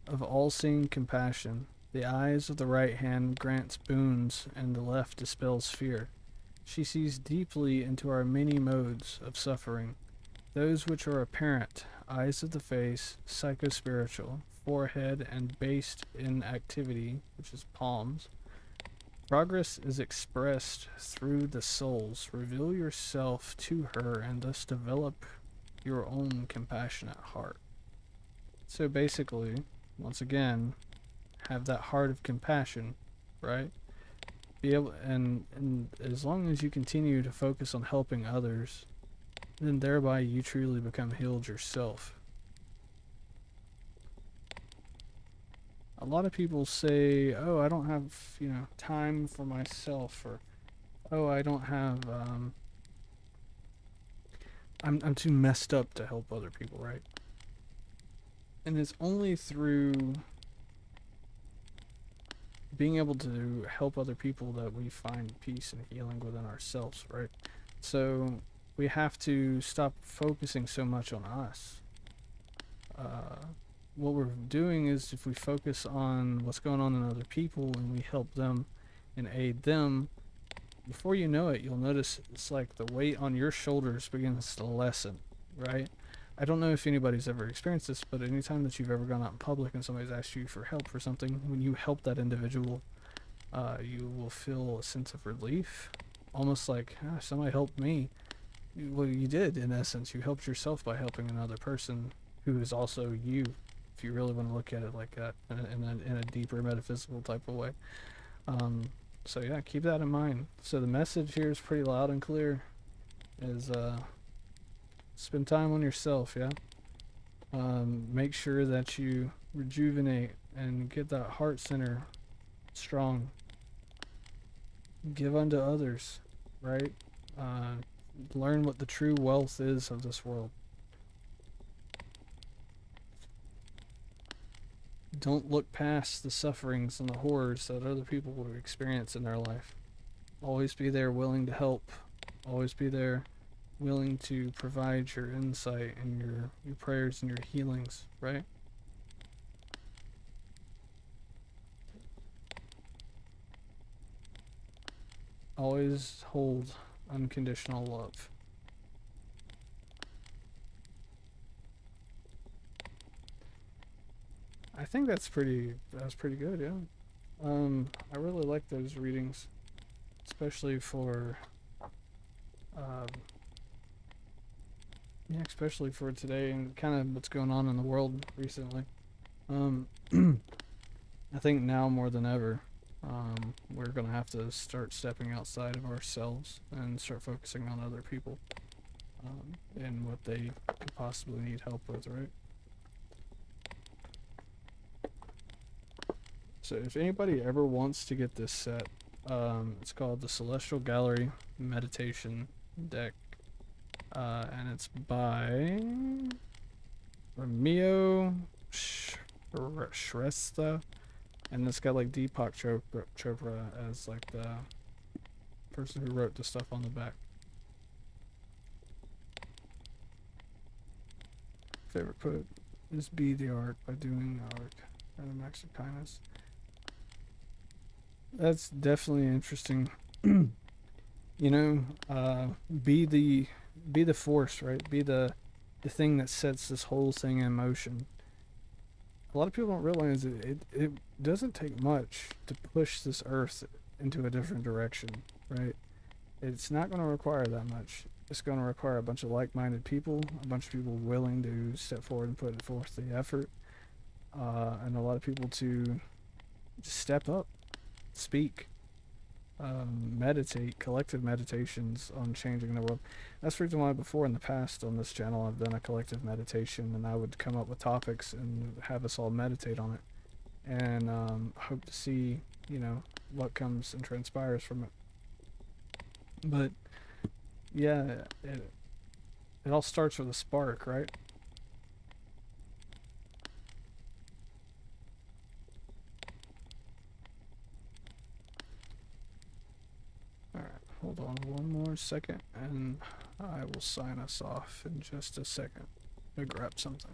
of all-seeing compassion. The eyes of the right hand grants boons, and the left dispels fear. She sees deeply into our many modes of suffering, those which are apparent, eyes of the face, psychospiritual, forehead, and based in activity, which is palms. Progress is expressed through the souls. Reveal yourself to her and thus develop your own compassionate heart. So basically, once again, have that heart of compassion, right? Be able, and as long as you continue to focus on helping others, then thereby you truly become healed yourself. A lot of people say, oh, I don't have, time for myself, or, oh, I don't have, I'm too messed up to help other people, right? And it's only through being able to help other people that we find peace and healing within ourselves, right? So we have to stop focusing so much on us. What we're doing is, if we focus on what's going on in other people and we help them and aid them, before you know it, you'll notice it's like the weight on your shoulders begins to lessen, right? I don't know if anybody's ever experienced this, but anytime that you've ever gone out in public and somebody's asked you for help for something, when you help that individual, you will feel a sense of relief, almost like, ah, somebody helped me. Well, you did, in essence. You helped yourself by helping another person who is also you, if you really want to look at it like that, in a deeper metaphysical type of way. Um, so yeah, keep that in mind. So the message here is pretty loud and clear. Is spend time on yourself, yeah. Make sure that you rejuvenate and get that heart center strong. Give unto others, right? Uh, Learn what the true wealth is of this world. Don't look past the sufferings and the horrors that other people will experience in their life. Always be there willing to help. Always be there willing to provide your insight and your prayers and your healings, right? Always hold unconditional love. I think that's pretty good, yeah. I really like those readings, especially for um, yeah, especially for today and kind of what's going on in the world recently. Um, I think now more than ever, we're gonna have to start stepping outside of ourselves and start focusing on other people, and what they could possibly need help with, right? So if anybody ever wants to get this set, it's called the Celestial Gallery Meditation Deck, and it's by Ramio Shrestha, and it's got like Deepak Chopra as like the person who wrote the stuff on the back. Favorite quote is "Be the art by doing the art." And an acts of kindness. That's definitely interesting. You know, be the force, right? Be the thing that sets this whole thing in motion. A lot of people don't realize it doesn't take much to push this earth into a different direction, right? It's not going to require that much. It's going to require a bunch of like-minded people, a bunch of people willing to step forward and put forth the effort, and a lot of people to just step up, speak, meditate, collective meditations on changing the world. That's the reason why before in the past on this channel I've done a collective meditation, and I would come up with topics and have us all meditate on it, and hope to see, you know, what comes and transpires from it. But yeah, it all starts with a spark, right? Alright, hold on one more second, and I will sign us off in just a second. To grab something.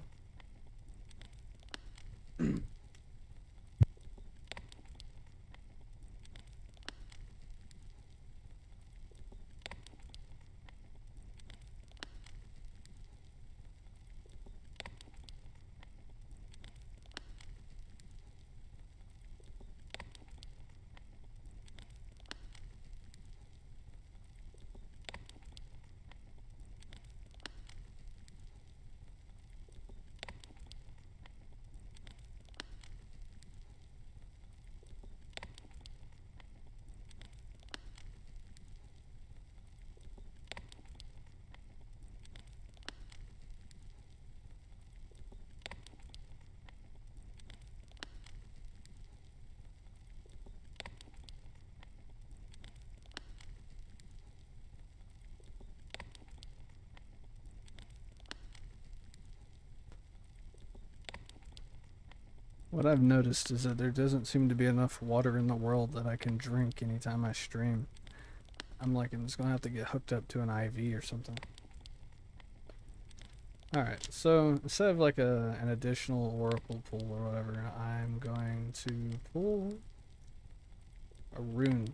What I've noticed is that there doesn't seem to be enough water in the world that I can drink anytime I stream. I'm like, I'm just gonna have to get hooked up to an IV or something. Alright, so instead of like an additional oracle pull or whatever, I'm going to pull a rune.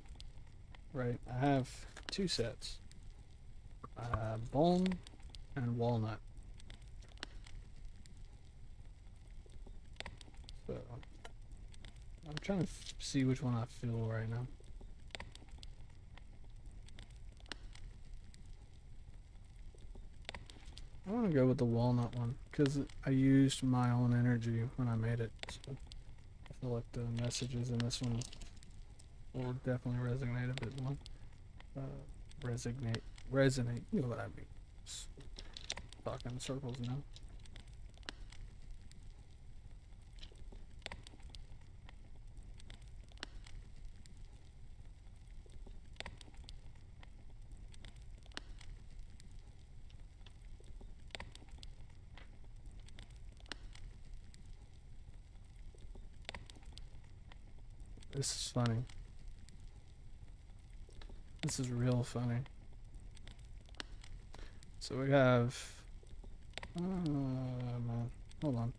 Right, I have two sets. Bone and walnut. So I'm trying to see which one I feel right now. I want to go with the walnut one because I used my own energy when I made it. So I feel like the messages in this one will definitely resonate a bit more. Resonate. You know what I mean. Just talking in circles now. This is funny. This is real funny. So we have. Man. Hold on.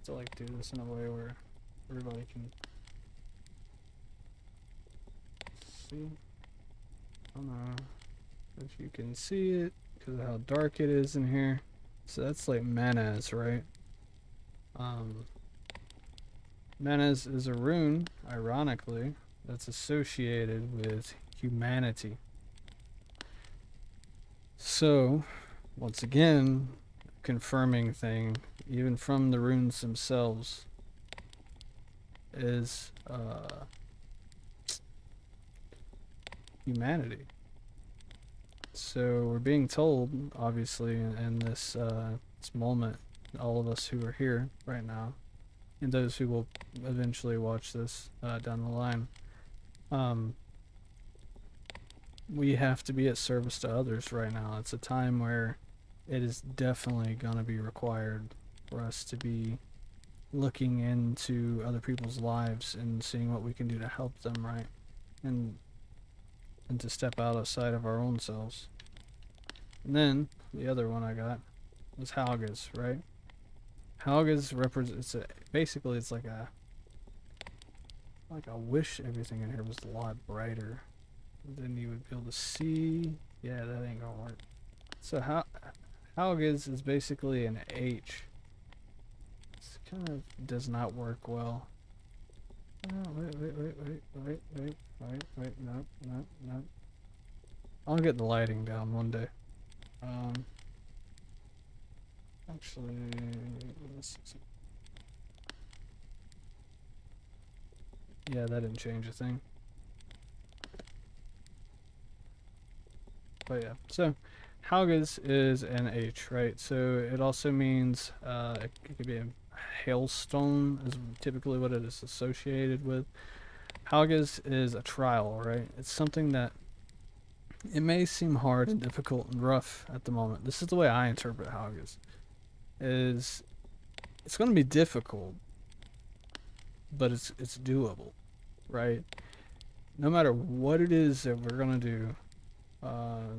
To like do this in a way where everybody can see. I don't know if you can see it because of how dark it is in here. So that's like Manaz, right? Manaz is a rune, ironically, that's associated with humanity. So, once again, confirming thing, even from the runes themselves, is humanity. So we're being told, obviously, in this moment, all of us who are here right now, and those who will eventually watch this down the line, we have to be at service to others right now. It's a time where it is definitely going to be required for us to be looking into other people's lives and seeing what we can do to help them, right? And to step outside of our own selves. And then the other one I got was Halgas, right? Halgas represents basically it's like a I wish everything in here was a lot brighter. Then you would be able to see. Yeah, that ain't gonna work. So Halgas is basically an H. This kind of does not work well. Oh, wait, no. I'll get the lighting down one day. Actually, yeah, that didn't change a thing. But yeah, so Halgas is an H, right? So it also means it could be a hailstone is typically what it is associated with. Halgas is a trial, right? It's something that it may seem hard and difficult and rough at the moment. This is the way I interpret Halgas. Is it's going to be difficult, but it's doable, right? No matter what it is that we're going to do,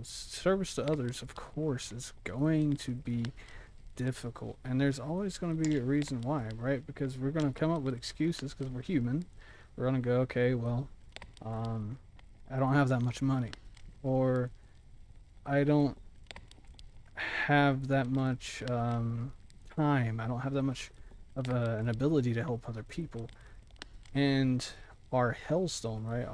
service to others, of course, is going to be difficult, and there's always going to be a reason why, right? Because we're going to come up with excuses because we're human. We're going to go, okay, well, I don't have that much money, or I don't have that much time. I don't have that much of an ability to help other people. And our hellstone, right?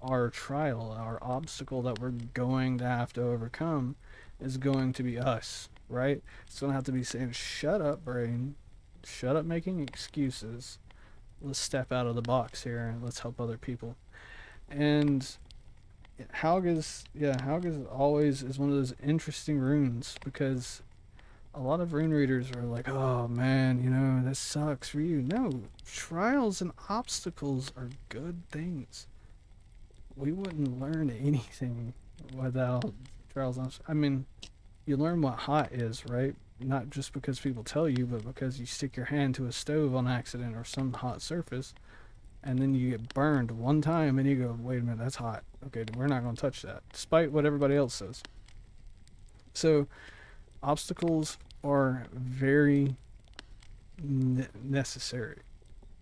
Our trial, our obstacle that we're going to have to overcome is going to be us, right? It's going to have to be saying, shut up, brain. Shut up making excuses. Let's step out of the box here and let's help other people. And Halgas always is one of those interesting runes because a lot of rune readers are like, oh man, you know, that sucks for you. No, trials and obstacles are good things. We wouldn't learn anything without trials and obstacles. I mean, you learn what hot is, right? Not just because people tell you, but because you stick your hand to a stove on accident or some hot surface, and then you get burned one time and you go, wait a minute, that's hot. Okay, we're not going to touch that, despite what everybody else says. So, obstacles are very necessary,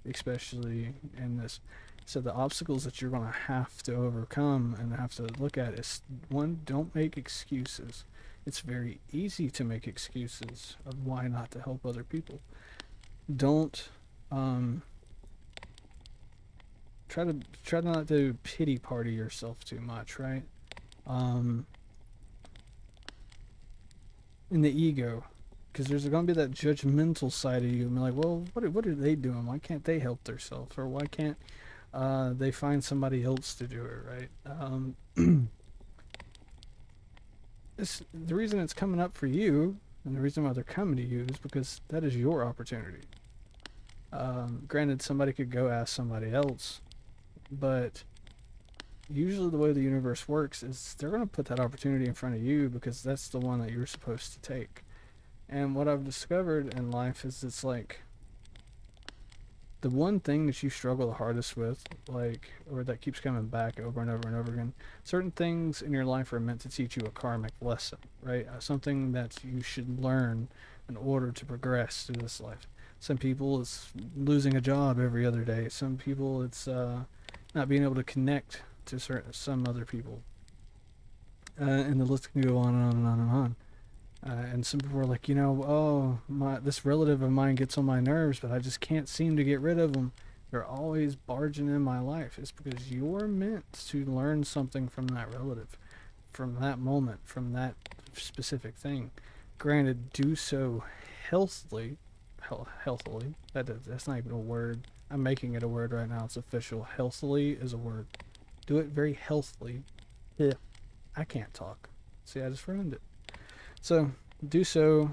especially in this. So the obstacles that you're going to have to overcome and have to look at is, one, don't make excuses. It's very easy to make excuses of why not to help other people. Don't try not to pity party yourself too much, right? in the ego, because there's going to be that judgmental side of you and be like, well, what are they doing? Why can't they help themselves, or why can't they find somebody else to do it, right? The reason it's coming up for you, and the reason why they're coming to you, is because that is your opportunity. Granted, somebody could go ask somebody else, but usually the way the universe works is they're going to put that opportunity in front of you because that's the one that you're supposed to take. And what I've discovered in life is it's like the one thing that you struggle the hardest with, like, or that keeps coming back over and over and over again. Certain things in your life are meant to teach you a karmic lesson, right? Something that you should learn in order to progress through this life. Some people it's losing a job every other day. Some people it's not being able to connect to some other people, and the list can go on and on and on and on. And some people are like, this relative of mine gets on my nerves, but I just can't seem to get rid of them. They're always barging in my life. It's because you're meant to learn something from that relative, from that moment, from that specific thing. Granted, do so healthily. Healthily. That's not even a word. I'm making it a word right now. It's official. Healthily is a word. Do it very healthily. Yeah. I can't talk. See, I just ruined it. So, do so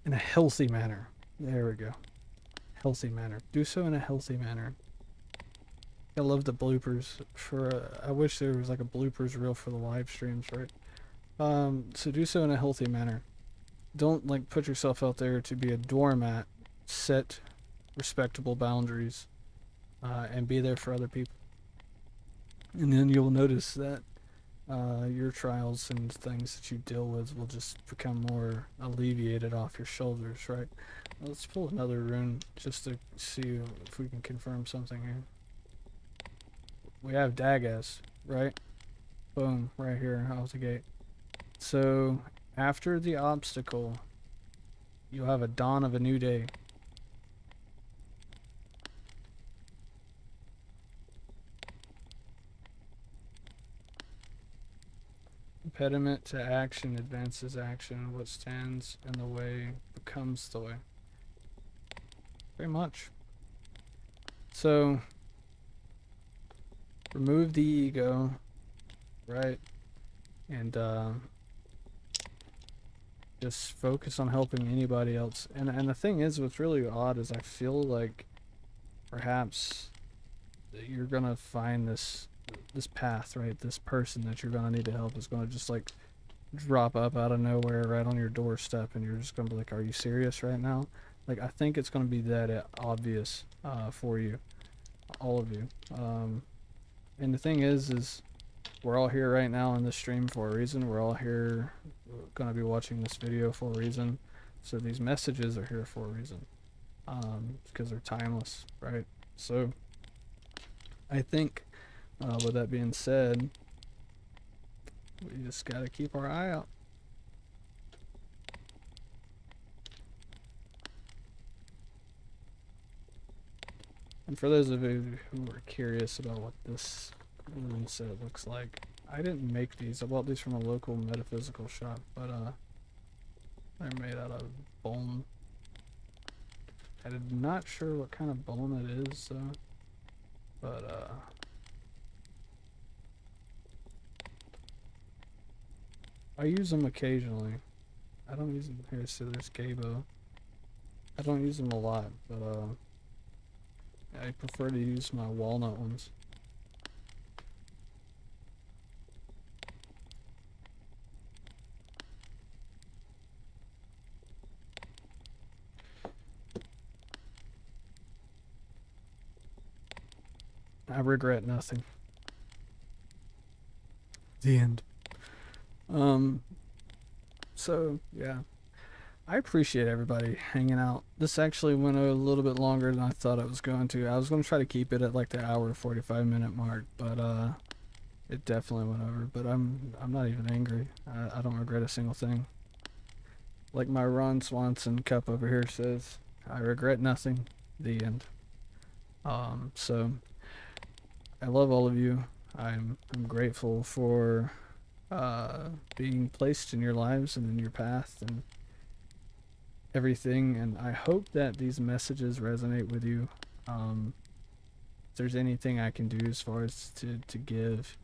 in a healthy manner. There we go. Healthy manner. Do so in a healthy manner. I love the bloopers. I wish there was like a bloopers reel for the live streams, right? So do so in a healthy manner. Don't like put yourself out there to be a doormat. Set respectable boundaries, and be there for other people. And then you'll notice that your trials and things that you deal with will just become more alleviated off your shoulders, right? Let's pull another rune just to see if we can confirm something here. We have Dagas, right? Boom, right here out the gate. So, after the obstacle, you'll have a dawn of a new day. Impediment to action advances action. What stands in the way becomes the way. Very much. So, remove the ego, right? And just focus on helping anybody else. And the thing is, what's really odd is I feel like perhaps you're gonna find this path, right? This person that you're gonna need to help is gonna just like drop up out of nowhere right on your doorstep, and you're just gonna be like, are you serious right now? Like, I think it's gonna be that obvious for you, all of you. And the thing is we're all here right now in this stream for a reason. We're all here gonna be watching this video for a reason. So these messages are here for a reason, because they're timeless, right? So I think with that being said, we just gotta keep our eye out. And for those of you who are curious about what this rune set looks like, I didn't make these. I bought these from a local metaphysical shop, but they're made out of bone. I'm not sure what kind of bone it is, but I use them occasionally. I don't use them here. So there's Gabo. I don't use them a lot, but I prefer to use my walnut ones. I regret nothing. The end. So yeah, I appreciate everybody hanging out. This actually went a little bit longer than I thought it was going to. I was going to try to keep it at like the hour 45-minute mark, but it definitely went over. But I'm not even angry. I don't regret a single thing. Like my Ron Swanson cup over here says, I regret nothing. The end. So I love all of you. I'm grateful for being placed in your lives and in your path and everything. And I hope that these messages resonate with you. If there's anything I can do as far as to give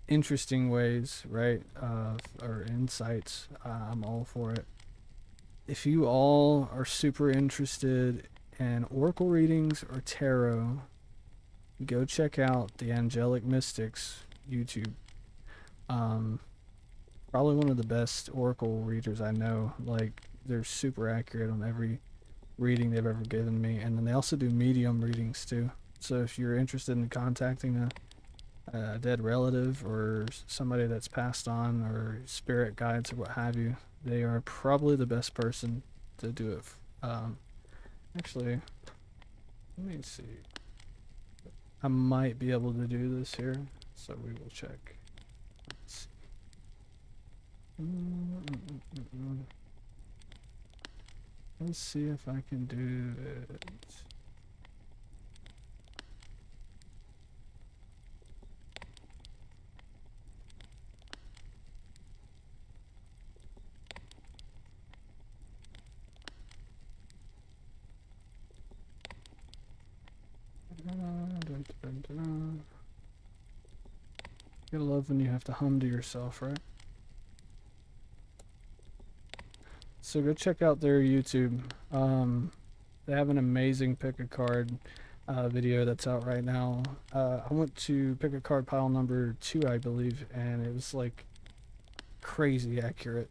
interesting ways, right, or insights, I'm all for it. If you all are super interested in oracle readings or tarot, go check out the Angelic Mystics YouTube. Probably one of the best oracle readers I know. Like, they're super accurate on every reading they've ever given me, and then they also do medium readings too. So if you're interested in contacting a dead relative or somebody that's passed on, or spirit guides or what have you, they are probably the best person to do it. Actually, let me see. I might be able to do this here, so we will check. Let's see. Let's see if I can do it. You love when you have to hum to yourself, right? So go check out their YouTube. They have an amazing pick a card video that's out right now. I went to pick a card pile number 2, I believe, and it was like crazy accurate.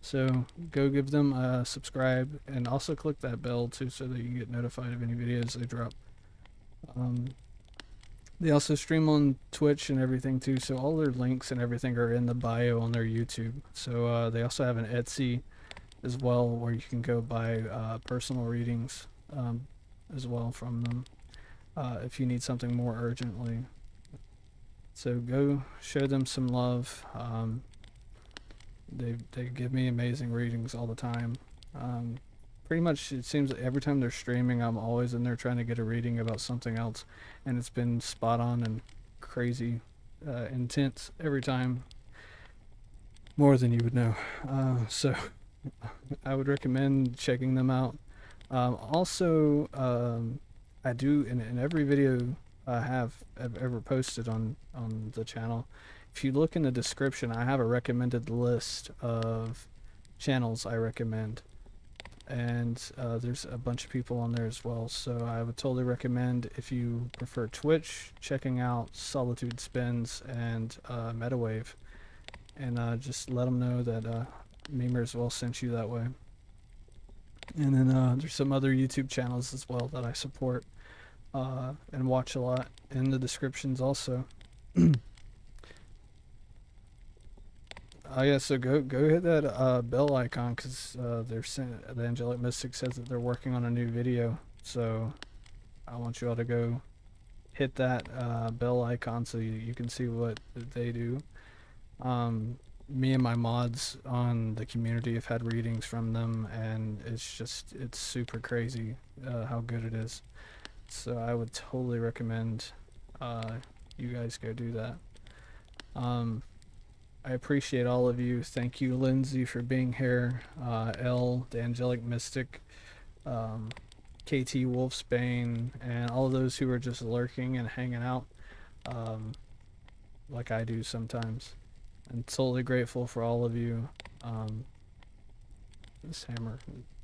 So go give them a subscribe, and also click that bell too, so that you get notified of any videos they drop. They also stream on Twitch and everything too, so all their links and everything are in the bio on their YouTube. So they also have an Etsy as well, where you can go buy personal readings as well from them if you need something more urgently. So go show them some love. They give me amazing readings all the time. Pretty much it seems that every time they're streaming, I'm always in there trying to get a reading about something else, and it's been spot on and crazy intense every time, more than you would know. So I would recommend checking them out. Also, I do in every video I've ever posted on the channel, if you look in the description, I have a recommended list of channels I recommend, and there's a bunch of people on there as well. So I would totally recommend, if you prefer Twitch, checking out Solitude Spins and Metawave, and just let them know that Memer as well sent you that way. And then there's some other YouTube channels as well that I support and watch a lot in the descriptions also. Yeah, so go hit that bell icon, because the Angelic Mystic says that they're working on a new video. So I want you all to go hit that bell icon so you can see what they do. Me and my mods on the community have had readings from them, and it's super crazy how good it is. So I would totally recommend you guys go do that. I appreciate all of you. Thank you, Lindsay, for being here. Elle, the Angelic Mystic, KT Wolfsbane, and all of those who are just lurking and hanging out like I do sometimes. I'm totally grateful for all of you. This hammer,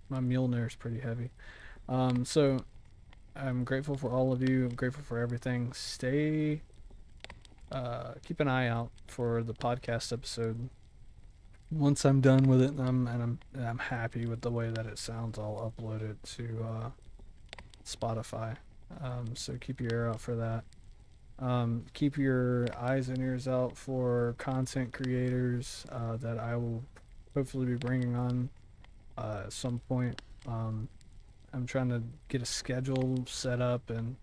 my Mjolnir is pretty heavy. So I'm grateful for all of you. I'm grateful for everything. Keep an eye out for the podcast episode. Once I'm done with it, and I'm happy with the way that it sounds, I'll upload it to Spotify. So keep your ear out for that. Keep your eyes and ears out for content creators that I will hopefully be bringing on at some point. I'm trying to get a schedule set up, and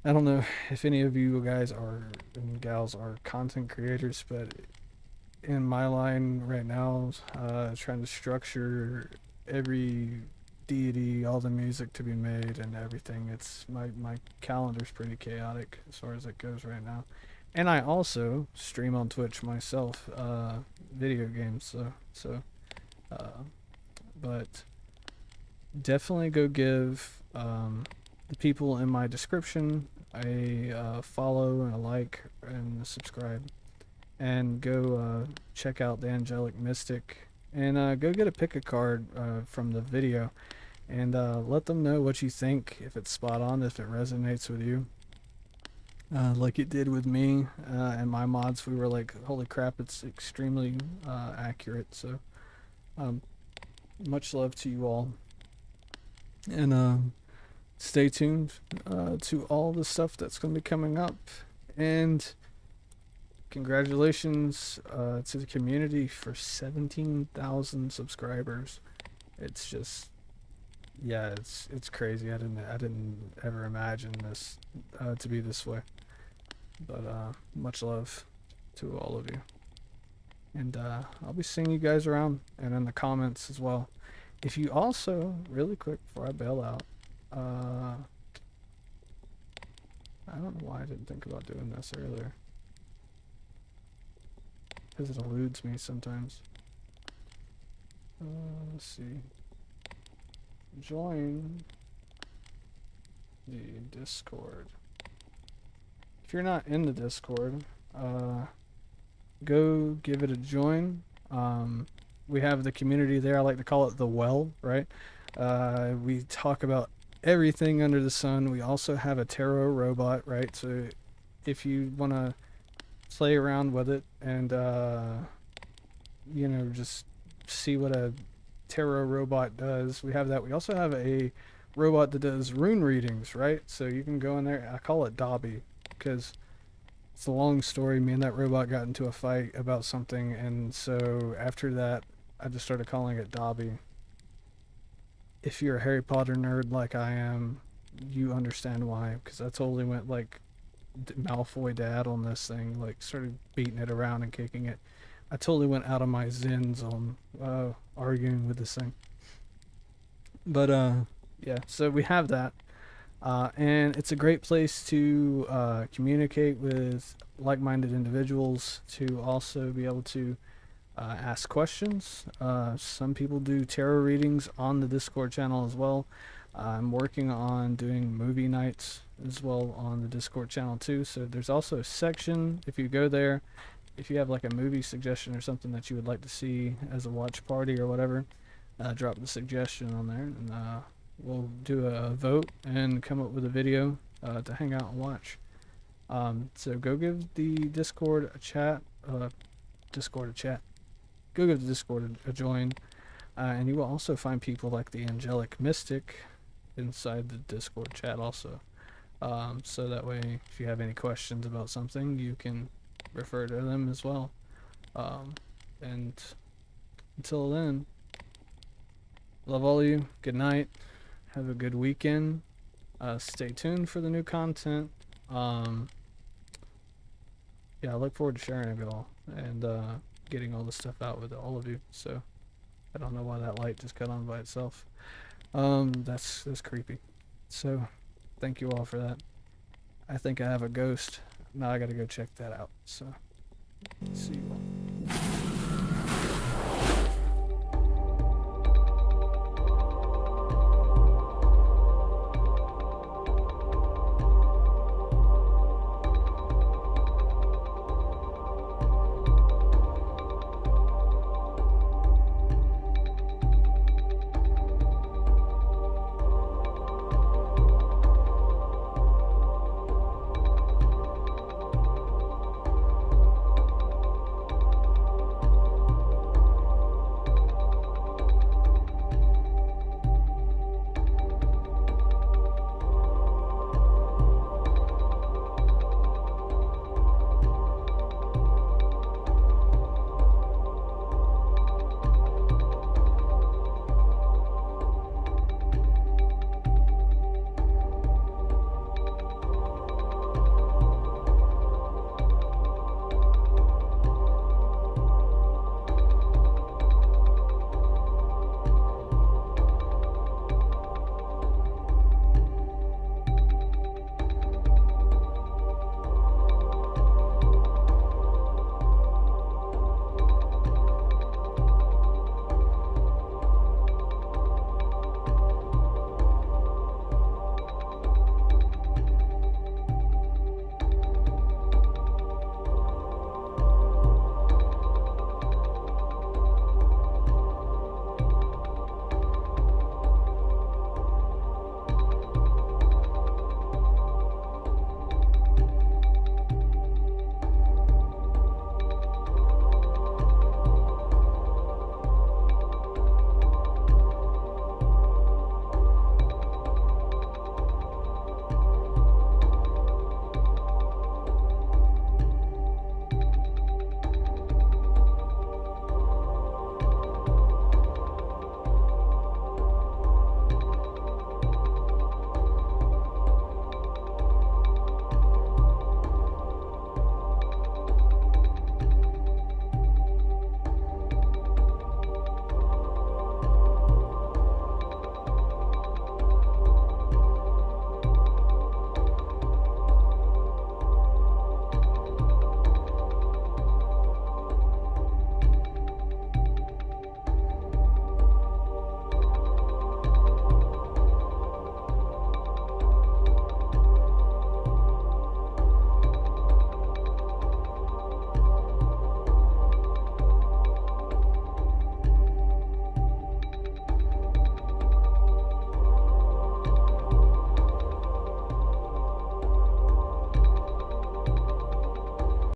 I don't know if any of you guys and gals are content creators, but in my line right now, trying to structure every deity, all the music to be made and everything. It's my calendar's pretty chaotic as far as it goes right now, And I also stream on Twitch myself, video games. Uh, but definitely go give the people in my description a follow and a like and a subscribe, and go check out the Angelic Mystic, and go get a pick a card from the video, and let them know what you think, if it's spot on, if it resonates with you. Like it did with me and my mods. We were like, holy crap, it's extremely accurate. So um, much love to you all, and stay tuned to all the stuff that's going to be coming up. And congratulations to the community for 17,000 subscribers. It's just, yeah, it's crazy. I didn't ever imagine this to be this way. But much love to all of you. And I'll be seeing you guys around and in the comments as well. If you also, really quick before I bail out, I don't know why I didn't think about doing this earlier. Because it eludes me sometimes. Let's see. Join the Discord. If you're not in the Discord, go give it a join. We have the community there. I like to call it the well, right? We talk about everything under the sun. We also have a tarot robot, right? So if you want to play around with it and, you know, just see what a tarot robot does, we have that. We also have a robot that does rune readings, right? So you can go in there. I call it Dobby because it's a long story. Me and that robot got into a fight about something, and so after that I just started calling it Dobby. If you're a Harry Potter nerd like I am, you understand why, because I totally went like Malfoy dad on this thing, like started beating it around and kicking it. I totally went out of my zins on arguing with this thing. But yeah, so we have that. And it's a great place to communicate with like-minded individuals, to also be able to ask questions. Some people do tarot readings on the Discord channel as well. I'm working on doing movie nights as well on the Discord channel too. So there's also a section, if you go there, if you have like a movie suggestion or something that you would like to see as a watch party or whatever, drop the suggestion on there, and we'll do a vote and come up with a video to hang out and watch. So go give the Discord a chat. Go give the Discord a join. And you will also find people like the Angelic Mystic inside the Discord chat also. So that way, if you have any questions about something, you can refer to them as well. And until then, love all of you. Good night. Have a good weekend. Stay tuned for the new content. Yeah, I look forward to sharing it all and getting all this stuff out with all of you. So I don't know why that light just cut on by itself. That's creepy. So thank you all for that. I think I have a ghost. Now I gotta go check that out. So see you all.